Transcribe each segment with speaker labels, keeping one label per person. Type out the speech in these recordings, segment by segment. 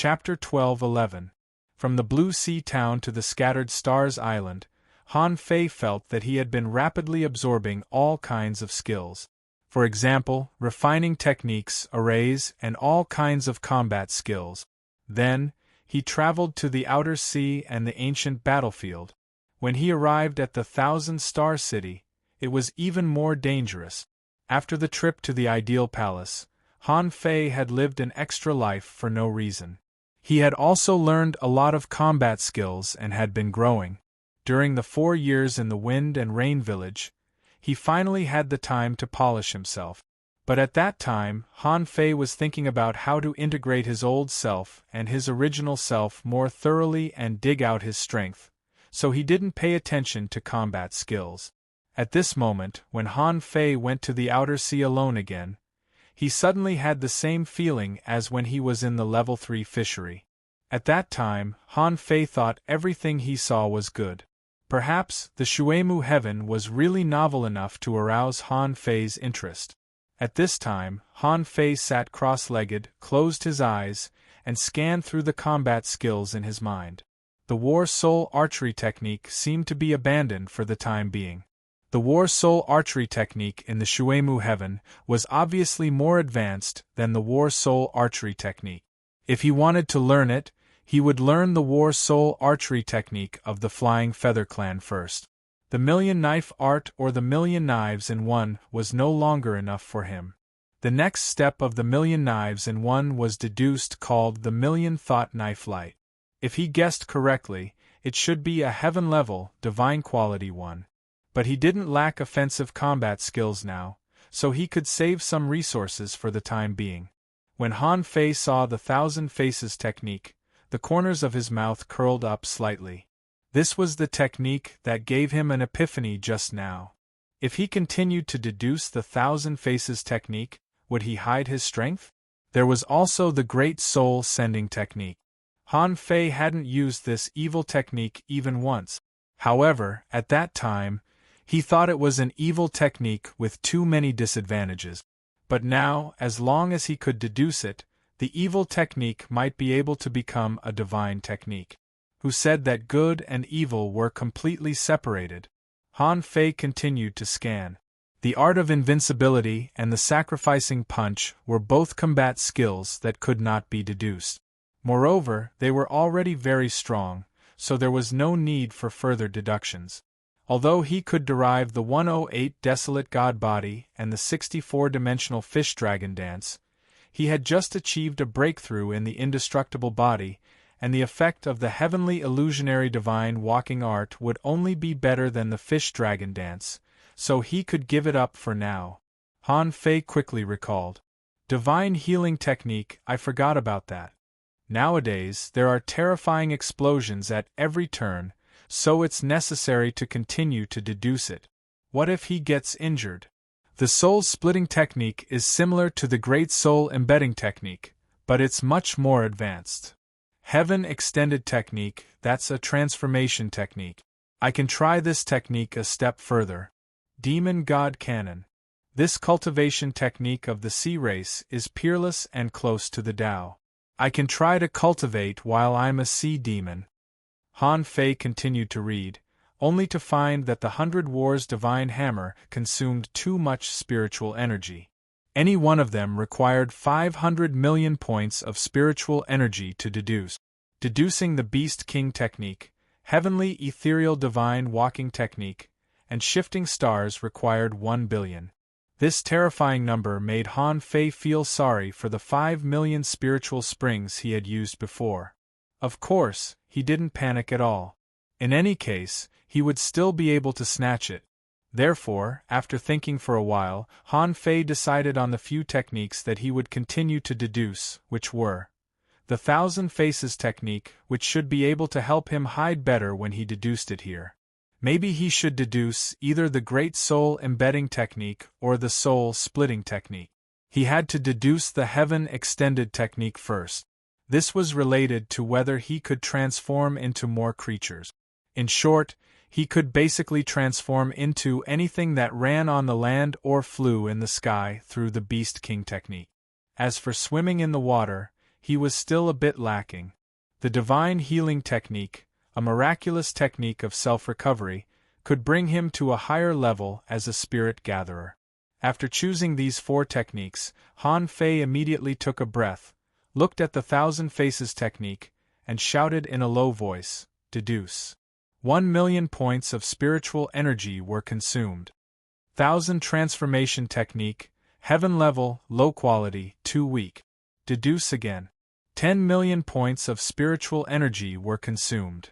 Speaker 1: Chapter 12:11. From the Blue Sea Town to the Scattered Stars Island, Han Fei felt that he had been rapidly absorbing all kinds of skills. For example, refining techniques, arrays, and all kinds of combat skills. Then, he traveled to the outer sea and the ancient battlefield. When he arrived at the Thousand-Star City, it was even more dangerous. After the trip to the Ideal Palace, Han Fei had lived an extra life for no reason. He had also learned a lot of combat skills and had been growing. During the 4 years in the Wind and Rain Village, he finally had the time to polish himself. But at that time, Han Fei was thinking about how to integrate his old self and his original self more thoroughly and dig out his strength, so he didn't pay attention to combat skills. At this moment, when Han Fei went to the outer sea alone again, he suddenly had the same feeling as when he was in the Level 3 fishery. At that time, Han Fei thought everything he saw was good. Perhaps the Shuemu heaven was really novel enough to arouse Han Fei's interest. At this time, Han Fei sat cross-legged, closed his eyes, and scanned through the combat skills in his mind. The War Soul archery technique seemed to be abandoned for the time being. The War Soul archery technique in the Shuemu heaven was obviously more advanced than the War Soul archery technique. If he wanted to learn it, he would learn the War Soul archery technique of the Flying Feather Clan first. The Million Knife art or the Million Knives in One was no longer enough for him. The next step of the Million Knives in One was deduced, called the Million Thought Knife Light. If he guessed correctly, it should be a heaven-level, divine quality one. But he didn't lack offensive combat skills now, so he could save some resources for the time being. When Han Fei saw the Thousand Faces technique, the corners of his mouth curled up slightly. This was the technique that gave him an epiphany just now. If he continued to deduce the Thousand Faces technique, would he hide his strength? There was also the Great Soul Sending technique. Han Fei hadn't used this evil technique even once. However, at that time, he thought it was an evil technique with too many disadvantages. But now, as long as he could deduce it, the evil technique might be able to become a divine technique. Who said that good and evil were completely separated? Han Fei continued to scan. The art of invincibility and the sacrificing punch were both combat skills that could not be deduced. Moreover, they were already very strong, so there was no need for further deductions. Although he could derive the 108 Desolate God Body and the 64-dimensional Fish Dragon Dance, he had just achieved a breakthrough in the Indestructible Body, and the effect of the Heavenly Illusionary Divine Walking Art would only be better than the Fish Dragon Dance, so he could give it up for now. Han Fei quickly recalled. Divine Healing Technique, I forgot about that. Nowadays, there are terrifying explosions at every turn, so it's necessary to continue to deduce it. What if he gets injured? The soul-splitting technique is similar to the Great Soul Embedding technique, but it's much more advanced. Heaven Extended technique, that's a transformation technique. I can try this technique a step further. Demon God Cannon. This cultivation technique of the sea race is peerless and close to the Tao. I can try to cultivate while I'm a sea demon. Han Fei continued to read, only to find that the 100 Wars Divine Hammer consumed too much spiritual energy. Any one of them required 500 million points of spiritual energy to deduce. Deducing the Beast King technique, Heavenly Ethereal Divine Walking technique, and Shifting Stars required 1 billion. This terrifying number made Han Fei feel sorry for the 5 million spiritual springs he had used before. Of course, he didn't panic at all. In any case, he would still be able to snatch it. Therefore, after thinking for a while, Han Fei decided on the few techniques that he would continue to deduce, which were the Thousand Faces technique, which should be able to help him hide better when he deduced it here. Maybe he should deduce either the Great Soul Embedding technique or the Soul Splitting technique. He had to deduce the Heaven Extended technique first. This was related to whether he could transform into more creatures. In short, he could basically transform into anything that ran on the land or flew in the sky through the Beast King technique. As for swimming in the water, he was still a bit lacking. The divine healing technique, a miraculous technique of self-recovery, could bring him to a higher level as a spirit gatherer. After choosing these 4 techniques, Han Fei immediately took a breath, looked at the Thousand Faces technique, and shouted in a low voice, "Deduce." 1,000,000 points of spiritual energy were consumed. Thousand Transformation technique, heaven level, low quality, too weak. Deduce again. 10,000,000 points of spiritual energy were consumed.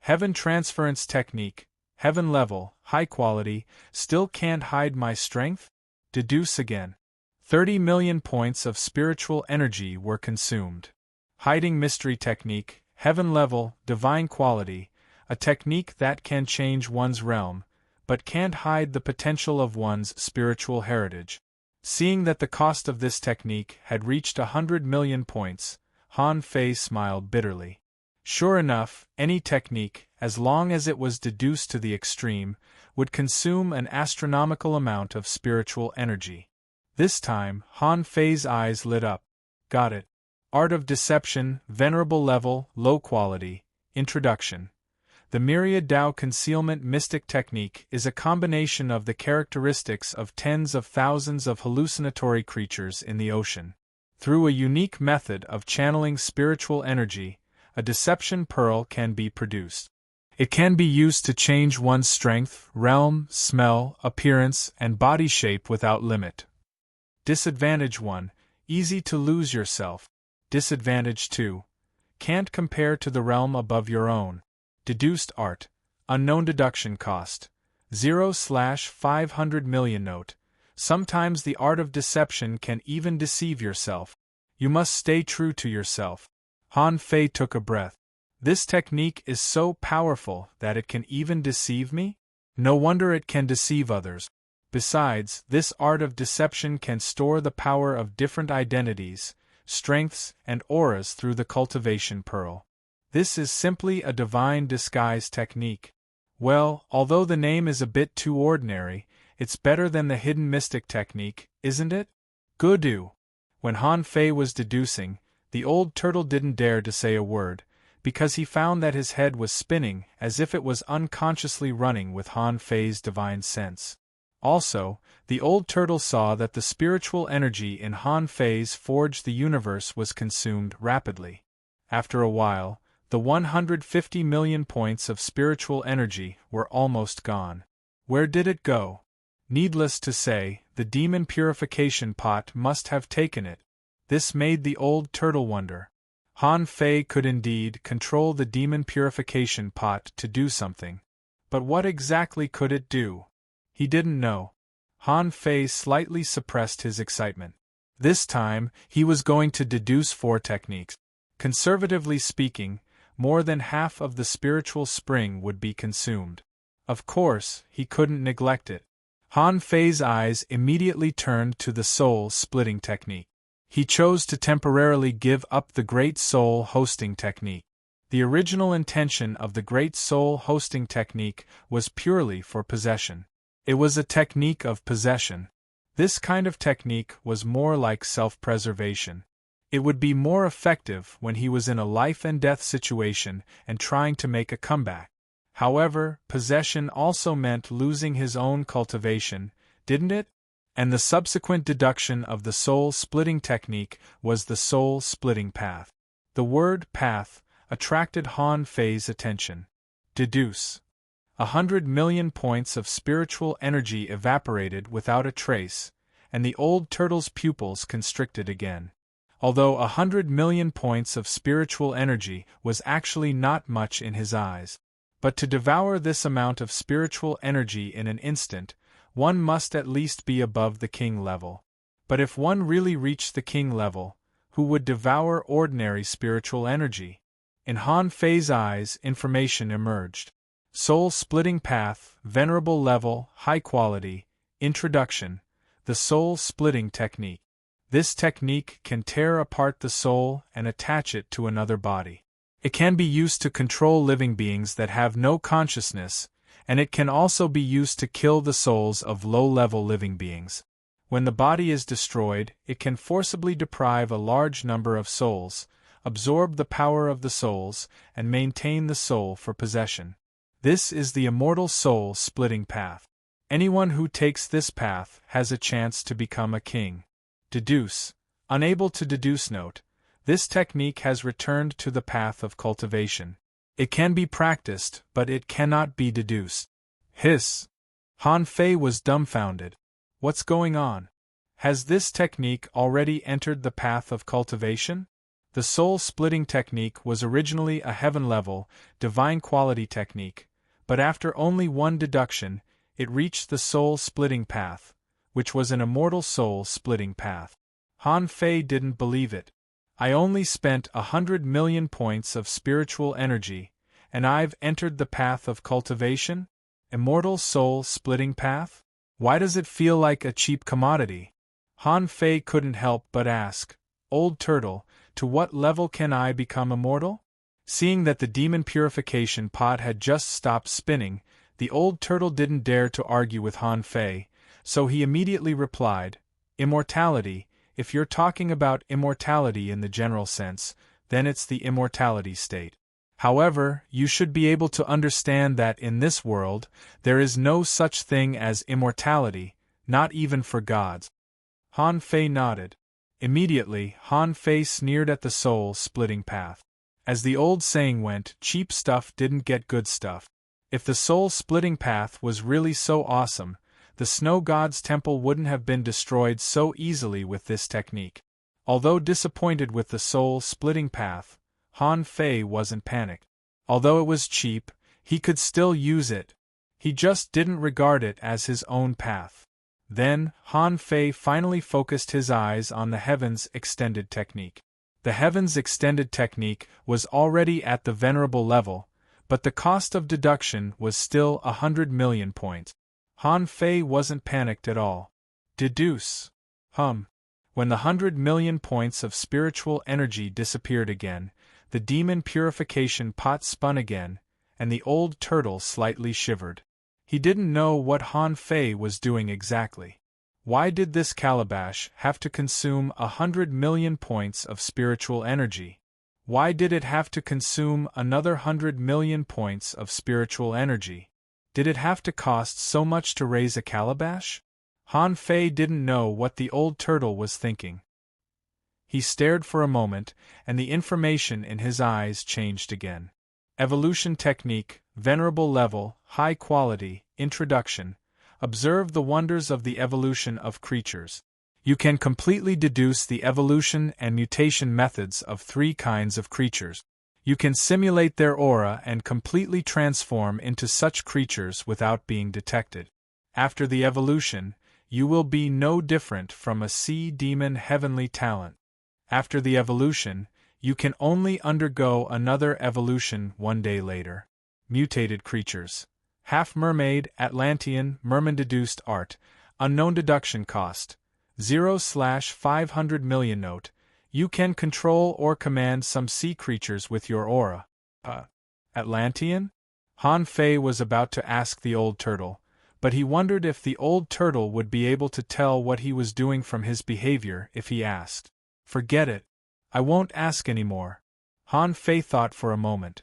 Speaker 1: Heaven Transference technique, heaven level, high quality, still can't hide my strength? Deduce again. 30,000,000 points of spiritual energy were consumed. Hiding Mystery technique, heaven level, divine quality, a technique that can change one's realm, but can't hide the potential of one's spiritual heritage. Seeing that the cost of this technique had reached 100,000,000 points, Han Fei smiled bitterly. Sure enough, any technique, as long as it was deduced to the extreme, would consume an astronomical amount of spiritual energy. This time, Han Fei's eyes lit up. Got it. Art of Deception, venerable level, low quality, introduction. The Myriad Dao Concealment Mystic Technique is a combination of the characteristics of tens of thousands of hallucinatory creatures in the ocean. Through a unique method of channeling spiritual energy, a deception pearl can be produced. It can be used to change one's strength, realm, smell, appearance, and body shape without limit. Disadvantage 1. Easy to lose yourself. Disadvantage 2. Can't compare to the realm above your own. Deduced art. Unknown deduction cost. 0/500 million note. Sometimes the art of deception can even deceive yourself. You must stay true to yourself. Han Fei took a breath. This technique is so powerful that it can even deceive me? No wonder it can deceive others. Besides, this art of deception can store the power of different identities, strengths, and auras through the cultivation pearl. This is simply a divine disguise technique. Well, although the name is a bit too ordinary, it's better than the hidden mystic technique, isn't it? Good. When Han Fei was deducing, the old turtle didn't dare to say a word, because he found that his head was spinning as if it was unconsciously running with Han Fei's divine sense. Also, the old turtle saw that the spiritual energy in Han Fei's Forge the Universe was consumed rapidly. After a while, the 150,000,000 points of spiritual energy were almost gone. Where did it go? Needless to say, the demon purification pot must have taken it. This made the old turtle wonder. Han Fei could indeed control the demon purification pot to do something. But what exactly could it do? He didn't know. Han Fei slightly suppressed his excitement. This time, he was going to deduce 4 techniques. Conservatively speaking, more than half of the spiritual spring would be consumed. Of course, he couldn't neglect it. Han Fei's eyes immediately turned to the soul-splitting technique. He chose to temporarily give up the Great Soul Hosting technique. The original intention of the Great Soul Hosting technique was purely for possession. It was a technique of possession. This kind of technique was more like self-preservation. It would be more effective when he was in a life-and-death situation and trying to make a comeback. However, possession also meant losing his own cultivation, didn't it? And the subsequent deduction of the soul-splitting technique was the soul-splitting path. The word path attracted Han Fei's attention. Deduce. 100,000,000 points of spiritual energy evaporated without a trace, and the old turtle's pupils constricted again. Although 100,000,000 points of spiritual energy was actually not much in his eyes. But to devour this amount of spiritual energy in an instant, one must at least be above the king level. But if one really reached the king level, who would devour ordinary spiritual energy? In Han Fei's eyes, information emerged. Soul-splitting path, venerable level, high quality, introduction, the soul-splitting technique. This technique can tear apart the soul and attach it to another body. It can be used to control living beings that have no consciousness, and it can also be used to kill the souls of low-level living beings. When the body is destroyed, it can forcibly deprive a large number of souls, absorb the power of the souls, and maintain the soul for possession. This is the immortal soul-splitting path. Anyone who takes this path has a chance to become a king. Deduce. Unable to deduce. Note, this technique has returned to the path of cultivation. It can be practiced, but it cannot be deduced. Hiss. Han Fei was dumbfounded. What's going on? Has this technique already entered the path of cultivation? The soul-splitting technique was originally a heaven-level, divine quality technique, but after only one deduction, it reached the soul-splitting path, which was an immortal soul-splitting path. Han Fei didn't believe it. I only spent 100 million points of spiritual energy, and I've entered the path of cultivation? Immortal soul-splitting path? Why does it feel like a cheap commodity? Han Fei couldn't help but ask, Old Turtle, to what level can I become immortal? Seeing that the demon purification pot had just stopped spinning, the old turtle didn't dare to argue with Han Fei, so he immediately replied, Immortality. If you're talking about immortality in the general sense, then it's the immortality state. However, you should be able to understand that in this world, there is no such thing as immortality, not even for gods. Han Fei nodded. Immediately, Han Fei sneered at the soul-splitting path. As the old saying went, cheap stuff didn't get good stuff. If the soul-splitting path was really so awesome, the snow god's temple wouldn't have been destroyed so easily with this technique. Although disappointed with the soul-splitting path, Han Fei wasn't panicked. Although it was cheap, he could still use it. He just didn't regard it as his own path. Then, Han Fei finally focused his eyes on the Heavens Extended technique. The Heavens Extended technique was already at the venerable level, but the cost of deduction was still 100 million points. Han Fei wasn't panicked at all. Deduce. When the 100 million points of spiritual energy disappeared again, the demon purification pot spun again, and the old turtle slightly shivered. He didn't know what Han Fei was doing exactly. Why did this calabash have to consume 100 million points of spiritual energy? Why did it have to consume another 100 million points of spiritual energy? Did it have to cost so much to raise a calabash? Han Fei didn't know what the old turtle was thinking. He stared for a moment, and the information in his eyes changed again. Evolution technique, venerable level, high quality, introduction. Observe the wonders of the evolution of creatures. You can completely deduce the evolution and mutation methods of 3 kinds of creatures. You can simulate their aura and completely transform into such creatures without being detected. After the evolution, you will be no different from a sea demon heavenly talent. After the evolution, you can only undergo another evolution one day later. Mutated creatures. Half-mermaid, Atlantean, merman-deduced art, unknown deduction cost, 0/500 million. Note, you can control or command some sea creatures with your aura. Atlantean? Han Fei was about to ask the old turtle, but he wondered if the old turtle would be able to tell what he was doing from his behavior if he asked. Forget it. I won't ask anymore. Han Fei thought for a moment.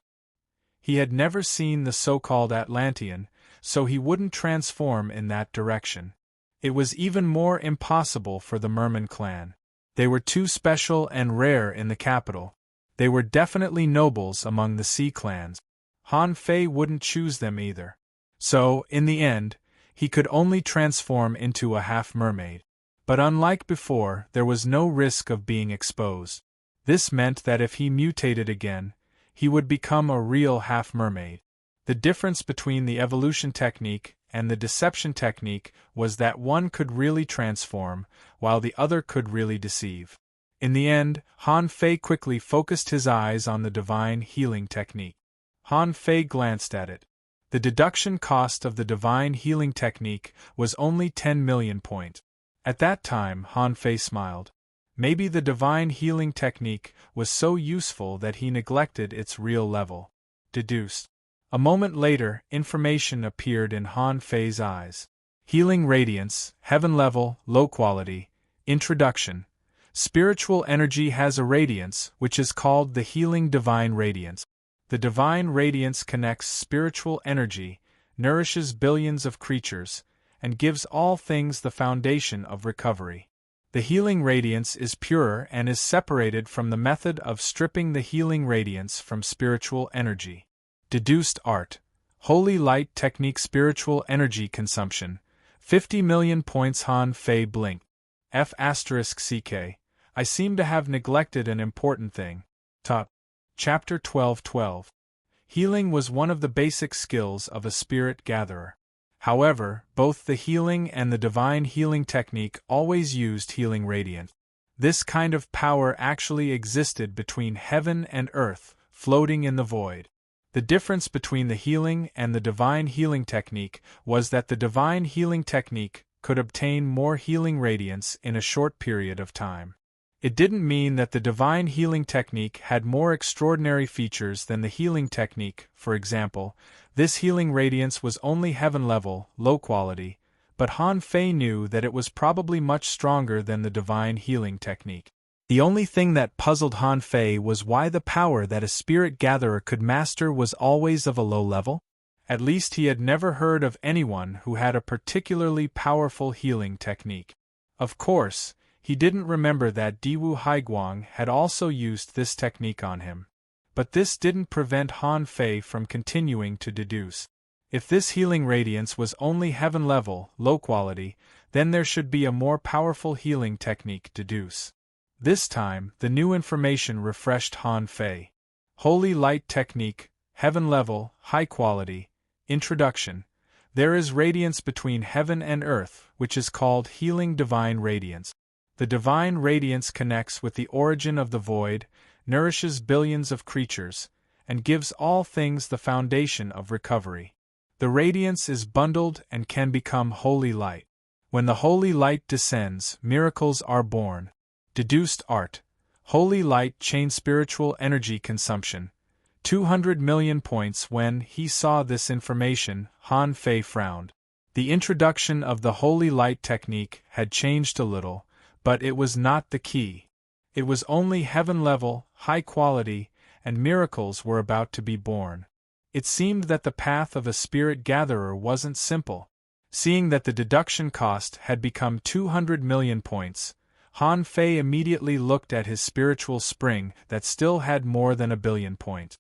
Speaker 1: He had never seen the so-called Atlantean, so he wouldn't transform in that direction. It was even more impossible for the Merman clan. They were too special and rare in the capital. They were definitely nobles among the sea clans. Han Fei wouldn't choose them either. So, in the end, he could only transform into a half-mermaid. But unlike before, there was no risk of being exposed. This meant that if he mutated again, he would become a real half-mermaid. The difference between the evolution technique and the deception technique was that one could really transform, while the other could really deceive. In the end, Han Fei quickly focused his eyes on the divine healing technique. Han Fei glanced at it. The deduction cost of the divine healing technique was only 10 million points. At that time, Han Fei smiled. Maybe the divine healing technique was so useful that he neglected its real level. Deduced. A moment later, information appeared in Han Fei's eyes. Healing radiance, heaven level, low quality. Introduction. Spiritual energy has a radiance, which is called the healing divine radiance. The divine radiance connects spiritual energy, nourishes billions of creatures, and gives all things the foundation of recovery. The healing radiance is pure and is separated from the method of stripping the healing radiance from spiritual energy. Deduced art. Holy light technique. Spiritual energy consumption. 50 million points. Han Fei blink. F***ck. I seem to have neglected an important thing. Top. Chapter 12:12. Healing was one of the basic skills of a spirit gatherer. However, both the healing and the divine healing technique always used healing radiance. This kind of power actually existed between heaven and earth, floating in the void. The difference between the healing and the divine healing technique was that the divine healing technique could obtain more healing radiance in a short period of time. It didn't mean that the divine healing technique had more extraordinary features than the healing technique. For example, this healing radiance was only heaven level, low quality, but Han Fei knew that it was probably much stronger than the divine healing technique. The only thing that puzzled Han Fei was why the power that a spirit gatherer could master was always of a low level. At least he had never heard of anyone who had a particularly powerful healing technique. Of course, he didn't remember that Diwu Haiguang had also used this technique on him. But this didn't prevent Han Fei from continuing to deduce. If this healing radiance was only heaven level, low quality, then there should be a more powerful healing technique. Deduce. This time, the new information refreshed Han Fei. Holy light technique, heaven level, high quality. Introduction. There is radiance between heaven and earth, which is called healing divine radiance. The divine radiance connects with the origin of the void, nourishes billions of creatures, and gives all things the foundation of recovery. The radiance is bundled and can become holy light. When the holy light descends, miracles are born. Deduced art. Holy light chain. Spiritual energy consumption. 200 million points. When he saw this information, Han Fei frowned. The introduction of the holy light technique had changed a little, but it was not the key. It was only heaven level, high quality, and miracles were about to be born. It seemed that the path of a spirit gatherer wasn't simple. Seeing that the deduction cost had become 200 million points, Han Fei immediately looked at his spiritual spring that still had more than 1 billion points.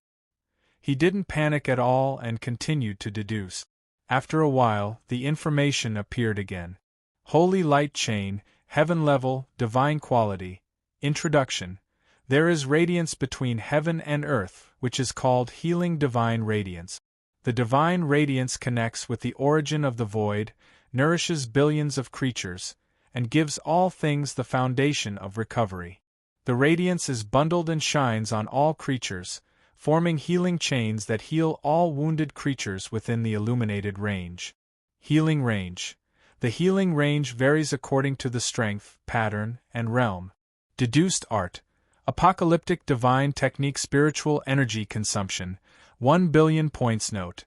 Speaker 1: He didn't panic at all and continued to deduce. After a while, the information appeared again. Holy light chain, heaven level, divine quality. Introduction. There is radiance between heaven and earth, which is called healing divine radiance. The divine radiance connects with the origin of the void, nourishes billions of creatures, and gives all things the foundation of recovery. The radiance is bundled and shines on all creatures, forming healing chains that heal all wounded creatures within the illuminated range. Healing range. The healing range varies according to the strength, pattern, and realm. Deduced art. Apocalyptic divine technique. Spiritual energy consumption. 1 billion points. Note.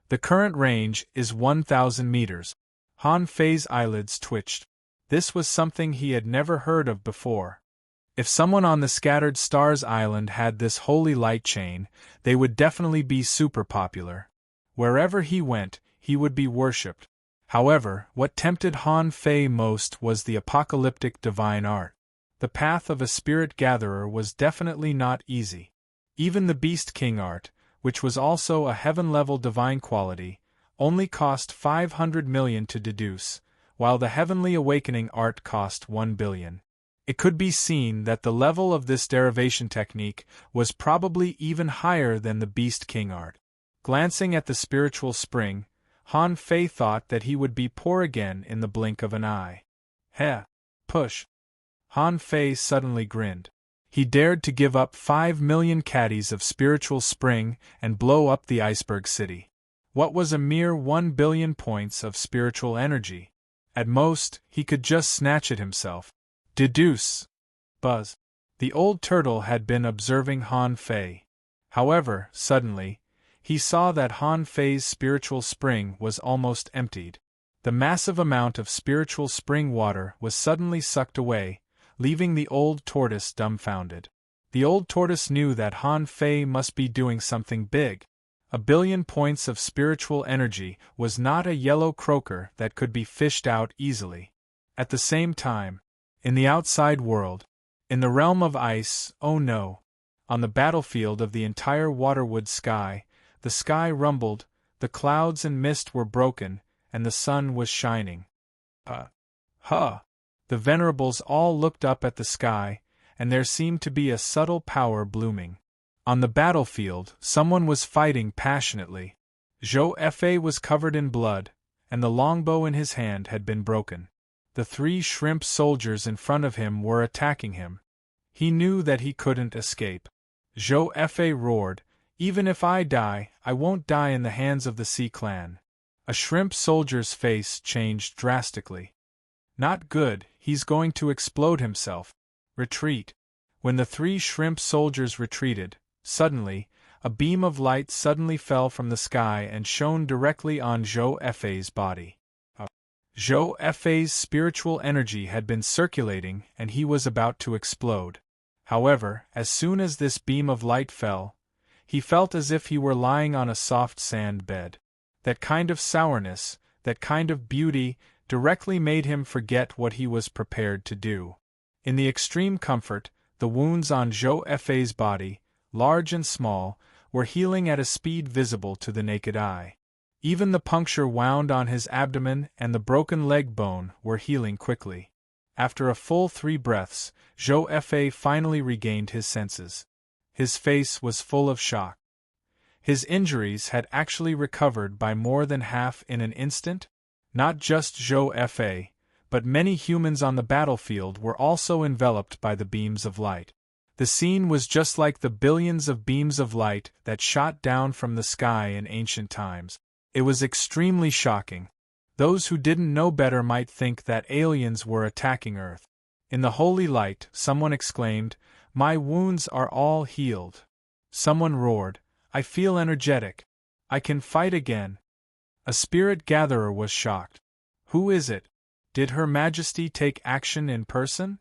Speaker 1: The current range is 1,000 meters. Han Fei's eyelids twitched. This was something he had never heard of before. If someone on the Scattered Stars Island had this holy light chain, they would definitely be super popular. Wherever he went, he would be worshipped. However, what tempted Han Fei most was the apocalyptic divine art. The path of a spirit gatherer was definitely not easy. Even the Beast King art, which was also a heaven-level divine quality, only cost 500 million to deduce, while the Heavenly Awakening art cost 1 billion. It could be seen that the level of this derivation technique was probably even higher than the Beast King art. Glancing at the spiritual spring, Han Fei thought that he would be poor again in the blink of an eye. Heh! Push! Han Fei suddenly grinned. He dared to give up 5 million caddies of spiritual spring and blow up the iceberg city. What was a mere 1 billion points of spiritual energy? At most, he could just snatch it himself. Deduce! Buzz! The old turtle had been observing Han Fei. However, suddenly, he saw that Han Fei's spiritual spring was almost emptied. The massive amount of spiritual spring water was suddenly sucked away, leaving the old tortoise dumbfounded. The old tortoise knew that Han Fei must be doing something big. 1,000,000,000 points of spiritual energy was not a yellow croaker that could be fished out easily. At the same time, in the outside world, in the realm of ice, oh no, on the battlefield of the entire waterwood sky, the sky rumbled, the clouds and mist were broken, and the sun was shining. Huh! The venerables all looked up at the sky, and there seemed to be a subtle power blooming. On the battlefield, someone was fighting passionately. Zhou Fei was covered in blood, and the longbow in his hand had been broken. The 3 shrimp soldiers in front of him were attacking him. He knew that he couldn't escape. Zhou Fei roared, "Even if I die, I won't die in the hands of the Sea Clan." A shrimp soldier's face changed drastically. "Not good, he's going to explode himself. Retreat." When the 3 shrimp soldiers retreated, suddenly, a beam of light suddenly fell from the sky and shone directly on Zhou Fei's body. Zhou Fei's spiritual energy had been circulating and he was about to explode. However, as soon as this beam of light fell, he felt as if he were lying on a soft sand bed. That kind of sourness, that kind of beauty, directly made him forget what he was prepared to do. In the extreme comfort, the wounds on Zhou Fei's body, large and small, were healing at a speed visible to the naked eye. Even the puncture wound on his abdomen and the broken leg bone were healing quickly. After a full 3 breaths, Zhou Fei finally regained his senses. His face was full of shock. His injuries had actually recovered by more than half in an instant. Not just Zhou Fei, but many humans on the battlefield were also enveloped by the beams of light. The scene was just like the billions of beams of light that shot down from the sky in ancient times. It was extremely shocking. Those who didn't know better might think that aliens were attacking Earth. In the holy light, someone exclaimed, "My wounds are all healed." Someone roared, "I feel energetic. I can fight again." A spirit gatherer was shocked. "Who is it? Did Her Majesty take action in person?"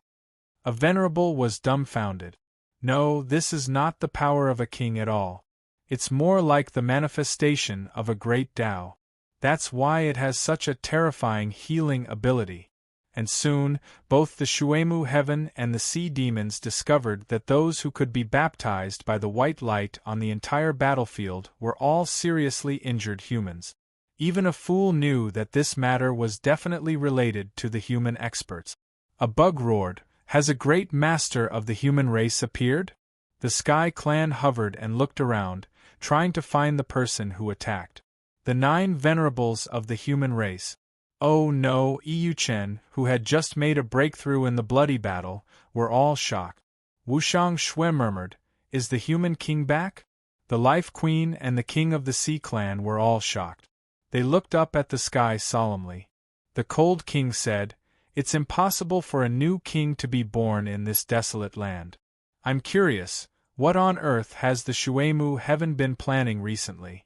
Speaker 1: A venerable was dumbfounded. "No, this is not the power of a king at all. It's more like the manifestation of a great Tao. That's why it has such a terrifying healing ability." And soon, both the Shuemu heaven and the sea demons discovered that those who could be baptized by the white light on the entire battlefield were all seriously injured humans. Even a fool knew that this matter was definitely related to the human experts. A bug roared, "Has a great master of the human race appeared?" The Sky Clan hovered and looked around, trying to find the person who attacked. The 9 venerables of the human race. Oh no, Yu Chen, who had just made a breakthrough in the bloody battle, were all shocked. Wushang Shui murmured, "Is the human king back?" The Life Queen and the king of the Sea Clan were all shocked. They looked up at the sky solemnly. The Cold King said, "It's impossible for a new king to be born in this desolate land. I'm curious, what on earth has the Shuemu heaven been planning recently?"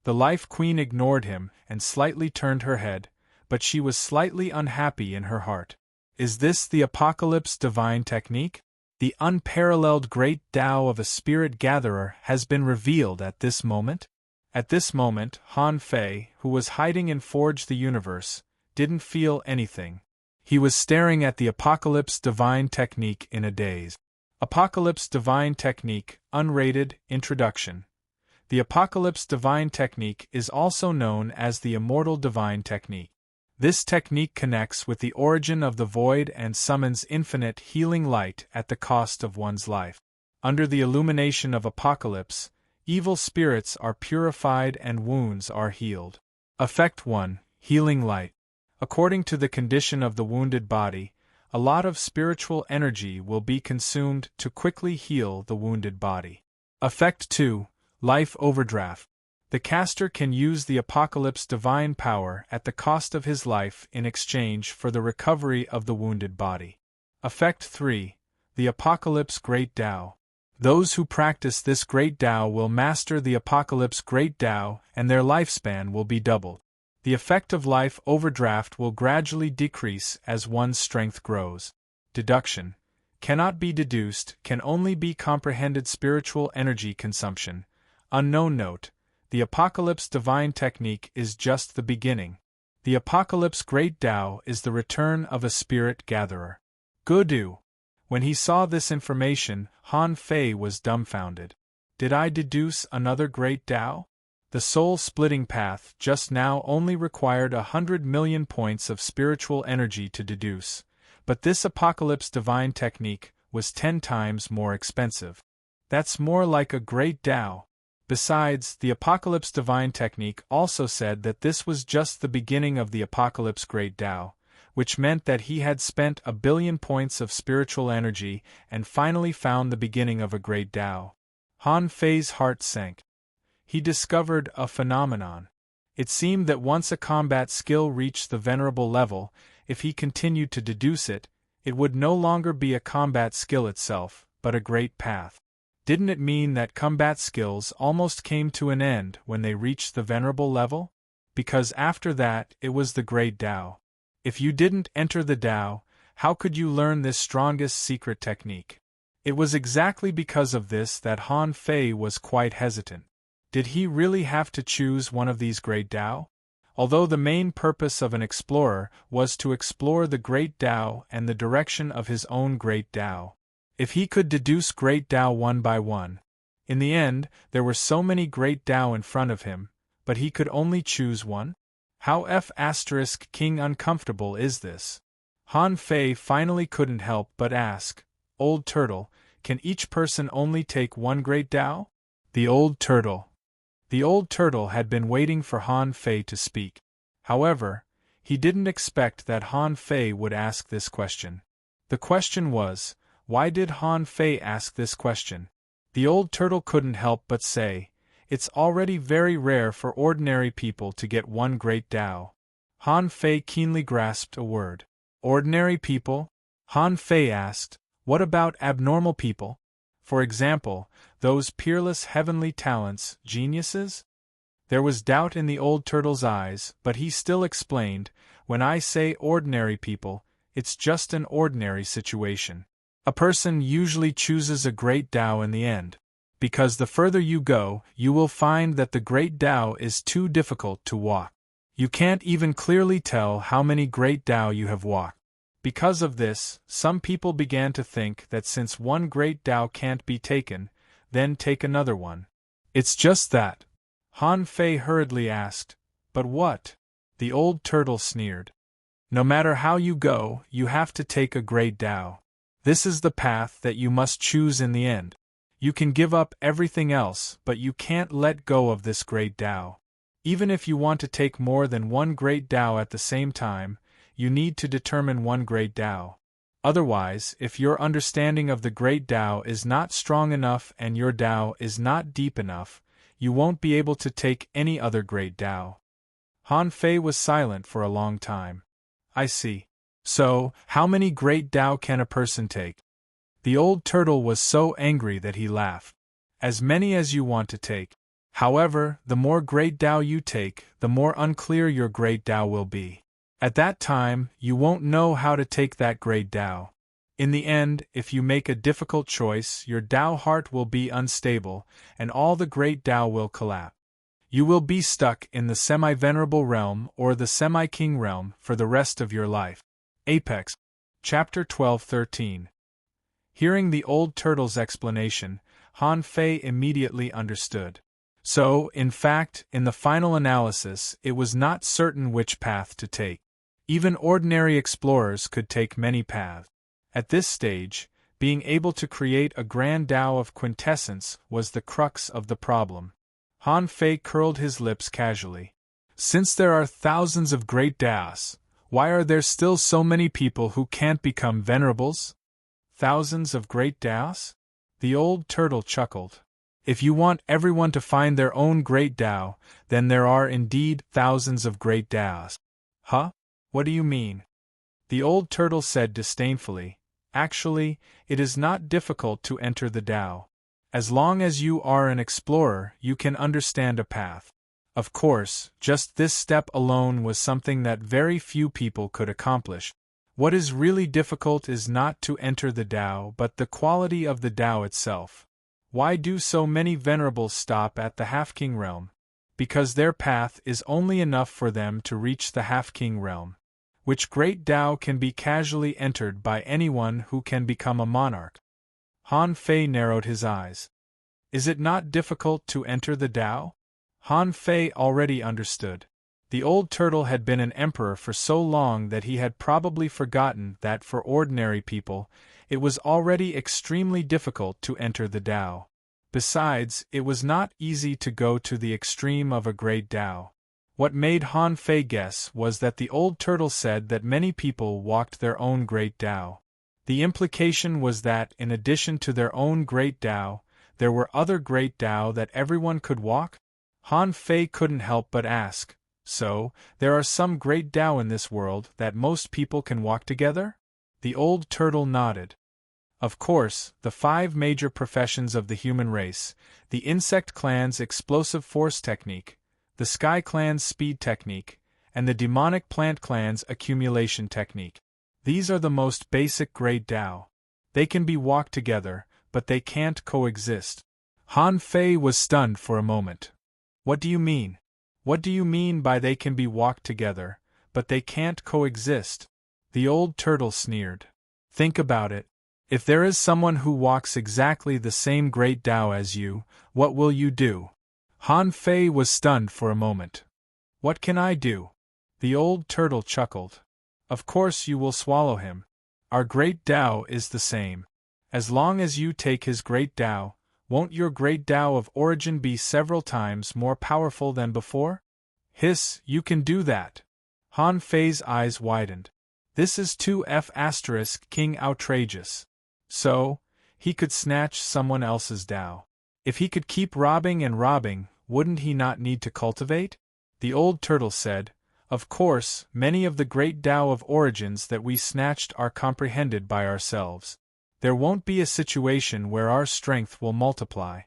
Speaker 1: The Life Queen ignored him and slightly turned her head, but she was slightly unhappy in her heart. Is this the Apocalypse divine technique? The unparalleled great Tao of a spirit gatherer has been revealed at this moment? At this moment, Han Fei, who was hiding in Forge the Universe, didn't feel anything. He was staring at the Apocalypse divine technique in a daze. Apocalypse divine technique, unrated, introduction. The Apocalypse divine technique is also known as the Immortal divine technique. This technique connects with the origin of the void and summons infinite healing light at the cost of one's life. Under the illumination of Apocalypse, evil spirits are purified and wounds are healed. Effect 1. Healing light. According to the condition of the wounded body, a lot of spiritual energy will be consumed to quickly heal the wounded body. Effect 2. Life overdraft. The caster can use the Apocalypse divine power at the cost of his life in exchange for the recovery of the wounded body. Effect 3. The Apocalypse Great Tao. Those who practice this Great Tao will master the Apocalypse Great Tao and their lifespan will be doubled. The effect of life overdraft will gradually decrease as one's strength grows. Deduction cannot be deduced, can only be comprehended. Spiritual energy consumption. Unknown note: the Apocalypse divine technique is just the beginning. The Apocalypse Great Tao is the return of a spirit gatherer. Gudu. When he saw this information, Han Fei was dumbfounded. Did I deduce another Great Tao? The soul-splitting path just now only required 100 million points of spiritual energy to deduce, but this Apocalypse divine technique was 10 times more expensive. That's more like a Great Tao. Besides, the Apocalypse divine technique also said that this was just the beginning of the Apocalypse Great Tao, which meant that he had spent 1 billion points of spiritual energy and finally found the beginning of a Great Tao. Han Fei's heart sank. He discovered a phenomenon. It seemed that once a combat skill reached the venerable level, if he continued to deduce it, it would no longer be a combat skill itself, but a great path. Didn't it mean that combat skills almost came to an end when they reached the venerable level? Because after that, it was the Great Tao. If you didn't enter the Tao, how could you learn this strongest secret technique? It was exactly because of this that Han Fei was quite hesitant. Did he really have to choose one of these Great Tao? Although the main purpose of an explorer was to explore the Great Tao and the direction of his own Great Tao. If he could deduce Great Tao one by one. In the end, there were so many Great Tao in front of him, but he could only choose one? How King uncomfortable is this? Han Fei finally couldn't help but ask, Old Turtle, can each person only take one Great Tao? The Old Turtle had been waiting for Han Fei to speak. However, he didn't expect that Han Fei would ask this question. The question was, why did Han Fei ask this question? The Old Turtle couldn't help but say, it's already very rare for ordinary people to get one Great Tao. Han Fei keenly grasped a word. Ordinary people? Han Fei asked, what about abnormal people? For example, those peerless heavenly talents, geniuses? There was doubt in the Old Turtle's eyes, but he still explained, when I say ordinary people, it's just an ordinary situation. A person usually chooses a Great Tao in the end. Because the further you go, you will find that the Great Tao is too difficult to walk. You can't even clearly tell how many Great Tao you have walked. Because of this, some people began to think that since one Great Tao can't be taken, then take another one. It's just that. Han Fei hurriedly asked, but what? The Old Turtle sneered. No matter how you go, you have to take a Great Tao. This is the path that you must choose in the end. You can give up everything else, but you can't let go of this Great Tao. Even if you want to take more than one Great Tao at the same time, you need to determine one Great Tao. Otherwise, if your understanding of the Great Tao is not strong enough and your Tao is not deep enough, you won't be able to take any other Great Tao. Han Fei was silent for a long time. I see. So, how many Great Tao can a person take? The Old Turtle was so angry that he laughed. As many as you want to take. However, the more Great Tao you take, the more unclear your Great Tao will be. At that time, you won't know how to take that Great Tao. In the end, if you make a difficult choice, your Tao heart will be unstable, and all the Great Tao will collapse. You will be stuck in the semi-venerable realm or the semi-king realm for the rest of your life. Apex. Chapter 12-13. Hearing the Old Turtle's explanation, Han Fei immediately understood. So, in fact, in the final analysis, it was not certain which path to take. Even ordinary explorers could take many paths. At this stage, being able to create a grand Tao of quintessence was the crux of the problem. Han Fei curled his lips casually. Since there are thousands of great Taos, why are there still so many people who can't become venerables? Thousands of great Taos? The Old Turtle chuckled. If you want everyone to find their own great Tao, then there are indeed thousands of great Taos. Huh? What do you mean? The Old Turtle said disdainfully. Actually, it is not difficult to enter the Tao. As long as you are an explorer, you can understand a path. Of course, just this step alone was something that very few people could accomplish. What is really difficult is not to enter the Tao but the quality of the Tao itself. Why do so many venerables stop at the half-king realm? Because their path is only enough for them to reach the half-king realm, which great Tao can be casually entered by anyone who can become a monarch. Han Fei narrowed his eyes. Is it not difficult to enter the Tao? Han Fei already understood. The old turtle had been an emperor for so long that he had probably forgotten that for ordinary people, it was already extremely difficult to enter the Tao. Besides, it was not easy to go to the extreme of a great Tao. What made Han Fei guess was that the old turtle said that many people walked their own great Tao. The implication was that in addition to their own great Tao, there were other great Tao that everyone could walk? Han Fei couldn't help but ask, so, there are some great Tao in this world that most people can walk together? The old turtle nodded. Of course, the 5 major professions of the human race, the insect clan's explosive force technique, the sky clan's speed technique, and the demonic plant clan's accumulation technique. These are the most basic great Tao. They can be walked together, but they can't coexist. Han Fei was stunned for a moment. What do you mean? What do you mean by they can be walked together, but they can't coexist? The old turtle sneered. Think about it. If there is someone who walks exactly the same great Tao as you, what will you do? Han Fei was stunned for a moment. What can I do? The old turtle chuckled. Of course you will swallow him. Our great Tao is the same. As long as you take his great Tao, won't your great Tao of origin be several times more powerful than before? Hiss, you can do that. Han Fei's eyes widened. This is 2F** king outrageous. So, he could snatch someone else's Tao. If he could keep robbing and robbing, wouldn't he not need to cultivate? The old turtle said, of course, many of the great Tao of origins that we snatched are comprehended by ourselves. There won't be a situation where our strength will multiply.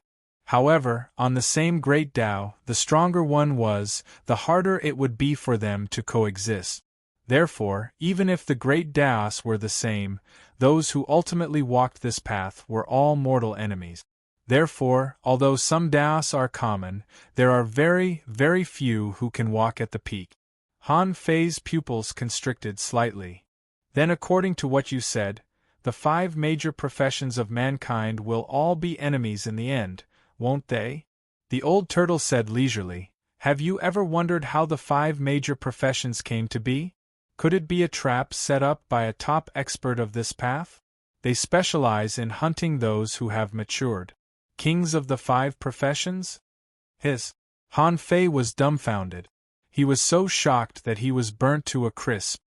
Speaker 1: However, on the same great Tao, the stronger one was, the harder it would be for them to coexist. Therefore, even if the great Taos were the same, those who ultimately walked this path were all mortal enemies. Therefore, although some Taos are common, there are very, very few who can walk at the peak. Han Fei's pupils constricted slightly. Then according to what you said, the 5 major professions of mankind will all be enemies in the end, won't they? The old turtle said leisurely, have you ever wondered how the 5 major professions came to be? Could it be a trap set up by a top expert of this path? They specialize in hunting those who have matured. Kings of the 5 professions? Han Fei was dumbfounded. He was so shocked that he was burnt to a crisp.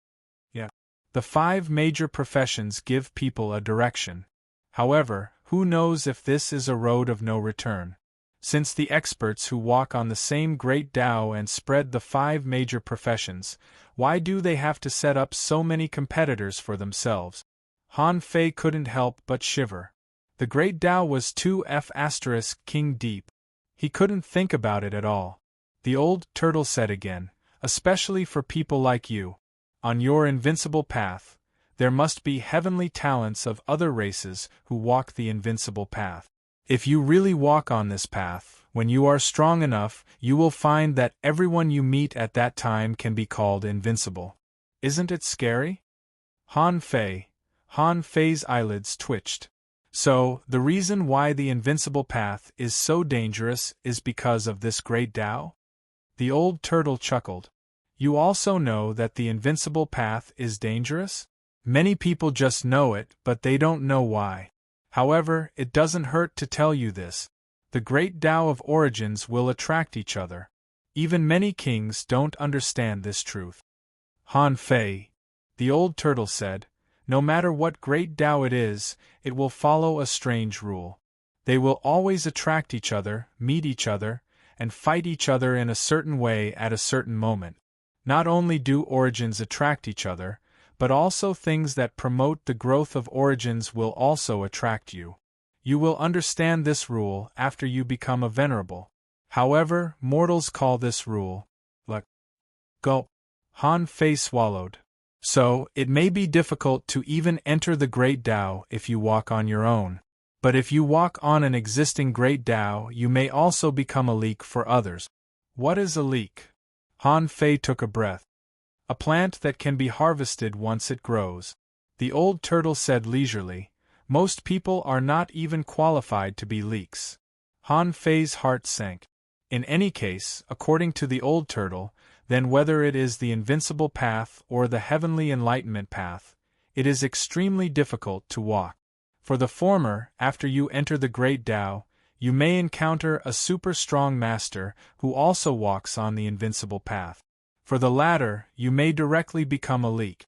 Speaker 1: The 5 major professions give people a direction. However, who knows if this is a road of no return? Since the experts who walk on the same great Tao and spread the 5 major professions, why do they have to set up so many competitors for themselves? Han Fei couldn't help but shiver. The great Tao was 2F** king deep. He couldn't think about it at all. The old turtle said again, especially for people like you. On your invincible path, there must be heavenly talents of other races who walk the invincible path. If you really walk on this path, when you are strong enough, you will find that everyone you meet at that time can be called invincible. Isn't it scary? Han Fei's eyelids twitched. So, the reason why the invincible path is so dangerous is because of this great Tao? The old turtle chuckled. You also know that the invincible path is dangerous? Many people just know it, but they don't know why. However, it doesn't hurt to tell you this. The great Tao of origins will attract each other. Even many kings don't understand this truth. Han Fei, the old turtle said, no matter what great Tao it is, it will follow a strange rule. They will always attract each other, meet each other, and fight each other in a certain way at a certain moment. Not only do origins attract each other, but also things that promote the growth of origins will also attract you. You will understand this rule after you become a venerable. However, mortals call this rule luck. Gulp. Han Fei swallowed. So, it may be difficult to even enter the Great Tao if you walk on your own. But if you walk on an existing Great Tao, you may also become a leek for others. What is a leek? Han Fei took a breath. A plant that can be harvested once it grows. The old turtle said leisurely. Most people are not even qualified to be leeks. Han Fei's heart sank. In any case, according to the old turtle, then whether it is the invincible path or the heavenly enlightenment path, it is extremely difficult to walk. For the former, after you enter the Great Tao, you may encounter a super strong master who also walks on the invincible path. For the latter, you may directly become a leek.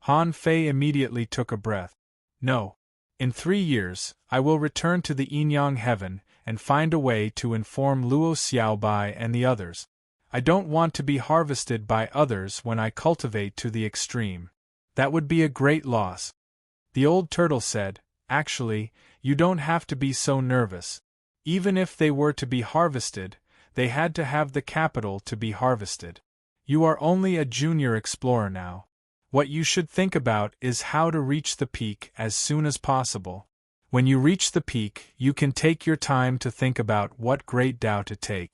Speaker 1: Han Fei immediately took a breath. No. In 3 years, I will return to the Yinyang heaven and find a way to inform Luo Xiaobai and the others. I don't want to be harvested by others when I cultivate to the extreme. That would be a great loss. The old turtle said, actually, you don't have to be so nervous. Even if they were to be harvested, they had to have the capital to be harvested. You are only a junior explorer now. What you should think about is how to reach the peak as soon as possible. When you reach the peak, you can take your time to think about what Great Tao to take.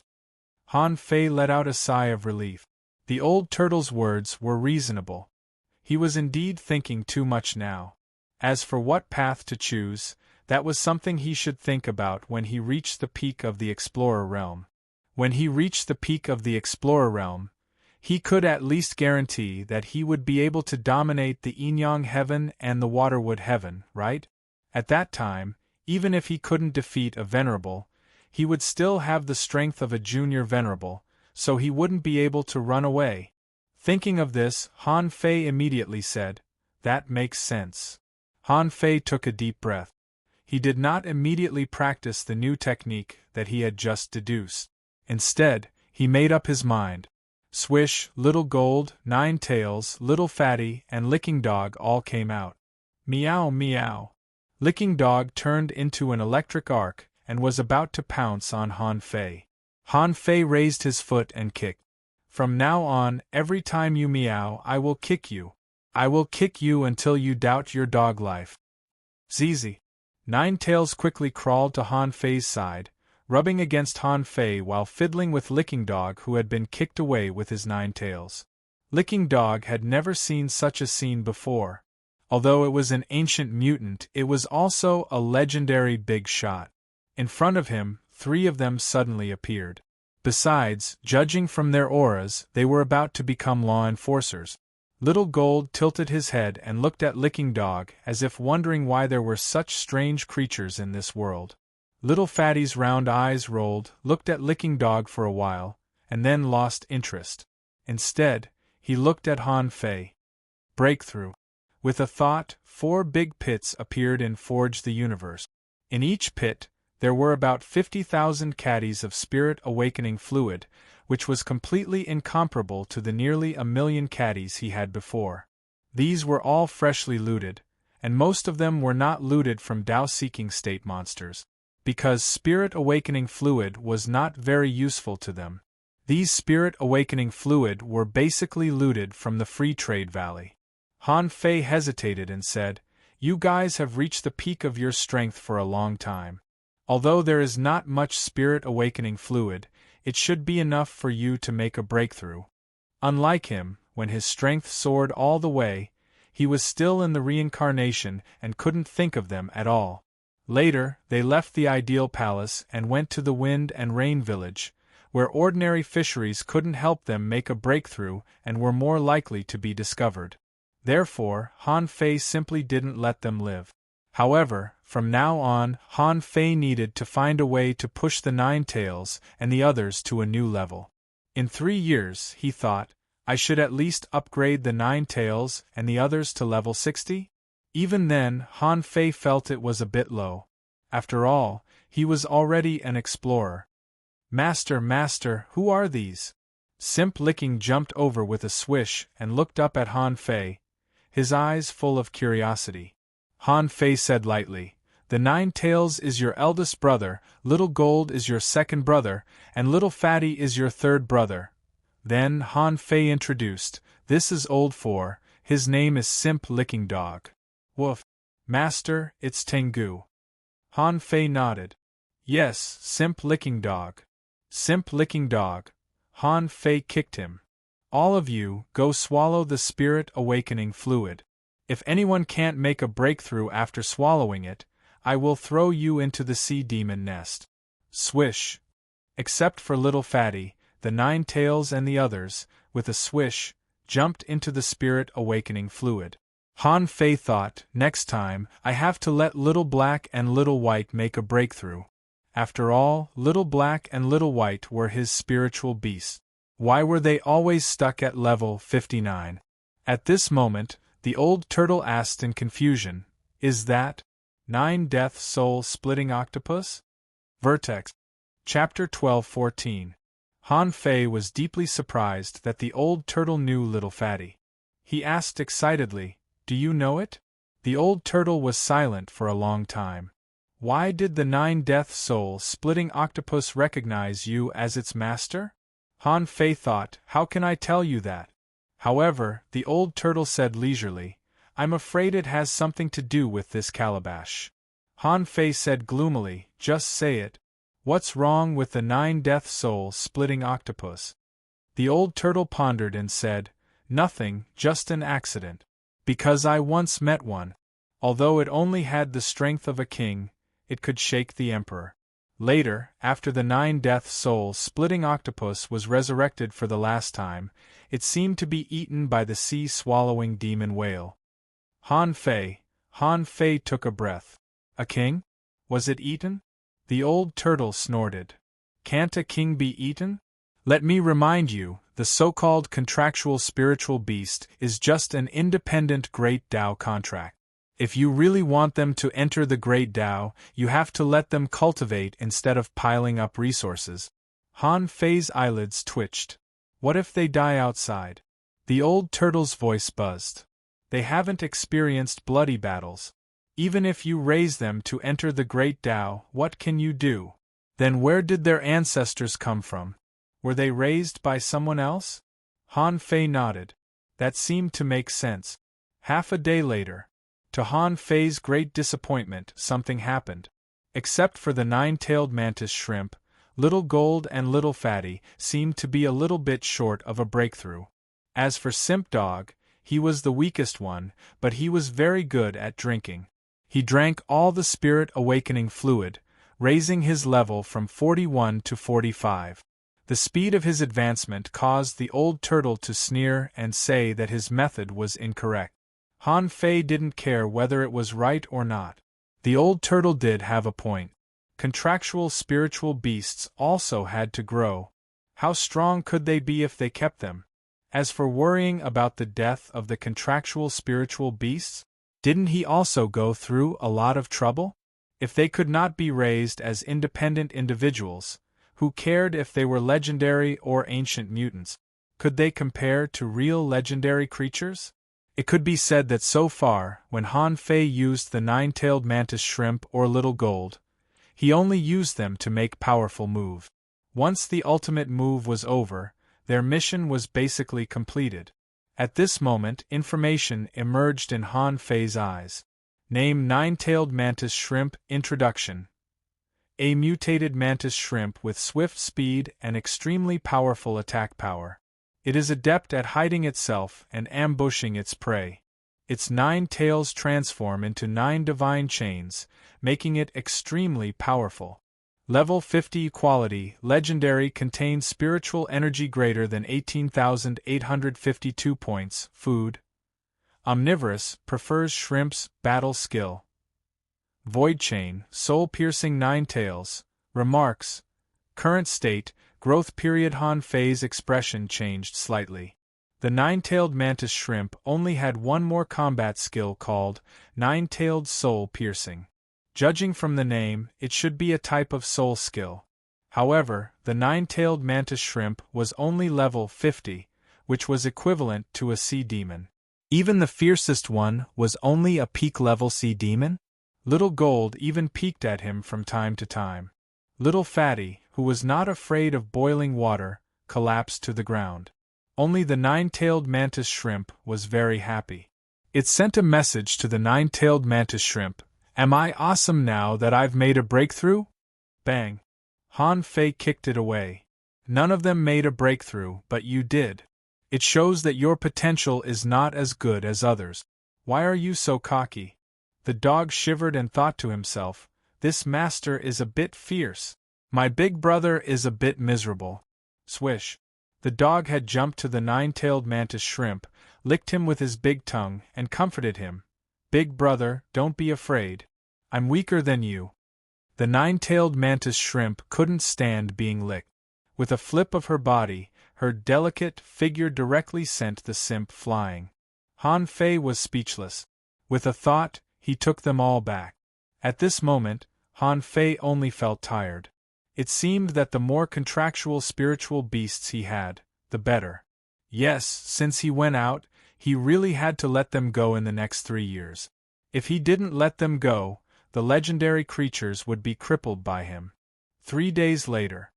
Speaker 1: Han Fei let out a sigh of relief. The old turtle's words were reasonable. He was indeed thinking too much now. As for what path to choose, that was something he should think about when he reached the peak of the Explorer realm. When he reached the peak of the Explorer realm, he could at least guarantee that he would be able to dominate the Yinyang heaven and the Waterwood heaven, right? At that time, even if he couldn't defeat a venerable, he would still have the strength of a junior venerable, so he wouldn't be able to run away. Thinking of this, Han Fei immediately said, "That makes sense." Han Fei took a deep breath. He did not immediately practice the new technique that he had just deduced. Instead, he made up his mind. Swish, Little Gold, Nine Tails, Little Fatty, and Licking Dog all came out. Meow meow. Licking Dog turned into an electric arc and was about to pounce on Han Fei. Han Fei raised his foot and kicked. From now on, every time you meow, I will kick you. I will kick you until you doubt your dog life. Zizi. Nine Tails quickly crawled to Han Fei's side, rubbing against Han Fei while fiddling with Licking Dog, who had been kicked away with his 9 tails. Licking Dog had never seen such a scene before. Although it was an ancient mutant, it was also a legendary big shot. In front of him, 3 of them suddenly appeared. Besides, judging from their auras, they were about to become law enforcers. Little Gold tilted his head and looked at Licking Dog as if wondering why there were such strange creatures in this world. Little Fatty's round eyes rolled, looked at Licking Dog for a while, and then lost interest. Instead, he looked at Han Fei. Breakthrough. With a thought, 4 big pits appeared in Forge the Universe. In each pit, there were about 50,000 caddies of spirit awakening fluid, which was completely incomparable to the nearly 1,000,000 caddies he had before. These were all freshly looted, and most of them were not looted from Tao-seeking state monsters. Because spirit awakening fluid was not very useful to them. These spirit awakening fluid were basically looted from the Free Trade Valley. Han Fei hesitated and said, "You guys have reached the peak of your strength for a long time. Although there is not much spirit awakening fluid, it should be enough for you to make a breakthrough." Unlike him, when his strength soared all the way, he was still in the reincarnation and couldn't think of them at all. Later, they left the Ideal Palace and went to the Wind and Rain Village, where ordinary fisheries couldn't help them make a breakthrough and were more likely to be discovered. Therefore, Han Fei simply didn't let them live. However, from now on, Han Fei needed to find a way to push the 9 tails and the others to a new level. In 3 years, he thought, I should at least upgrade the 9 tails and the others to level 60? Even then, Han Fei felt it was a bit low. After all, he was already an explorer. Master, who are these? Simp Licking jumped over with a swish and looked up at Han Fei, his eyes full of curiosity. Han Fei said lightly, The 9 tails is your eldest brother, Little Gold is your second brother, and Little Fatty is your third brother. Then Han Fei introduced, this is Old 4, his name is Simp Licking Dog. Woof. Master, it's Tengu. Han Fei nodded. Yes, Simp Licking Dog. Simp Licking Dog. Han Fei kicked him. All of you, go swallow the spirit awakening fluid. If anyone can't make a breakthrough after swallowing it, I will throw you into the sea demon nest. Swish. Except for Little Fatty, the 9 tails and the others, with a swish, jumped into the spirit awakening fluid. Han Fei thought, next time, I have to let Little Black and Little White make a breakthrough. After all, Little Black and Little White were his spiritual beasts. Why were they always stuck at level 59? At this moment, the old turtle asked in confusion, is that 9 death soul splitting octopus? Vertex. Chapter 12-14. Han Fei was deeply surprised that the old turtle knew Little Fatty. He asked excitedly, do you know it? The old turtle was silent for a long time. Why did the 9 death soul splitting octopus recognize you as its master? Han Fei thought, how can I tell you that? However, the old turtle said leisurely, I'm afraid it has something to do with this calabash. Han Fei said gloomily, just say it. What's wrong with the 9 death soul splitting octopus? The old turtle pondered and said, nothing, just an accident. Because I once met one. Although it only had the strength of a king, it could shake the emperor. Later, after the 9 death soul splitting octopus was resurrected for the last time, it seemed to be eaten by the sea-swallowing demon whale. Han Fei took a breath. A king? Was it eaten? The old turtle snorted. Can't a king be eaten? Let me remind you, the so-called contractual spiritual beast is just an independent Great Tao contract. If you really want them to enter the Great Tao, you have to let them cultivate instead of piling up resources. Han Fei's eyelids twitched. What if they die outside? The old turtle's voice buzzed. They haven't experienced bloody battles. Even if you raise them to enter the Great Tao, what can you do? Then where did their ancestors come from? Were they raised by someone else? Han Fei nodded. That seemed to make sense. Half a day later. To Han Fei's great disappointment, something happened. Except for the 9-tailed mantis shrimp, Little Gold and Little Fatty seemed to be a little bit short of a breakthrough. As for Simp Dog, he was the weakest one, but he was very good at drinking. He drank all the spirit awakening fluid, raising his level from 41 to 45. The speed of his advancement caused the old turtle to sneer and say that his method was incorrect. Han Fei didn't care whether it was right or not. The old turtle did have a point. Contractual spiritual beasts also had to grow. How strong could they be if they kept them? As for worrying about the death of the contractual spiritual beasts, didn't he also go through a lot of trouble? If they could not be raised as independent individuals, who cared if they were legendary or ancient mutants? Could they compare to real legendary creatures? It could be said that so far, when Han Fei used the 9-tailed mantis shrimp or Little Gold, he only used them to make powerful moves. Once the ultimate move was over, their mission was basically completed. At this moment, information emerged in Han Fei's eyes. Name 9-tailed mantis shrimp. Introduction. A mutated mantis shrimp with swift speed and extremely powerful attack power. It is adept at hiding itself and ambushing its prey. Its 9 tails transform into 9 divine chains, making it extremely powerful. Level 50 Quality Legendary contains spiritual energy greater than 18,852 points. Food. Omnivorous, prefers shrimps. Battle skill. Void Chain, soul-piercing 9 tails. Remarks. Current state, growth period. Han Fei's expression changed slightly. The 9-tailed mantis shrimp only had one more combat skill called 9-tailed soul piercing. Judging from the name, it should be a type of soul skill. However, the 9-tailed mantis shrimp was only level 50, which was equivalent to a sea demon. Even the fiercest one was only a peak-level sea demon? Little Gold even peeked at him from time to time. Little Fatty, who was not afraid of boiling water, collapsed to the ground. Only the nine-tailed mantis shrimp was very happy. It sent a message to the nine-tailed mantis shrimp. Am I awesome now that I've made a breakthrough? Bang! Han Fei kicked it away. None of them made a breakthrough, but you did. It shows that your potential is not as good as others. Why are you so cocky? The dog shivered and thought to himself, this master is a bit fierce. My big brother is a bit miserable. Swish! The dog had jumped to the nine-tailed mantis shrimp, licked him with his big tongue, and comforted him. Big brother, don't be afraid. I'm weaker than you. The nine-tailed mantis shrimp couldn't stand being licked. With a flip of her body, her delicate figure directly sent the simp flying. Han Fei was speechless. With a thought, he took them all back. At this moment, Han Fei only felt tired. It seemed that the more contractual spiritual beasts he had, the better. Yes, since he went out, he really had to let them go in the next 3 years. If he didn't let them go, the legendary creatures would be crippled by him. 3 days later.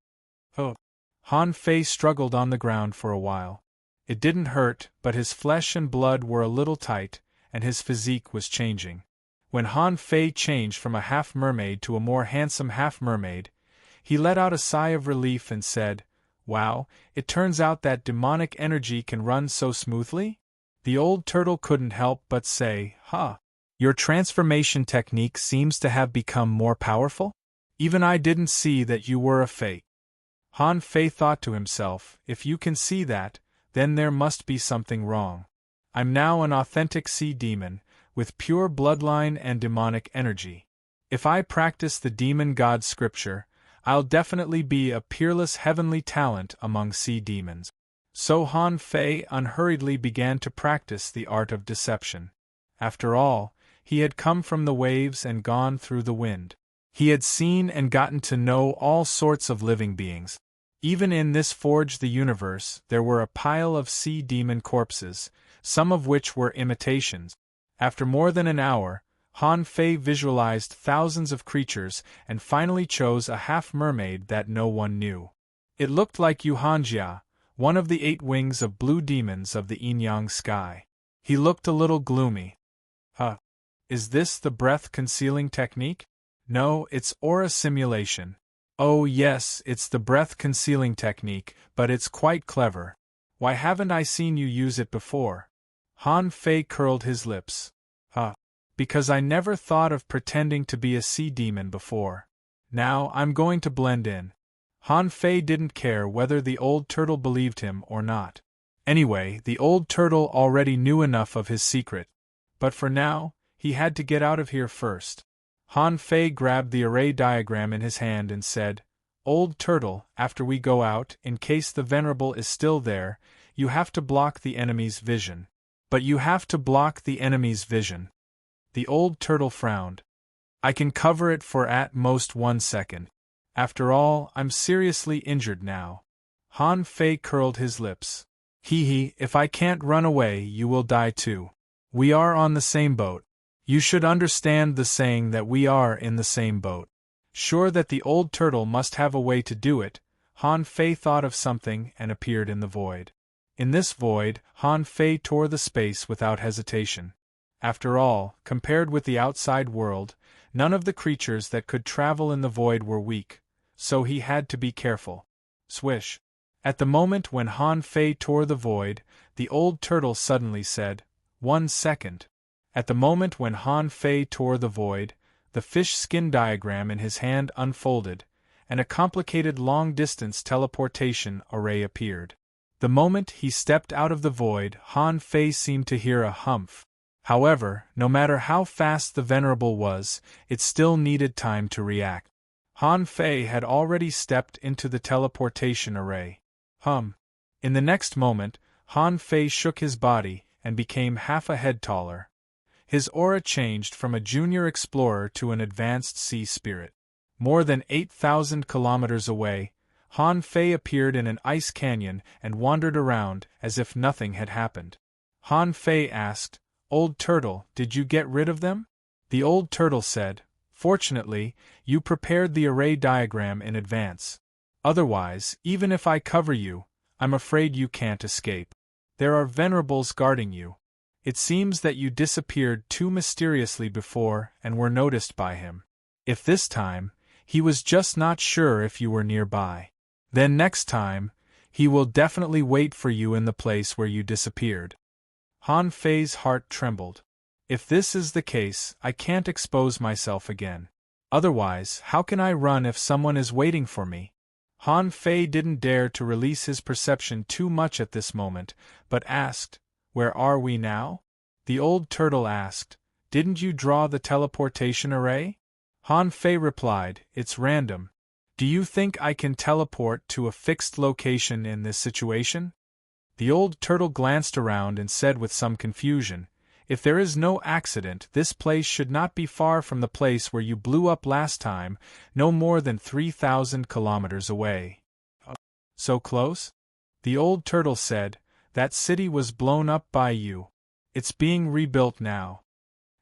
Speaker 1: Han Fei struggled on the ground for a while. It didn't hurt, but his flesh and blood were a little tight, and his physique was changing. When Han Fei changed from a half-mermaid to a more handsome half-mermaid, he let out a sigh of relief and said, "Wow, it turns out that demonic energy can run so smoothly?" The old turtle couldn't help but say, Your transformation technique seems to have become more powerful? Even I didn't see that you were a fake." Han Fei thought to himself, if you can see that, then there must be something wrong. I'm now an authentic sea demon, with pure bloodline and demonic energy. If I practice the demon god scripture, I'll definitely be a peerless heavenly talent among sea demons. So Han Fei unhurriedly began to practice the art of deception. After all, he had come from the waves and gone through the wind. He had seen and gotten to know all sorts of living beings. Even in this Forge the Universe, there were a pile of sea demon corpses, some of which were imitations. After more than an hour, Han Fei visualized thousands of creatures and finally chose a half-mermaid that no one knew. It looked like Yuhanjia, one of the 8 wings of blue demons of the yin-yang sky. He looked a little gloomy. Is this the breath-concealing technique? No, it's aura simulation. Oh yes, it's the breath-concealing technique, but it's quite clever. Why haven't I seen you use it before? Han Fei curled his lips. Because I never thought of pretending to be a sea demon before. Now I'm going to blend in. Han Fei didn't care whether the old turtle believed him or not. Anyway, the old turtle already knew enough of his secret. But for now, he had to get out of here first. Han Fei grabbed the array diagram in his hand and said, "Old turtle, after we go out, in case the venerable is still there, you have to block the enemy's vision. But you have to block the enemy's vision." The old turtle frowned. "I can cover it for at most 1 second. After all, I'm seriously injured now." Han Fei curled his lips. If I can't run away, you will die too. We are on the same boat. You should understand the saying that we are in the same boat. Sure that the old turtle must have a way to do it, Han Fei thought of something and appeared in the void. In this void, Han Fei tore the space without hesitation. After all, compared with the outside world, none of the creatures that could travel in the void were weak, so he had to be careful. Swish! At the moment when Han Fei tore the void, the old turtle suddenly said, "1 second." At the moment when Han Fei tore the void, the fish skin diagram in his hand unfolded, and a complicated long-distance teleportation array appeared. The moment he stepped out of the void, Han Fei seemed to hear a humph. However, no matter how fast the Venerable was, it still needed time to react. Han Fei had already stepped into the teleportation array. In the next moment, Han Fei shook his body and became half a head taller. His aura changed from a junior explorer to an advanced sea spirit. More than 8,000 kilometers away, Han Fei appeared in an ice canyon and wandered around as if nothing had happened. Han Fei asked, "Old turtle, did you get rid of them?" The old turtle said, "Fortunately, you prepared the array diagram in advance. Otherwise, even if I cover you, I'm afraid you can't escape. There are venerables guarding you. It seems that you disappeared too mysteriously before and were noticed by him. If this time, he was just not sure if you were nearby. Then next time, he will definitely wait for you in the place where you disappeared." Han Fei's heart trembled. If this is the case, I can't expose myself again. Otherwise, how can I run if someone is waiting for me? Han Fei didn't dare to release his perception too much at this moment, but asked, "Where are we now?" The old turtle asked, "Didn't you draw the teleportation array?" Han Fei replied, "It's random. Do you think I can teleport to a fixed location in this situation?" The old turtle glanced around and said with some confusion, "If there is no accident, this place should not be far from the place where you blew up last time, no more than 3,000 kilometers away." "So close?" The old turtle said, "That city was blown up by you. It's being rebuilt now."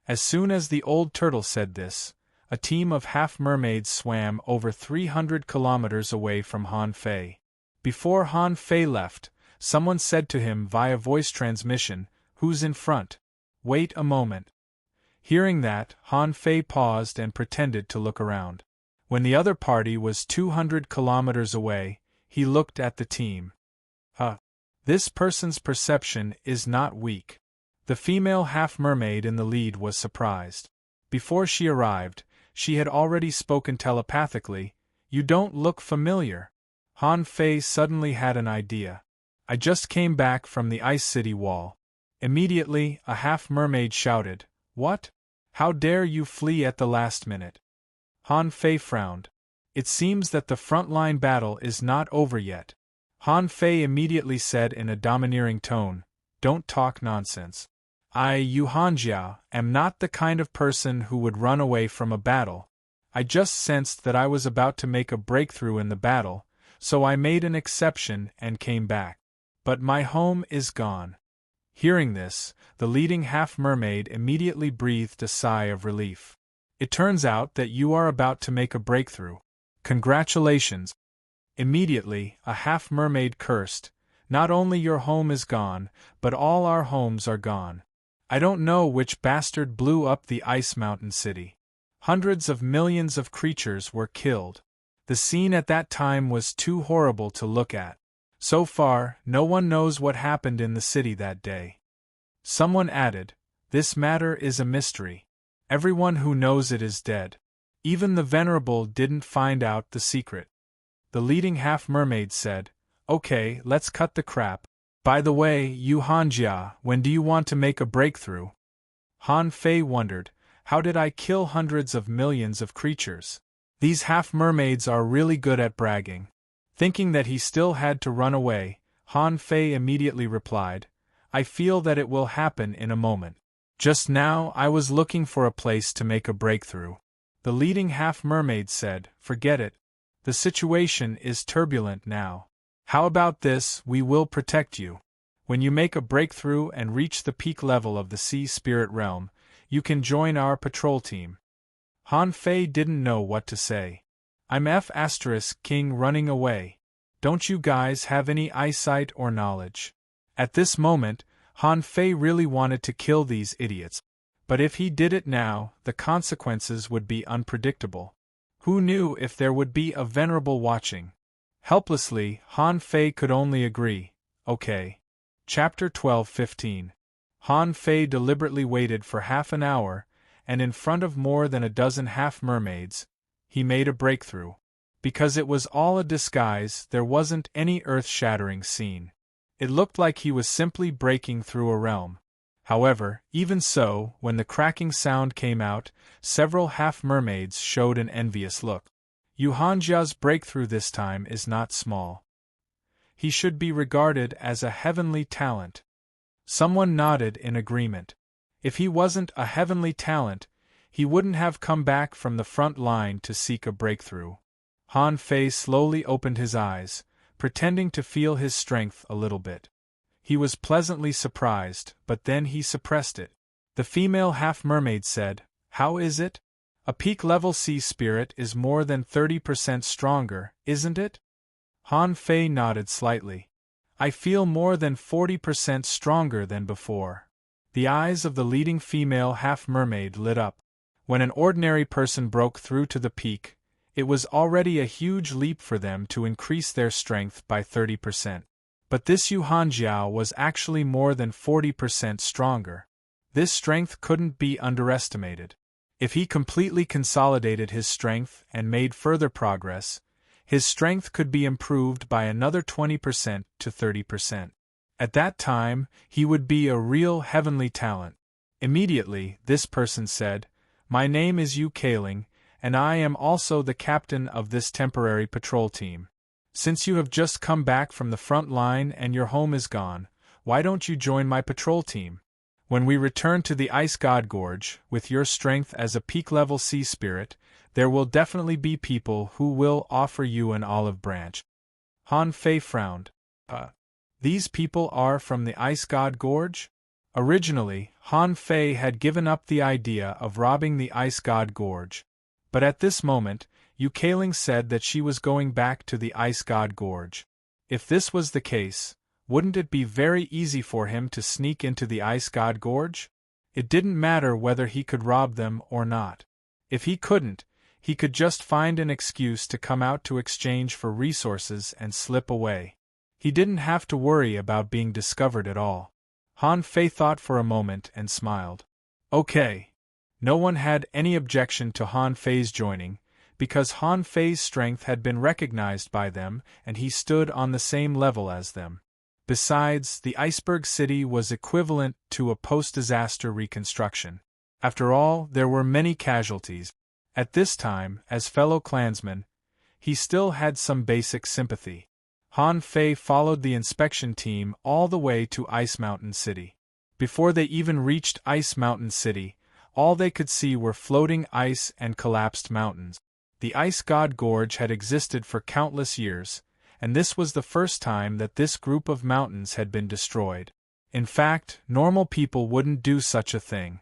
Speaker 1: As soon as the old turtle said this, a team of half-mermaids swam over 300 kilometers away from Han Fei. Before Han Fei left, someone said to him via voice transmission, "Who's in front? Wait a moment." Hearing that, Han Fei paused and pretended to look around. When the other party was 200 kilometers away, he looked at the team. This person's perception is not weak. The female half-mermaid in the lead was surprised. Before she arrived, she had already spoken telepathically, "You don't look familiar." Han Fei suddenly had an idea. "I just came back from the Ice City wall." Immediately, a half-mermaid shouted, "What? How dare you flee at the last minute?" Han Fei frowned. "It seems that the front-line battle is not over yet." Han Fei immediately said in a domineering tone, "Don't talk nonsense. I, Yu Hanjia, am not the kind of person who would run away from a battle. I just sensed that I was about to make a breakthrough in the battle, so I made an exception and came back. But my home is gone." Hearing this, the leading half-mermaid immediately breathed a sigh of relief. "It turns out that you are about to make a breakthrough. Congratulations." Immediately, a half-mermaid cursed, "Not only your home is gone, but all our homes are gone. I don't know which bastard blew up the Ice Mountain City. Hundreds of millions of creatures were killed. The scene at that time was too horrible to look at. So far, no one knows what happened in the city that day." Someone added, "This matter is a mystery. Everyone who knows it is dead. Even the Venerable didn't find out the secret." The leading half-mermaid said, "Okay, let's cut the crap. By the way, Yu Hanjia, when do you want to make a breakthrough?" Han Fei wondered, how did I kill hundreds of millions of creatures? These half-mermaids are really good at bragging. Thinking that he still had to run away, Han Fei immediately replied, "I feel that it will happen in a moment. Just now I was looking for a place to make a breakthrough." The leading half-mermaid said, "Forget it. The situation is turbulent now. How about this, we will protect you. When you make a breakthrough and reach the peak level of the Sea Spirit Realm, you can join our patrol team." Han Fei didn't know what to say. "I'm King running away. Don't you guys have any eyesight or knowledge?" At this moment, Han Fei really wanted to kill these idiots. But if he did it now, the consequences would be unpredictable. Who knew if there would be a venerable watching? Helplessly, Han Fei could only agree, "Okay." Chapter 12:15. Han Fei deliberately waited for half an hour, and in front of more than a dozen half-mermaids, he made a breakthrough. Because it was all a disguise, there wasn't any earth-shattering scene. It looked like he was simply breaking through a realm. However, even so, when the cracking sound came out, several half-mermaids showed an envious look. Yu Hanjia's breakthrough this time is not small. He should be regarded as a heavenly talent. Someone nodded in agreement. If he wasn't a heavenly talent, he wouldn't have come back from the front line to seek a breakthrough. Han Fei slowly opened his eyes, pretending to feel his strength a little bit. He was pleasantly surprised, but then he suppressed it. The female half-mermaid said, How is it? A peak-level sea spirit is more than 30% stronger, isn't it? Han Fei nodded slightly. I feel more than 40% stronger than before. The eyes of the leading female half-mermaid lit up. When an ordinary person broke through to the peak, it was already a huge leap for them to increase their strength by 30%. But this Yu Hanjiao was actually more than 40% stronger. This strength couldn't be underestimated. If he completely consolidated his strength and made further progress, his strength could be improved by another 20% to 30%. At that time, he would be a real heavenly talent. Immediately, this person said, "My name is Yu Kaling, and I am also the captain of this temporary patrol team. Since you have just come back from the front line and your home is gone, why don't you join my patrol team? When we return to the Ice God Gorge, with your strength as a peak-level sea spirit, there will definitely be people who will offer you an olive branch." Han Fei frowned. These people are from the Ice God Gorge? Originally, Han Fei had given up the idea of robbing the Ice God Gorge. But at this moment, Yu Kaling said that she was going back to the Ice God Gorge. If this was the case, wouldn't it be very easy for him to sneak into the Ice God Gorge? It didn't matter whether he could rob them or not. If he couldn't, he could just find an excuse to come out to exchange for resources and slip away. He didn't have to worry about being discovered at all. Han Fei thought for a moment and smiled. Okay. No one had any objection to Han Fei's joining, because Han Fei's strength had been recognized by them and he stood on the same level as them. Besides, the iceberg city was equivalent to a post-disaster reconstruction. After all, there were many casualties. At this time, as fellow clansman, he still had some basic sympathy. Han Fei followed the inspection team all the way to Ice Mountain City. Before they even reached Ice Mountain City, all they could see were floating ice and collapsed mountains. The Ice God Gorge had existed for countless years, and this was the first time that this group of mountains had been destroyed. In fact, normal people wouldn't do such a thing.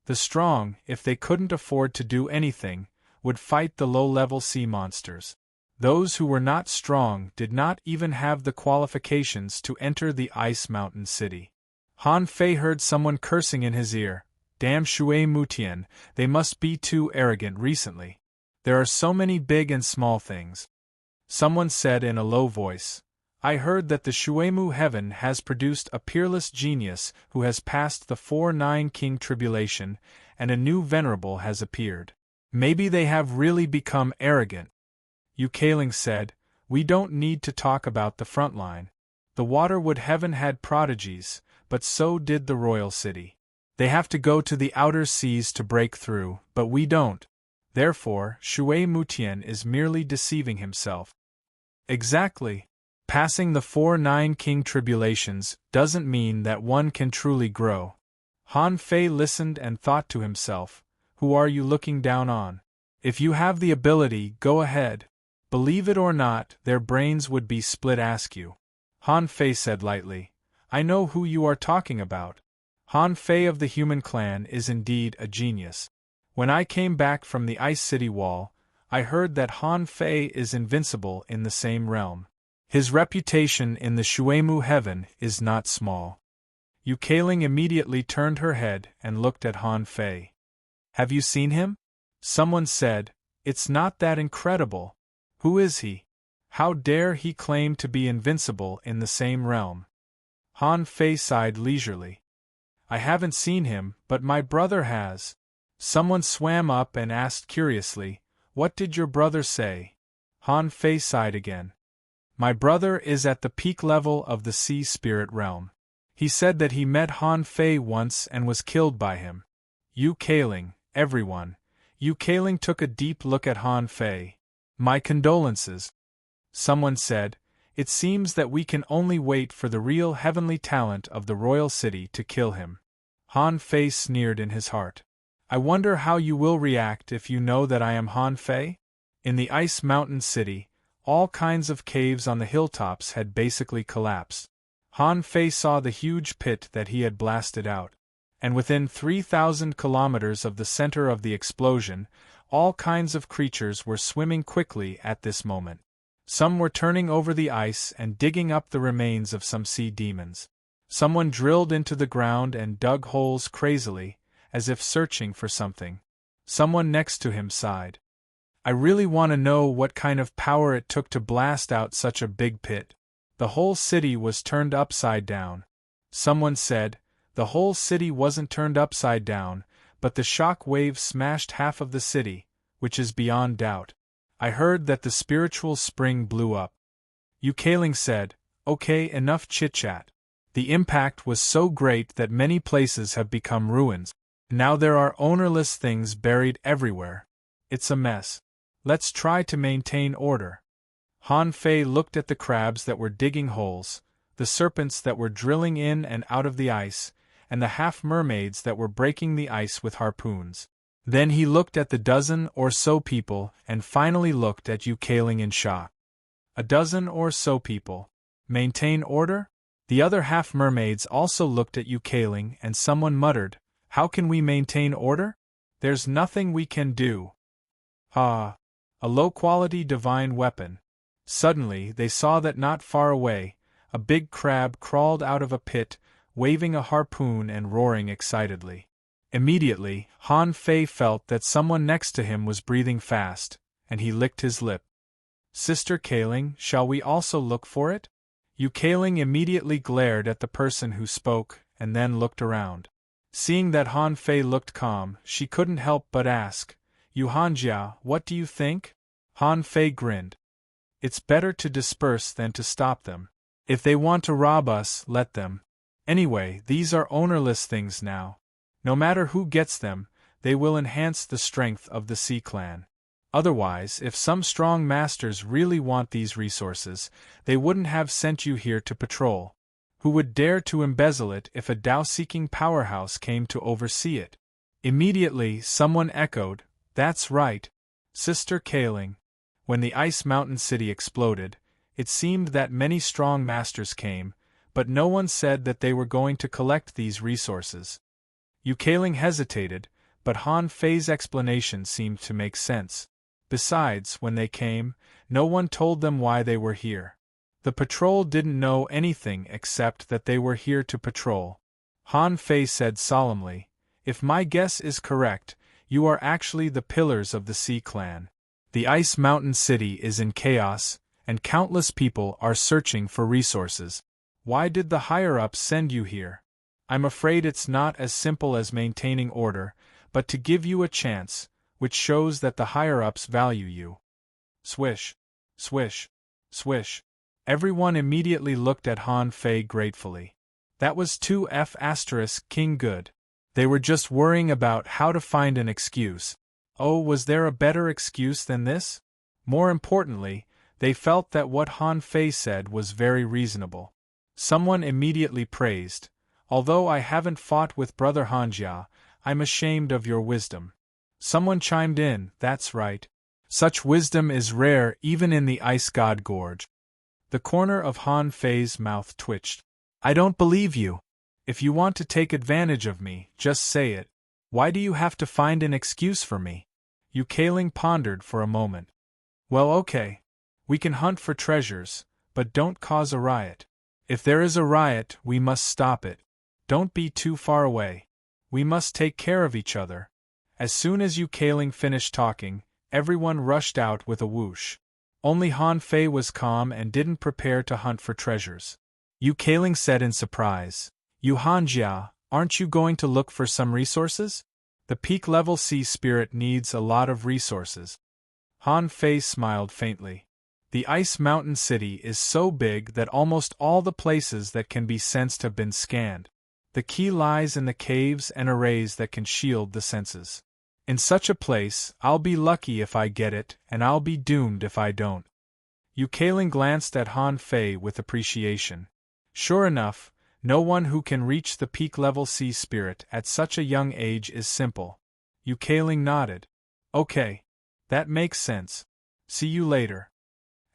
Speaker 1: The strong, if they couldn't afford to do anything, would fight the low-level sea monsters. Those who were not strong did not even have the qualifications to enter the Ice Mountain City. Han Fei heard someone cursing in his ear. Damn Shui Mutian, they must be too arrogant recently. There are so many big and small things. Someone said in a low voice, I heard that the Shuemu heaven has produced a peerless genius who has passed the 4-9 king tribulation, and a new venerable has appeared. Maybe they have really become arrogant. Yu Kaling said, we don't need to talk about the front line. The Waterwood heaven had prodigies, but so did the royal city. They have to go to the outer seas to break through, but we don't. Therefore, Shui Mutian is merely deceiving himself. Exactly. Passing the 4-9 king tribulations doesn't mean that one can truly grow. Han Fei listened and thought to himself, who are you looking down on? If you have the ability, go ahead. Believe it or not, their brains would be split. Ask you. Han Fei said lightly, I know who you are talking about. Han Fei of the human clan is indeed a genius. When I came back from the Ice City Wall, I heard that Han Fei is invincible in the same realm. His reputation in the Shuemu heaven is not small. Yu Kaling immediately turned her head and looked at Han Fei. Have you seen him? Someone said, it's not that incredible. Who is he? How dare he claim to be invincible in the same realm? Han Fei sighed leisurely. I haven't seen him, but my brother has. Someone swam up and asked curiously, what did your brother say? Han Fei sighed again. My brother is at the peak level of the sea spirit realm. He said that he met Han Fei once and was killed by him. Yu Kaling, everyone. Yu Kaling took a deep look at Han Fei. My condolences. Someone said, it seems that we can only wait for the real heavenly talent of the royal city to kill him. Han Fei sneered in his heart. I wonder how you will react if you know that I am Han Fei? In the Ice Mountain City, all kinds of caves on the hilltops had basically collapsed. Han Fei saw the huge pit that he had blasted out. and within 3,000 kilometers of the center of the explosion, all kinds of creatures were swimming quickly at this moment. Some were turning over the ice and digging up the remains of some sea demons. Someone drilled into the ground and dug holes crazily, as if searching for something. Someone next to him sighed. I really want to know what kind of power it took to blast out such a big pit. The whole city was turned upside down. Someone said, the whole city wasn't turned upside down, but the shock wave smashed half of the city, which is beyond doubt. I heard that the spiritual spring blew up. Eukaling said, okay, enough chit-chat. The impact was so great that many places have become ruins. Now there are ownerless things buried everywhere. It's a mess. Let's try to maintain order. Han Fei looked at the crabs that were digging holes, the serpents that were drilling in and out of the ice, and the half-mermaids that were breaking the ice with harpoons. Then he looked at the dozen or so people and finally looked at Eukaling in shock. A dozen or so people. Maintain order? The other half-mermaids also looked at Eukaling and someone muttered, how can we maintain order? There's nothing we can do. Ah! A low-quality divine weapon. Suddenly they saw that not far away, a big crab crawled out of a pit, waving a harpoon and roaring excitedly. Immediately, Han Fei felt that someone next to him was breathing fast, and he licked his lip. Sister Kaling, shall we also look for it? Eukaling immediately glared at the person who spoke, and then looked around. Seeing that Han Fei looked calm, she couldn't help but ask, Yu Hanjia, what do you think? Han Fei grinned. It's better to disperse than to stop them. If they want to rob us, let them. Anyway, these are ownerless things now. No matter who gets them, they will enhance the strength of the Sea Clan. Otherwise, if some strong masters really want these resources, they wouldn't have sent you here to patrol. Who would dare to embezzle it if a Tao-seeking powerhouse came to oversee it? Immediately, someone echoed, that's right, Sister Kaling. When the Ice Mountain City exploded, it seemed that many strong masters came, but no one said that they were going to collect these resources. Eukaling hesitated, but Han Fei's explanation seemed to make sense. Besides, when they came, no one told them why they were here. The patrol didn't know anything except that they were here to patrol. Han Fei said solemnly, if my guess is correct, you are actually the pillars of the Sea Clan. The Ice Mountain City is in chaos, and countless people are searching for resources. Why did the higher-ups send you here? I'm afraid it's not as simple as maintaining order, but to give you a chance, which shows that the higher-ups value you. Swish, swish, swish. Everyone immediately looked at Han Fei gratefully. That was 2F** King Good. They were just worrying about how to find an excuse. Oh, was there a better excuse than this? More importantly, they felt that what Han Fei said was very reasonable. Someone immediately praised, although I haven't fought with Brother Hanjia, I'm ashamed of your wisdom. Someone chimed in, that's right. Such wisdom is rare even in the Ice God Gorge. The corner of Han Fei's mouth twitched. I don't believe you. If you want to take advantage of me, just say it. Why do you have to find an excuse for me? Eukaling pondered for a moment. Well, okay. We can hunt for treasures, but don't cause a riot. If there is a riot, we must stop it. Don't be too far away. We must take care of each other. As soon as Eukaling finished talking, everyone rushed out with a whoosh. Only Han Fei was calm and didn't prepare to hunt for treasures. Eukaling said in surprise, Yu Hanjia, aren't you going to look for some resources? The peak-level sea spirit needs a lot of resources. Han Fei smiled faintly. The Ice Mountain City is so big that almost all the places that can be sensed have been scanned. The key lies in the caves and arrays that can shield the senses. In such a place, I'll be lucky if I get it, and I'll be doomed if I don't. Eukaling glanced at Han Fei with appreciation. Sure enough, no one who can reach the peak-level sea spirit at such a young age is simple. Eukaling nodded. Okay. That makes sense. See you later.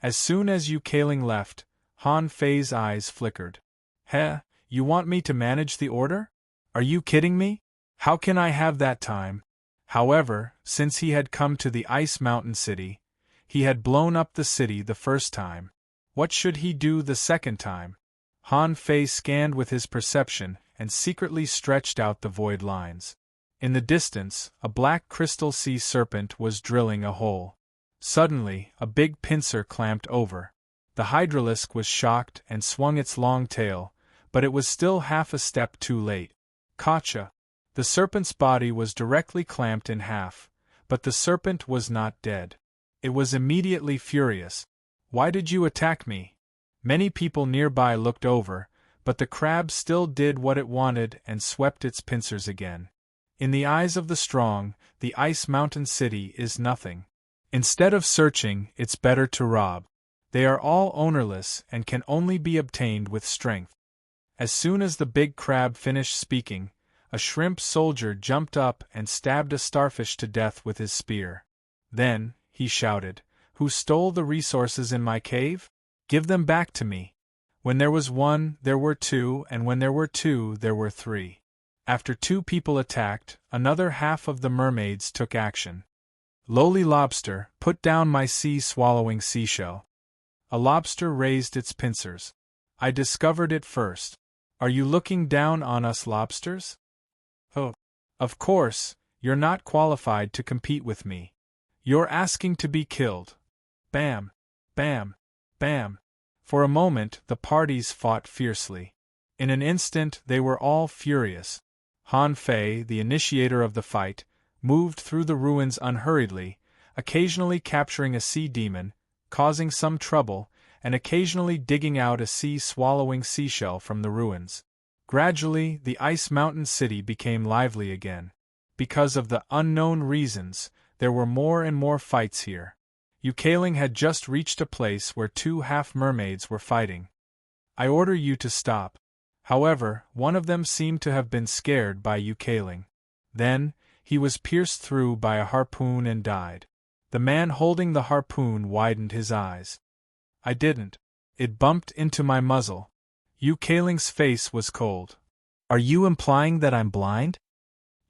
Speaker 1: As soon as Eukaling left, Han Fei's eyes flickered. Heh, you want me to manage the order? Are you kidding me? How can I have that time? However, since he had come to the Ice Mountain City, he had blown up the city the first time. What should he do the second time? Han Fei scanned with his perception and secretly stretched out the void lines. In the distance, a black crystal sea serpent was drilling a hole. Suddenly, a big pincer clamped over. The hydralisk was shocked and swung its long tail, but it was still half a step too late. Gotcha! The serpent's body was directly clamped in half, but the serpent was not dead. It was immediately furious. Why did you attack me? Many people nearby looked over, but the crab still did what it wanted and swept its pincers again. In the eyes of the strong, the Ice Mountain City is nothing. Instead of searching, it's better to rob. They are all ownerless and can only be obtained with strength. As soon as the big crab finished speaking, a shrimp soldier jumped up and stabbed a starfish to death with his spear. Then, he shouted, "Who stole the resources in my cave? Give them back to me." When there was one, there were two, and when there were two, there were three. After two people attacked, another half of the mermaids took action. "Lowly lobster, put down my sea-swallowing seashell." A lobster raised its pincers. "I discovered it first. Are you looking down on us lobsters? Oh, of course, you're not qualified to compete with me. You're asking to be killed." Bam! Bam! Bam! For a moment the parties fought fiercely. In an instant they were all furious. Han Fei, the initiator of the fight, moved through the ruins unhurriedly, occasionally capturing a sea demon, causing some trouble, and occasionally digging out a sea-swallowing seashell from the ruins. Gradually, the Ice Mountain City became lively again. Because of the unknown reasons, there were more and more fights here. Yukaling had just reached a place where two half-mermaids were fighting. "I order you to stop." However, one of them seemed to have been scared by Yukaling. Then, he was pierced through by a harpoon and died. The man holding the harpoon widened his eyes. "I didn't. It bumped into my muzzle." Yukaling's face was cold. "Are you implying that I'm blind?"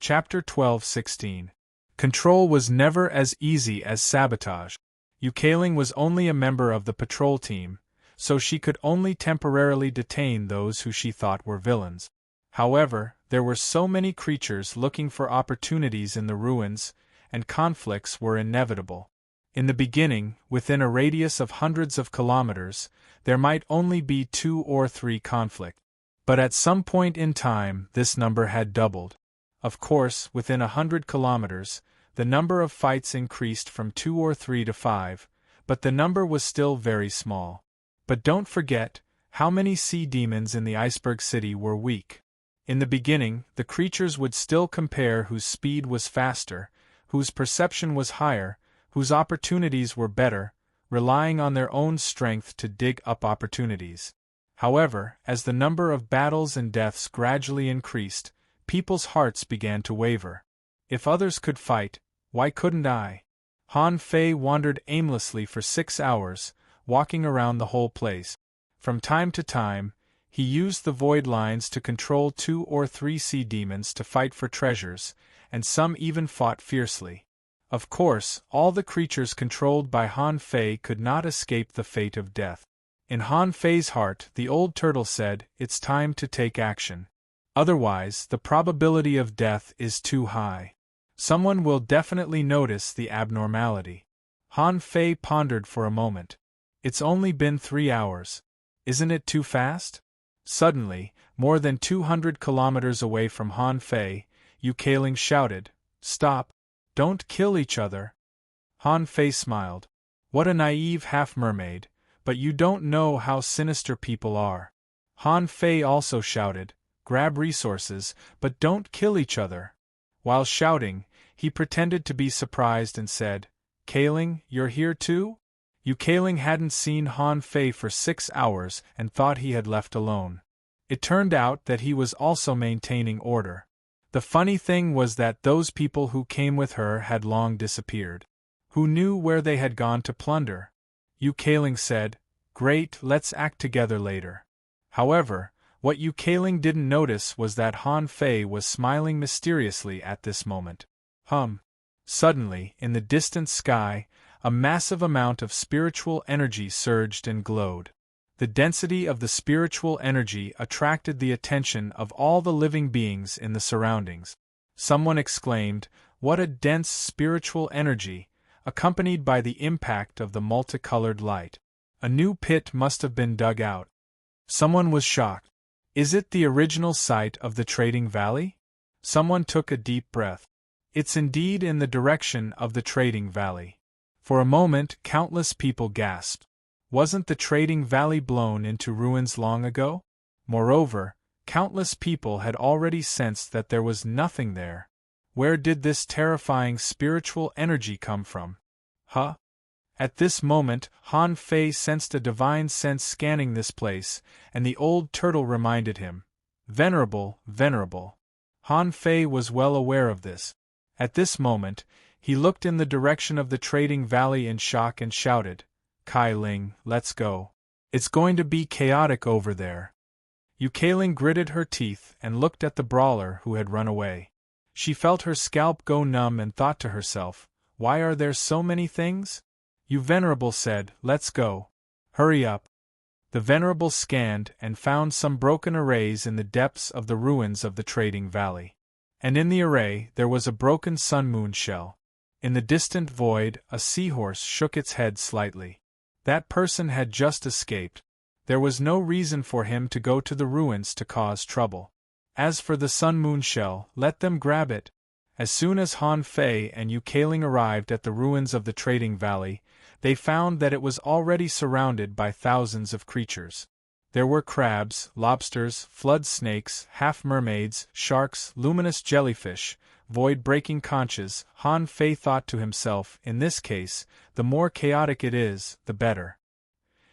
Speaker 1: Chapter 12:16. Control was never as easy as sabotage. Yukaling was only a member of the patrol team, so she could only temporarily detain those who she thought were villains. However, there were so many creatures looking for opportunities in the ruins, and conflicts were inevitable. In the beginning, within a radius of hundreds of kilometers, there might only be 2 or 3 conflicts. But at some point in time, this number had doubled. Of course, within 100 kilometers, the number of fights increased from 2 or 3 to 5, but the number was still very small. But don't forget, how many sea demons in the Iceberg City were weak. In the beginning, the creatures would still compare whose speed was faster, whose perception was higher, whose opportunities were better, relying on their own strength to dig up opportunities. However, as the number of battles and deaths gradually increased, people's hearts began to waver. If others could fight, why couldn't I? Han Fei wandered aimlessly for 6 hours, walking around the whole place. From time to time, he used the void lines to control 2 or 3 sea demons to fight for treasures, and some even fought fiercely. Of course, all the creatures controlled by Han Fei could not escape the fate of death. In Han Fei's heart, the old turtle said, "It's time to take action. Otherwise, the probability of death is too high. Someone will definitely notice the abnormality." Han Fei pondered for a moment. "It's only been 3 hours. Isn't it too fast?" Suddenly, more than 200 kilometers away from Han Fei, Yukaling shouted, "Stop! Don't kill each other." Han Fei smiled. "What a naive half-mermaid, but you don't know how sinister people are." Han Fei also shouted, "Grab resources, but don't kill each other." While shouting, he pretended to be surprised and said, "Kaling, you're here too?" Yukaling hadn't seen Han Fei for 6 hours and thought he had left alone. It turned out that he was also maintaining order. The funny thing was that those people who came with her had long disappeared. Who knew where they had gone to plunder? Yukaling said, "Great, let's act together later." However, What Yu Keiling didn't notice was that Han Fei was smiling mysteriously at this moment. Suddenly, in the distant sky, a massive amount of spiritual energy surged and glowed. The density of the spiritual energy attracted the attention of all the living beings in the surroundings. Someone exclaimed, "What a dense spiritual energy," accompanied by the impact of the multicolored light. A new pit must have been dug out. Someone was shocked. Is it the original site of the trading valley? Someone took a deep breath. It's indeed in the direction of the trading valley. For a moment, countless people gasped. Wasn't the trading valley blown into ruins long ago? Moreover, countless people had already sensed that there was nothing there. Where did this terrifying spiritual energy come from? At this moment, Han Fei sensed a divine sense scanning this place, and the old turtle reminded him. Venerable, venerable. Han Fei was well aware of this. At this moment, he looked in the direction of the trading valley in shock and shouted, "Kai Ling, let's go. It's going to be chaotic over there." Yu Keiling gritted her teeth and looked at the brawler who had run away. She felt her scalp go numb and thought to herself, "Why are there so many things?" Yu Venerable said, "Let's go. Hurry up." The Venerable scanned and found some broken arrays in the depths of the ruins of the trading valley. And in the array there was a broken sun-moon shell. In the distant void, a seahorse shook its head slightly. That person had just escaped. There was no reason for him to go to the ruins to cause trouble. As for the sun-moon shell, let them grab it. As soon as Han Fei and Yu Keiling arrived at the ruins of the trading valley, they found that it was already surrounded by thousands of creatures. There were crabs, lobsters, flood snakes, half-mermaids, sharks, luminous jellyfish, void-breaking conches. Han Fei thought to himself, in this case, the more chaotic it is, the better.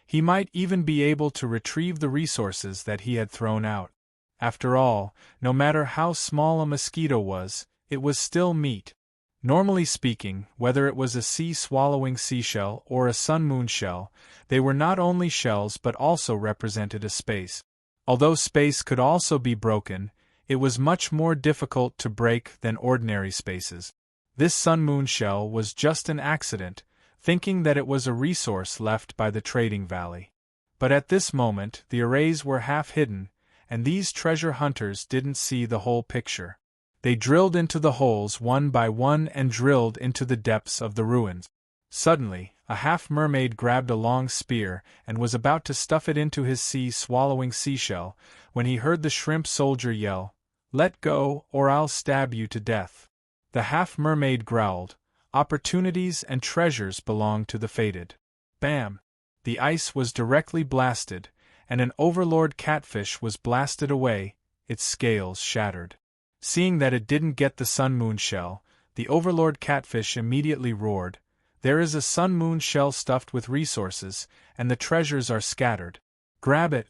Speaker 1: He might even be able to retrieve the resources that he had thrown out. After all, no matter how small a mosquito was, it was still meat. Normally speaking, whether it was a sea-swallowing seashell or a sun-moon shell, they were not only shells but also represented a space. Although space could also be broken, it was much more difficult to break than ordinary spaces. This sun-moon shell was just an accident, thinking that it was a resource left by the trading valley. But at this moment, the arrays were half hidden, and these treasure hunters didn't see the whole picture. They drilled into the holes one by one and drilled into the depths of the ruins. Suddenly, a half-mermaid grabbed a long spear and was about to stuff it into his sea-swallowing seashell, when he heard the shrimp soldier yell, "Let go, or I'll stab you to death." The half-mermaid growled, "Opportunities and treasures belong to the fated." Bam! The ice was directly blasted, and an overlord catfish was blasted away, its scales shattered. Seeing that it didn't get the sun-moon shell, the overlord catfish immediately roared, "There is a sun-moon shell stuffed with resources, and the treasures are scattered. Grab it!"